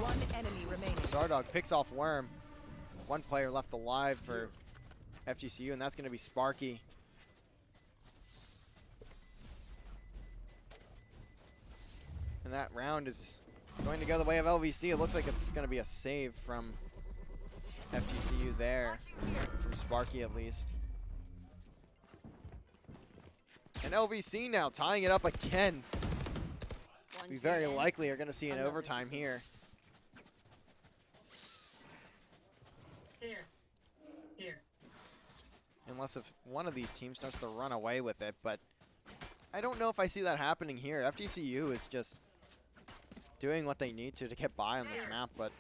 One enemy remaining. Sardog picks off Worm. One player left alive for FGCU, and that's going to be Sparky. And that round is going to go the way of LVC. It looks like it's going to be a save from FGCU there, from Sparky at least. And LVC now tying it up again. We very likely are going to see an overtime here. Here. Here. Unless if one of these teams starts to run away with it, but I don't know if I see that happening here. FGCU is just doing what they need to get by on this map, but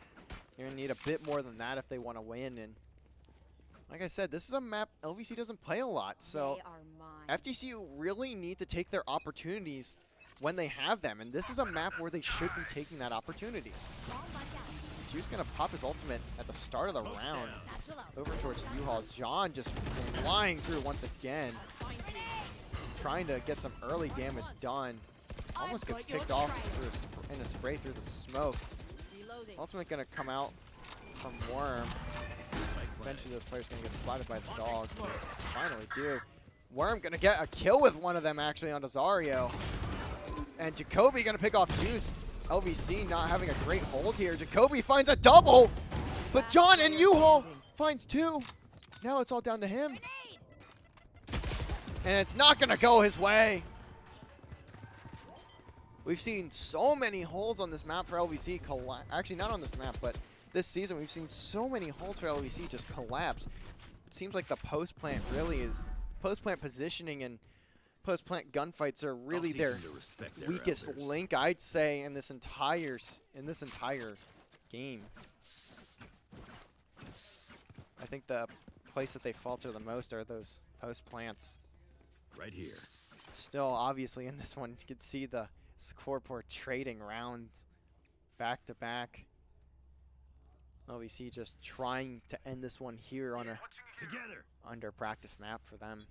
you're going to need a bit more than that if they want to win. And like I said, this is a map LVC doesn't play a lot, so They are mine. FGCU really need to take their opportunities when they have them, and this is a map where they should be taking that opportunity. Juice going to pop his ultimate at the start of the round Satchel out. over towards U-Haul. John just flying through once again, trying to get some early damage done. Almost gets picked off through in a spray through the smoke. Reloading. Ultimate going to come out from Worm. Eventually those players going to get spotted by the dogs. And they finally do. Worm going to get a kill with one of them actually on Zario. And Jacoby going to pick off Juice. LVC not having a great hold here. Jacoby finds a double, but John and U-Haul finds two. Now it's all down to him. And it's not going to go his way. We've seen so many holds on this map for LVC. Actually, not on this map, but this season we've seen so many holds for LVC just collapse. It seems like the post-plant really is, post-plant positioning and post-plant gunfights are really their weakest link, I'd say, in this entire game. I think the place that they falter the most are those post-plants. Right here. Still, obviously, in this one, you could see the scoreboard trading round back to back. LVC just trying to end this one here on a under practice map for them.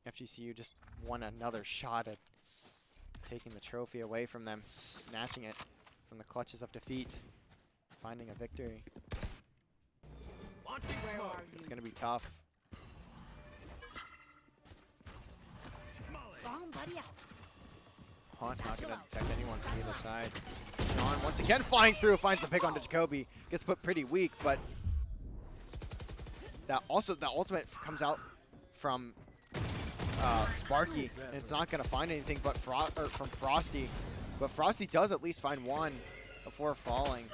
FGCU just won another shot at taking the trophy away from them, snatching it from the clutches of defeat, finding a victory. Where are It's you? going to be tough. Bomb buddy out. Hunt not going to detect anyone from either side. John once again flying through, finds the pick onto Jacoby. Gets put pretty weak, but that also the ultimate comes out from Sparky, and it's not going to find anything but from Frosty. But Frosty does at least find one before falling.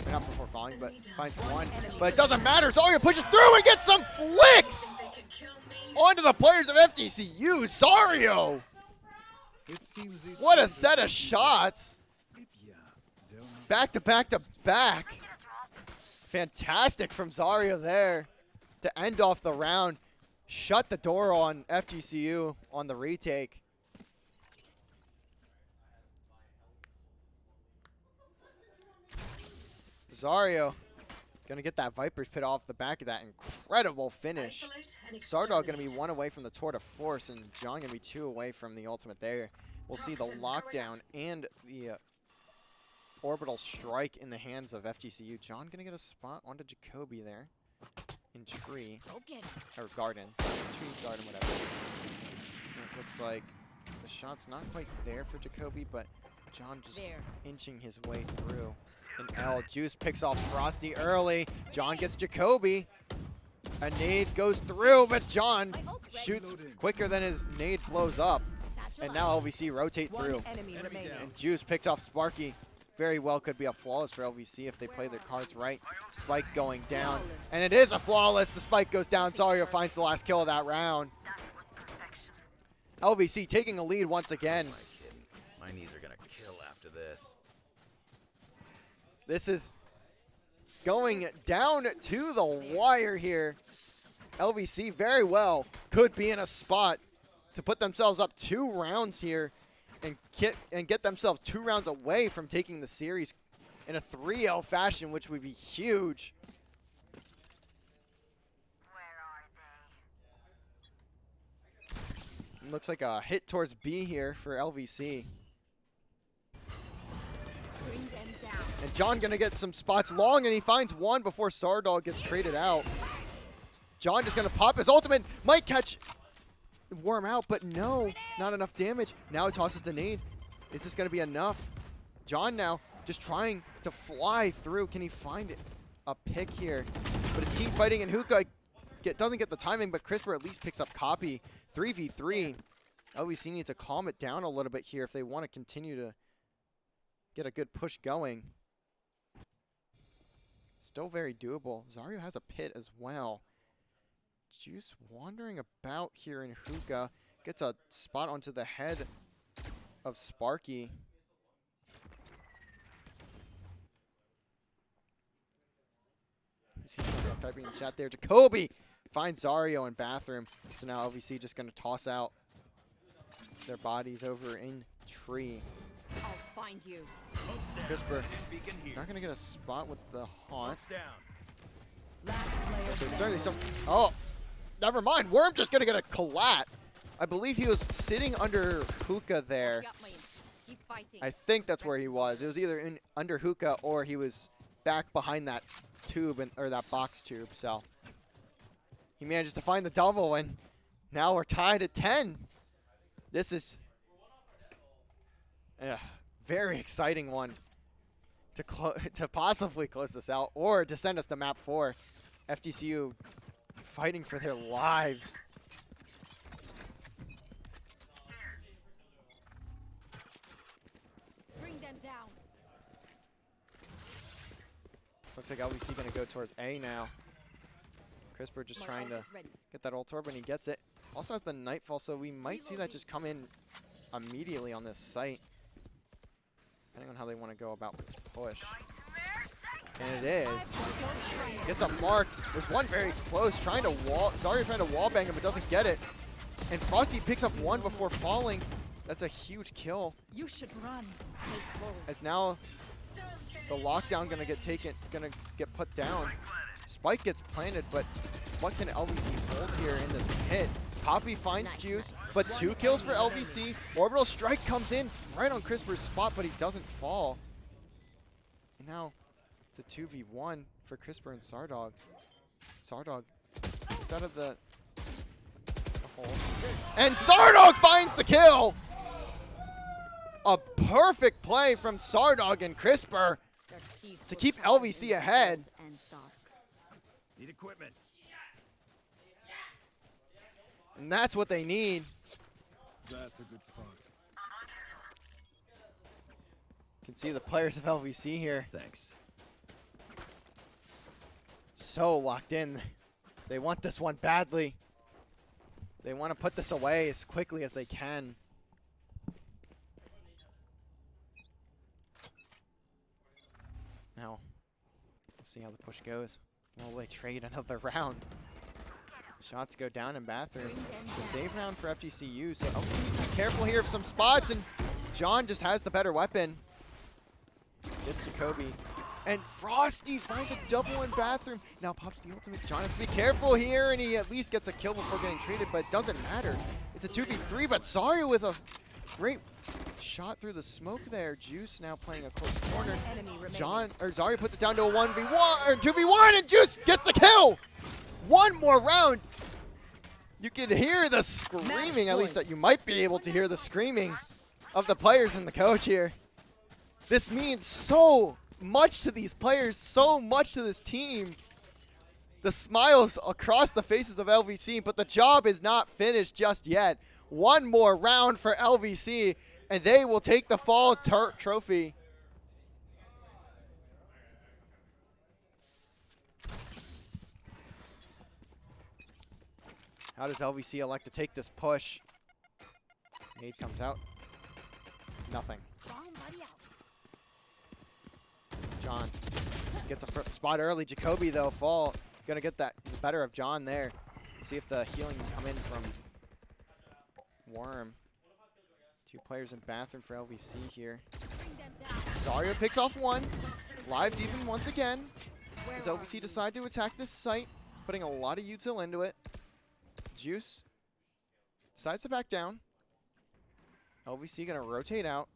Or not before falling, but finds one. But it doesn't matter. Zarya pushes through and gets some flicks They can kill me. onto the players of FGCU. Zario! It seems these What a players set are of shots. Back to back to back. Fantastic from Zario there to end off the round. Shut the door on FGCU on the retake. Zario gonna get that Viper's Pit off the back of that incredible finish. Isolate and Sardog gonna be exterminate. 1 away from the Tour de Force, and John gonna be 2 away from the ultimate there. We'll see the Toxins going lockdown and the orbital strike in the hands of FGCU. John gonna get a spot onto Jacoby there in tree, Broken. or gardens. Tree, garden, whatever. And it looks like the shot's not quite there for Jacoby, but John just There. inching his way through. And L. Juice picks off Frosty early. John gets Jacoby. A nade goes through, but John My ult ready. shoots quicker than his nade blows up. Satchel And out. now LVC rotate through. One enemy remaining. And Juice picks off Sparky. Very well could be a flawless for LVC if they play their cards right. Spike going down. And it is a flawless. The spike goes down. Zario finds the last kill of that round. LVC taking a lead once again. Am I kidding? My knees are gonna kill after this. This is going down to the wire here. LVC very well could be in a spot to put themselves up 2 rounds here and get themselves 2 rounds away from taking the series in a 3-0 fashion, which would be huge. It looks like a hit towards B here for LVC. Bring them down. And John gonna get some spots long, and he finds one before Sardog gets traded out. John just gonna pop his ultimate, might catch Worm out, but no, not enough damage. Now he tosses the nade. Is this gonna be enough? John now just trying to fly through. Can he find it? A pick here? But it's team fighting, and Hookah doesn't get the timing, but Crisper at least picks up copy. 3v3. LVC needs to calm it down a little bit here if they want to continue to get a good push going. Still very doable. Zario has a pit as well. Juice wandering about here in Hookah. Gets a spot onto the head of Sparky. You see something typing in chat there. Jacoby finds Zario in bathroom. So now LVC just going to toss out their bodies over in tree. I'll find you. Crisper not going to get a spot with the haunt. Last player There's standing. certainly some. Oh, never mind. Worm just going to get a collat. I believe he was sitting under Hookah there. Got my- Keep fighting. I think that's where he was. It was either in under Hookah or he was back behind that tube or that box tube. So he manages to find the double, and now we're tied at 10. This is a very exciting one to possibly close this out or to send us to map 4. FGCU fighting for their lives. Bring them down. Looks like LVC going to go towards A now. Crisper just My trying ult to is ready. get that ult orb, and he gets it. Also has the Nightfall, so we might see that just come in immediately on this site. Depending on how they want to go about this push. And it is. Gets a mark. There's one very close, trying to Zarya trying to wallbang him, but doesn't get it. And Frosty picks up one before falling. That's a huge kill. You should run. Take hold. As now the lockdown gonna get put down. Spike gets planted, but what can LVC hold here in this pit? Poppy finds Juice, but 2 kills for LVC. Orbital Strike comes in right on Crisper's spot, but he doesn't fall. And now it's a 2v1 for Crisper and Sardog. Sardog gets out of the hole. And Sardog finds the kill! A perfect play from Sardog and Crisper Their teeth to will keep shine LVC in the ahead. cold and dark. Need equipment. And that's what they need. That's a good spot. You can see the players of LVC here. Thanks. so locked in. They want this one badly. They want to put this away as quickly as they can. Now, we'll see how the push goes. Will they trade another round? Shots go down in bathroom. It's a save round for FGCU, so LVC be careful here of some spots, and John just has the better weapon. Gets Jacoby. And Frosty finds a double in bathroom. Now pops the ultimate. John has to be careful here, and he at least gets a kill before getting traded, but it doesn't matter. It's a 2v3, but Zarya with a great shot through the smoke there. Juice now playing a close corner. Zarya puts it down to a 1v1 or 2v1, and Juice gets the kill. One more round. You can hear the screaming, at least that you might be able to hear the screaming of the players and the coach here. This means so much to these players, so much to this team. The smiles across the faces of LVC, but the job is not finished just yet. One more round for LVC, and they will take the fall trophy. How does LVC elect to take this push? Nade comes out. Nothing. John gets a spot early. Jacoby, though, gonna get the better of John there. See if the healing can come in from Worm. Two players in bathroom for LVC here. Zarya picks off one. Lives even once again. Does LVC decide to attack this site? Putting a lot of util into it. Juice decides to back down. LVC gonna rotate out.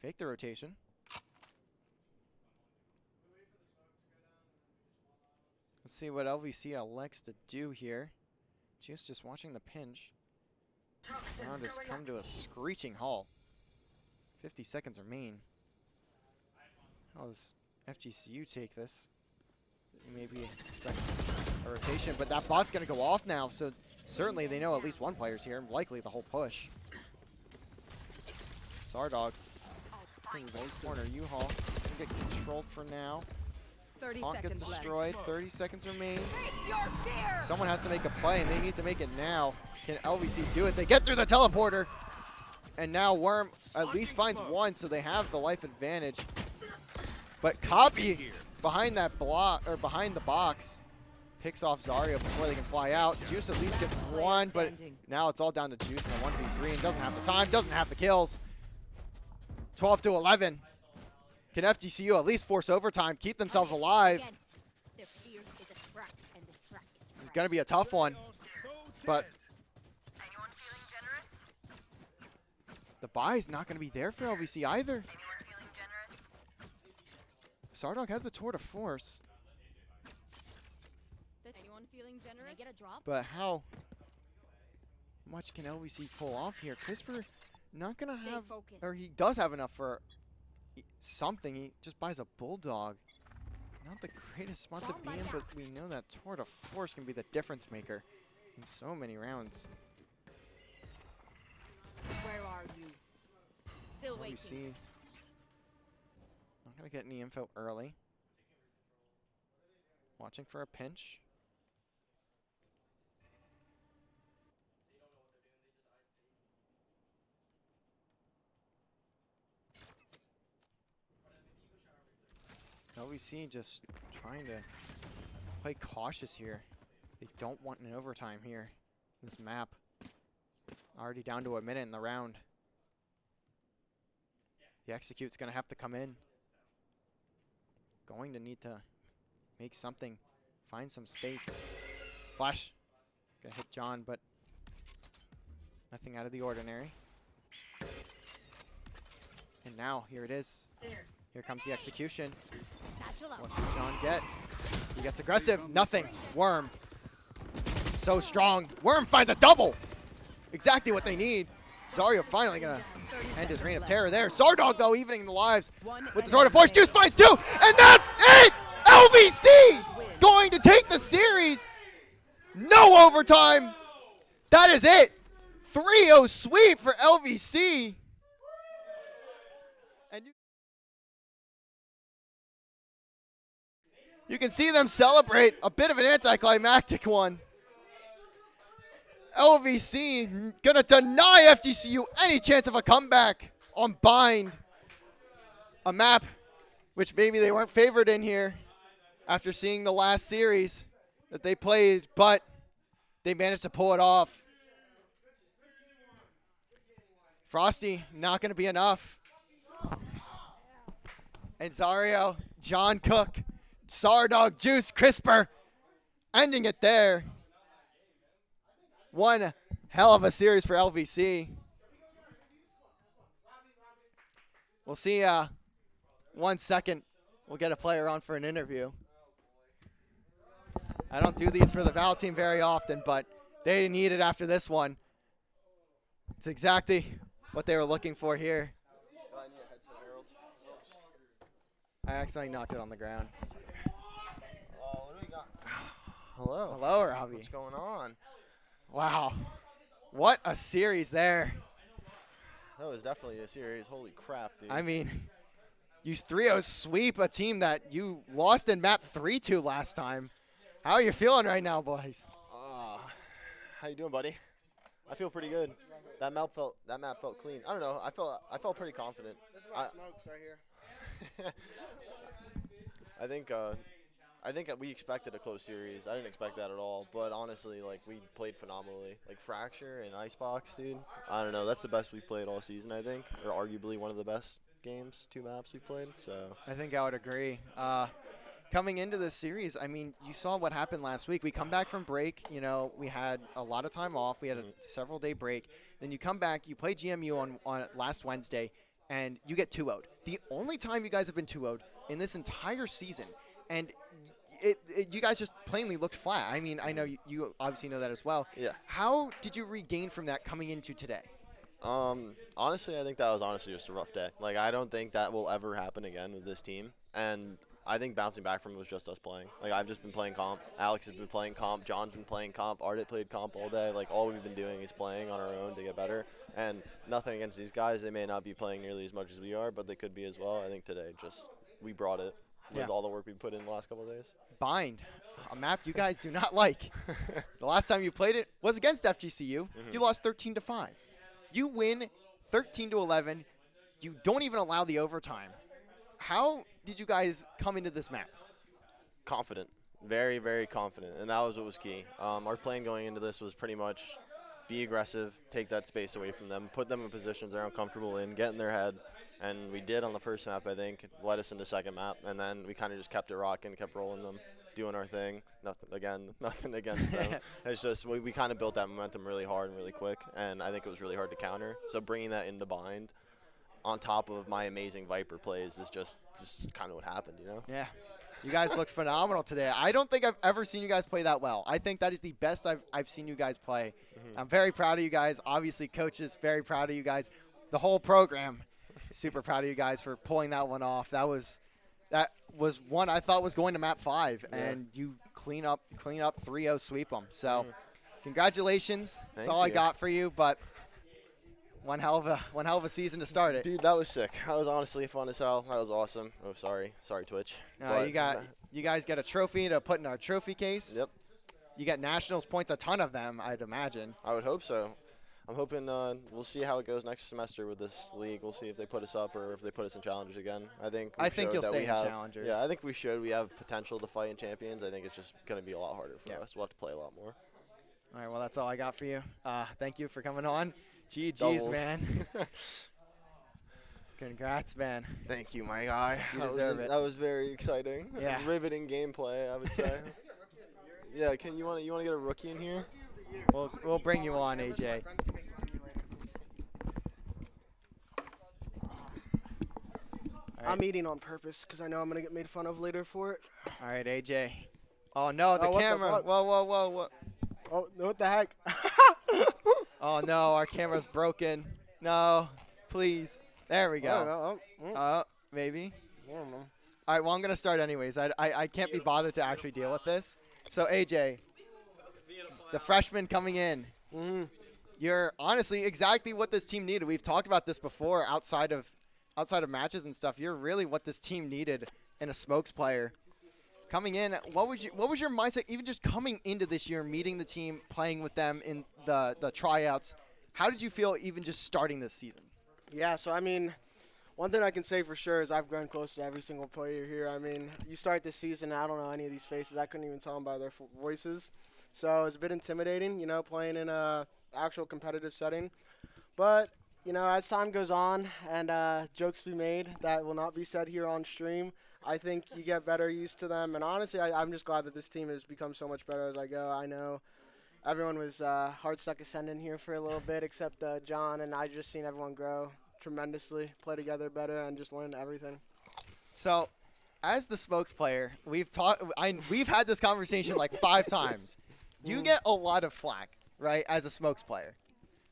Fake the rotation. Let's see what LVC elects to do here. Juice just watching the pinch. Round has come to a screeching halt. 50 seconds remain. How does FGCU take this? Maybe expect a rotation, but that bot's going to go off now, so certainly they know at least one player's here, likely the whole push. Sardog. It's in the low corner. U-Haul can get controlled for now. Hawk gets destroyed. 30 seconds remain. Someone has to make a play, and they need to make it now. Can LVC do it? They get through the teleporter. And now Worm at least finds one, so they have the life advantage. But Copy behind that block, or behind the box, picks off Zarya before they can fly out. Juice at least gets one, but now it's all down to Juice in the 1v3 and doesn't have the time, doesn't have the kills. 12 to 11. Can FGCU at least force overtime, keep themselves alive? This is going to be a tough one, but the buy's not going to be there for LVC either. Sardog has the tour to force. Anyone feeling generous? Can I get a drop? But how much can LVC pull off here? Crisper not going to have, or he does have enough for something. He just buys a Bulldog. Not the greatest spot to be in, but we know that tour to force can be the difference maker in so many rounds. Where are you? Still waiting. LVC not going to get any info early. Watching for a pinch. LVC just trying to play cautious here. They don't want an overtime here. This map already down to a minute in the round. The execute's going to have to come in. Going to need to make something, find some space. Flash. Gonna hit John, but nothing out of the ordinary. And now, here it is. Here comes the execution. What did John get? He gets aggressive. Nothing. Worm. So strong. Worm finds a double. Exactly what they need. Zarya finally gonna end his reign of terror there. Sardog, though, evening the lives with the sword of force. Juice finds two, and that's it! LVC going to take the series. No overtime. That is it. 3-0 sweep for LVC. And You can see them celebrate. A bit of an anticlimactic one. LVC gonna deny FGCU any chance of a comeback on Bind. A map which maybe they weren't favored in here after seeing the last series that they played, but they managed to pull it off. Frosty, not gonna be enough. And Zario, John Cook, Sardog, Juice, Crisper, ending it there. One hell of a series for LVC. We'll see 1 second. We'll get a player on for an interview. I don't do these for the Val team very often, but they need it after this one. It's exactly what they were looking for here. I accidentally knocked it on the ground. What do we got? Hello. Hello, Robbie. What's going on? Wow. What a series there. That was definitely a series. Holy crap, dude. I mean, you 3-0 sweep a team that you lost in map 3-2 last time. How are you feeling right now, boys? How you doing, buddy? I feel pretty good. That map felt clean. I don't know. I felt pretty confident. This is why smokes right here. I think we expected a close series. I didn't expect that at all. But honestly, like, we played phenomenally. Like, Fracture and Icebox, dude. I don't know. That's the best we've played all season, I think. Or arguably one of the best games, 2 maps we've played. So I think I would agree. Coming into this series, I mean, you saw what happened last week. We come back from break. You know, we had a lot of time off. We had a several-day break. Then you come back. You play GMU on last Wednesday, and you get 2-0'd. The only time you guys have been 2-0'd in this entire season. And you guys just plainly looked flat. I mean, I know you obviously know that as well. Yeah. How did you regain from that coming into today? Honestly, I think that was honestly just a rough day. Like, I don't think that will ever happen again with this team. And I think bouncing back from it was just us playing. Like, I've just been playing comp. Alex has been playing comp. John's been playing comp. Ardit played comp all day. Like, all we've been doing is playing on our own to get better. And nothing against these guys. They may not be playing nearly as much as we are, but they could be as well. I think today we brought it with all the work we put in the last couple of days. Bind, a map you guys do not like. The last time you played it was against FGCU. You lost 13-5. You win 13-11. You don't even allow the overtime. How did you guys come into this map? Confident. Very, very confident. And that was what was key. Our plan going into this was pretty much be aggressive, take that space away from them, put them in positions they're uncomfortable in, get in their head. And we did on the first map, I think. Led us into second map. And then we kind of just kept it rocking, kept rolling them, doing our thing. Nothing against them. It's just we kind of built that momentum really hard and really quick. And I think it was really hard to counter. So bringing that into Bind on top of my amazing Viper plays is just kind of what happened, you know? Yeah. You guys looked phenomenal today. I don't think I've ever seen you guys play that well. I think that is the best I've seen you guys play. I'm very proud of you guys. Obviously, coaches, very proud of you guys. The whole program, super proud of you guys for pulling that one off. That was one I thought was going to map 5, and you clean up 3-0 sweep them. So congratulations. That's all I got for you, but one hell of a season to start it. Dude, that was sick. That was honestly fun as hell. That was awesome. Oh, sorry, Twitch. You guys get a trophy to put in our trophy case. Yep. You get nationals points, a ton of them, I'd imagine. I would hope so. I'm hoping we'll see how it goes next semester with this league. We'll see if they put us up or if they put us in challengers again. I think you'll stay in challengers. Yeah, I think we should. We have potential to fight in champions. I think it's just going to be a lot harder for us. We'll have to play a lot more. All right, well, that's all I got for you. Thank you for coming on. GG's, Doubles. man. Congrats, man. Thank you, my guy. You deserve it. That was very exciting. Yeah. Riveting gameplay, I would say. Yeah, you want to get a rookie in here? We'll bring you on, AJ. I'm eating on purpose because I know I'm going to get made fun of later for it. All right, AJ. Oh, no, the camera. Whoa. Oh, what the heck? Oh, no, our camera's broken. No, please. There we go. Maybe. I don't know. All right, well, I'm going to start anyways. I can't be bothered to actually deal with this. So, AJ, the freshman coming in, you're honestly exactly what this team needed. We've talked about this before outside of matches and stuff. You're really what this team needed in a smokes player. coming in, what was your mindset even just coming into this year, meeting the team, playing with them in the tryouts? How did you feel even just starting this season? Yeah, so I mean, one thing I can say for sure is I've grown close to every single player here. I mean, you start this season, I don't know any of these faces. I couldn't even tell them by their voices. So it's a bit intimidating, you know, playing in a actual competitive setting. But, you know, as time goes on and jokes be made that will not be said here on stream, I think you get better used to them. And honestly, I'm just glad that this team has become so much better as I go. I know everyone was hard stuck ascending here for a little bit except John, and I just seen everyone grow tremendously, play together better, and just learn everything. So, as the Smokes player, we've had this conversation like 5 times. You get a lot of flack, right, as a Smokes player.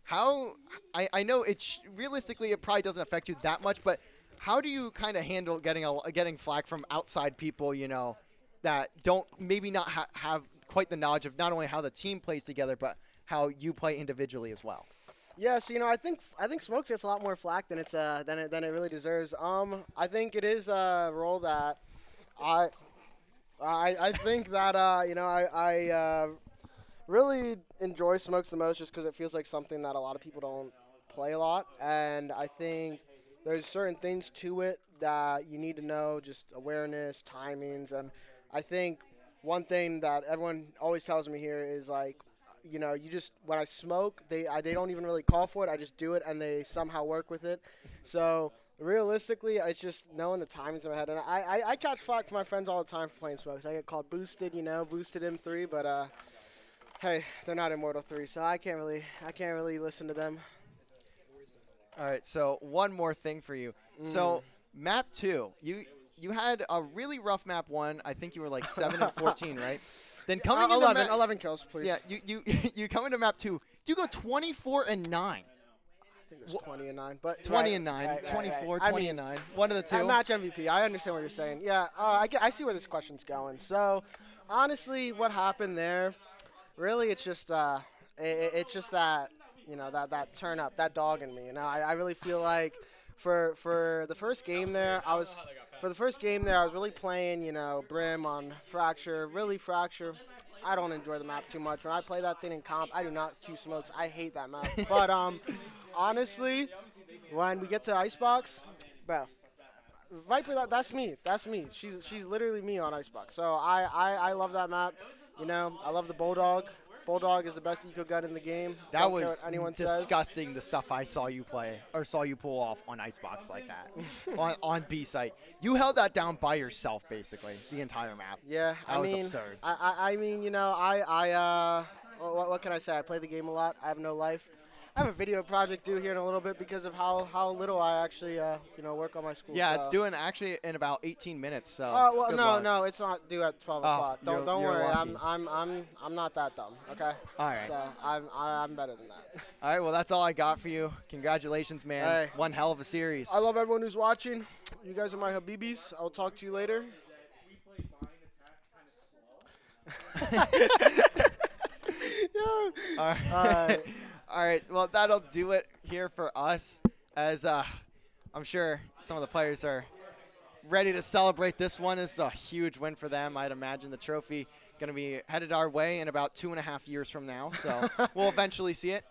How I know realistically it probably doesn't affect you that much, but how do you kind of handle getting flack from outside people, you know, that don't maybe not have quite the knowledge of not only how the team plays together, but how you play individually as well? Yes, you know, I think Smokes gets a lot more flack than it really deserves. I think it is a role that I think that you know, I really enjoy Smokes the most just because it feels like something that a lot of people don't play a lot, and I think there's certain things to it that you need to know, just awareness, timings, and I think one thing that everyone always tells me here is like, you know, you just, when I smoke, they don't even really call for it. I just do it, and they somehow work with it. So realistically, it's just knowing the timings in my head. And I catch flack from my friends all the time for playing Smokes. I get called boosted, you know, boosted M3, but hey, they're not Immortal 3, so I can't really listen to them. All right, so one more thing for you. So map 2, you had a really rough map 1. I think you were like 7 and 14, right? Then coming into 11 kills, please. Yeah, you come into map 2. You go 24 and 9. I think it was 20 and 9, but 20 and 9, 24, 20 and 9. One of the two. Match MVP. I understand what you're saying. Yeah, I see where this question's going. So, honestly, what happened there? Really, it's just that, you know, that turn up, that dog in me. You know, I really feel like for the first game there, I was really playing, you know, Brim on Fracture, really Fracture. I don't enjoy the map too much. When I play that thing in comp, I do not queue Smokes. I hate that map. But honestly, when we get to Icebox, bro, Viper, that's me. That's me. She's literally me on Icebox. So I love that map. You know, I love the Bulldog. Bulldog is the best eco gun in the game. That Don't care was what anyone disgusting, says. the stuff I saw you play, or saw you pull off on Icebox like that, on B site. You held that down by yourself, basically, the entire map. Yeah, that was absurd. I mean, you know, what can I say? I play the game a lot. I have no life. I have a video project due here in a little bit because of how little I actually, you know, work on my school. Yeah, it's due actually in about 18 minutes. So. Well, no, it's not due at 12 o'clock. Don't worry. Lucky. I'm not that dumb. Okay. All right. So I'm better than that. All right. Well, that's all I got for you. Congratulations, man. Hey. One hell of a series. I love everyone who's watching. You guys are my Habibis. I'll talk to you later. All right. All right. Well, that'll do it here for us, as I'm sure some of the players are ready to celebrate this one. This is a huge win for them. I'd imagine the trophy going to be headed our way in about 2.5 years from now, so we'll eventually see it.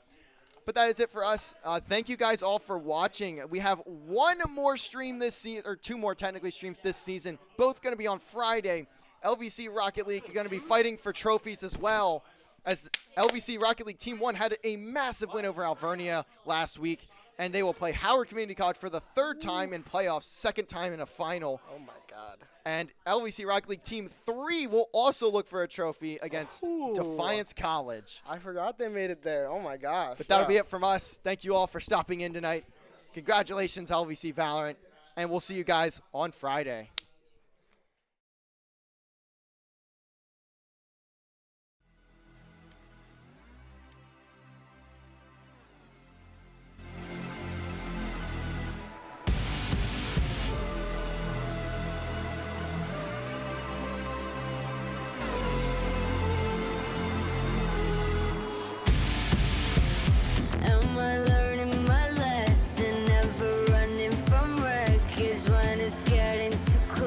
But that is it for us. Thank you guys all for watching. We have one more stream this season, or 2 more technically streams this season, both going to be on Friday. LVC Rocket League are going to be fighting for trophies as well, as LVC Rocket League Team 1 had a massive win over Alvernia last week, and they will play Howard Community College for the 3rd time in playoffs, 2nd time in a final. Oh, my God. And LVC Rocket League Team 3 will also look for a trophy against Defiance College. I forgot they made it there. Oh, my gosh. But that'll be it from us. Thank you all for stopping in tonight. Congratulations, LVC Valorant, and we'll see you guys on Friday. Am I learning my lesson? Never running from wreckage when it's getting too close.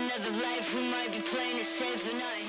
another life, we might be playing it safe at night.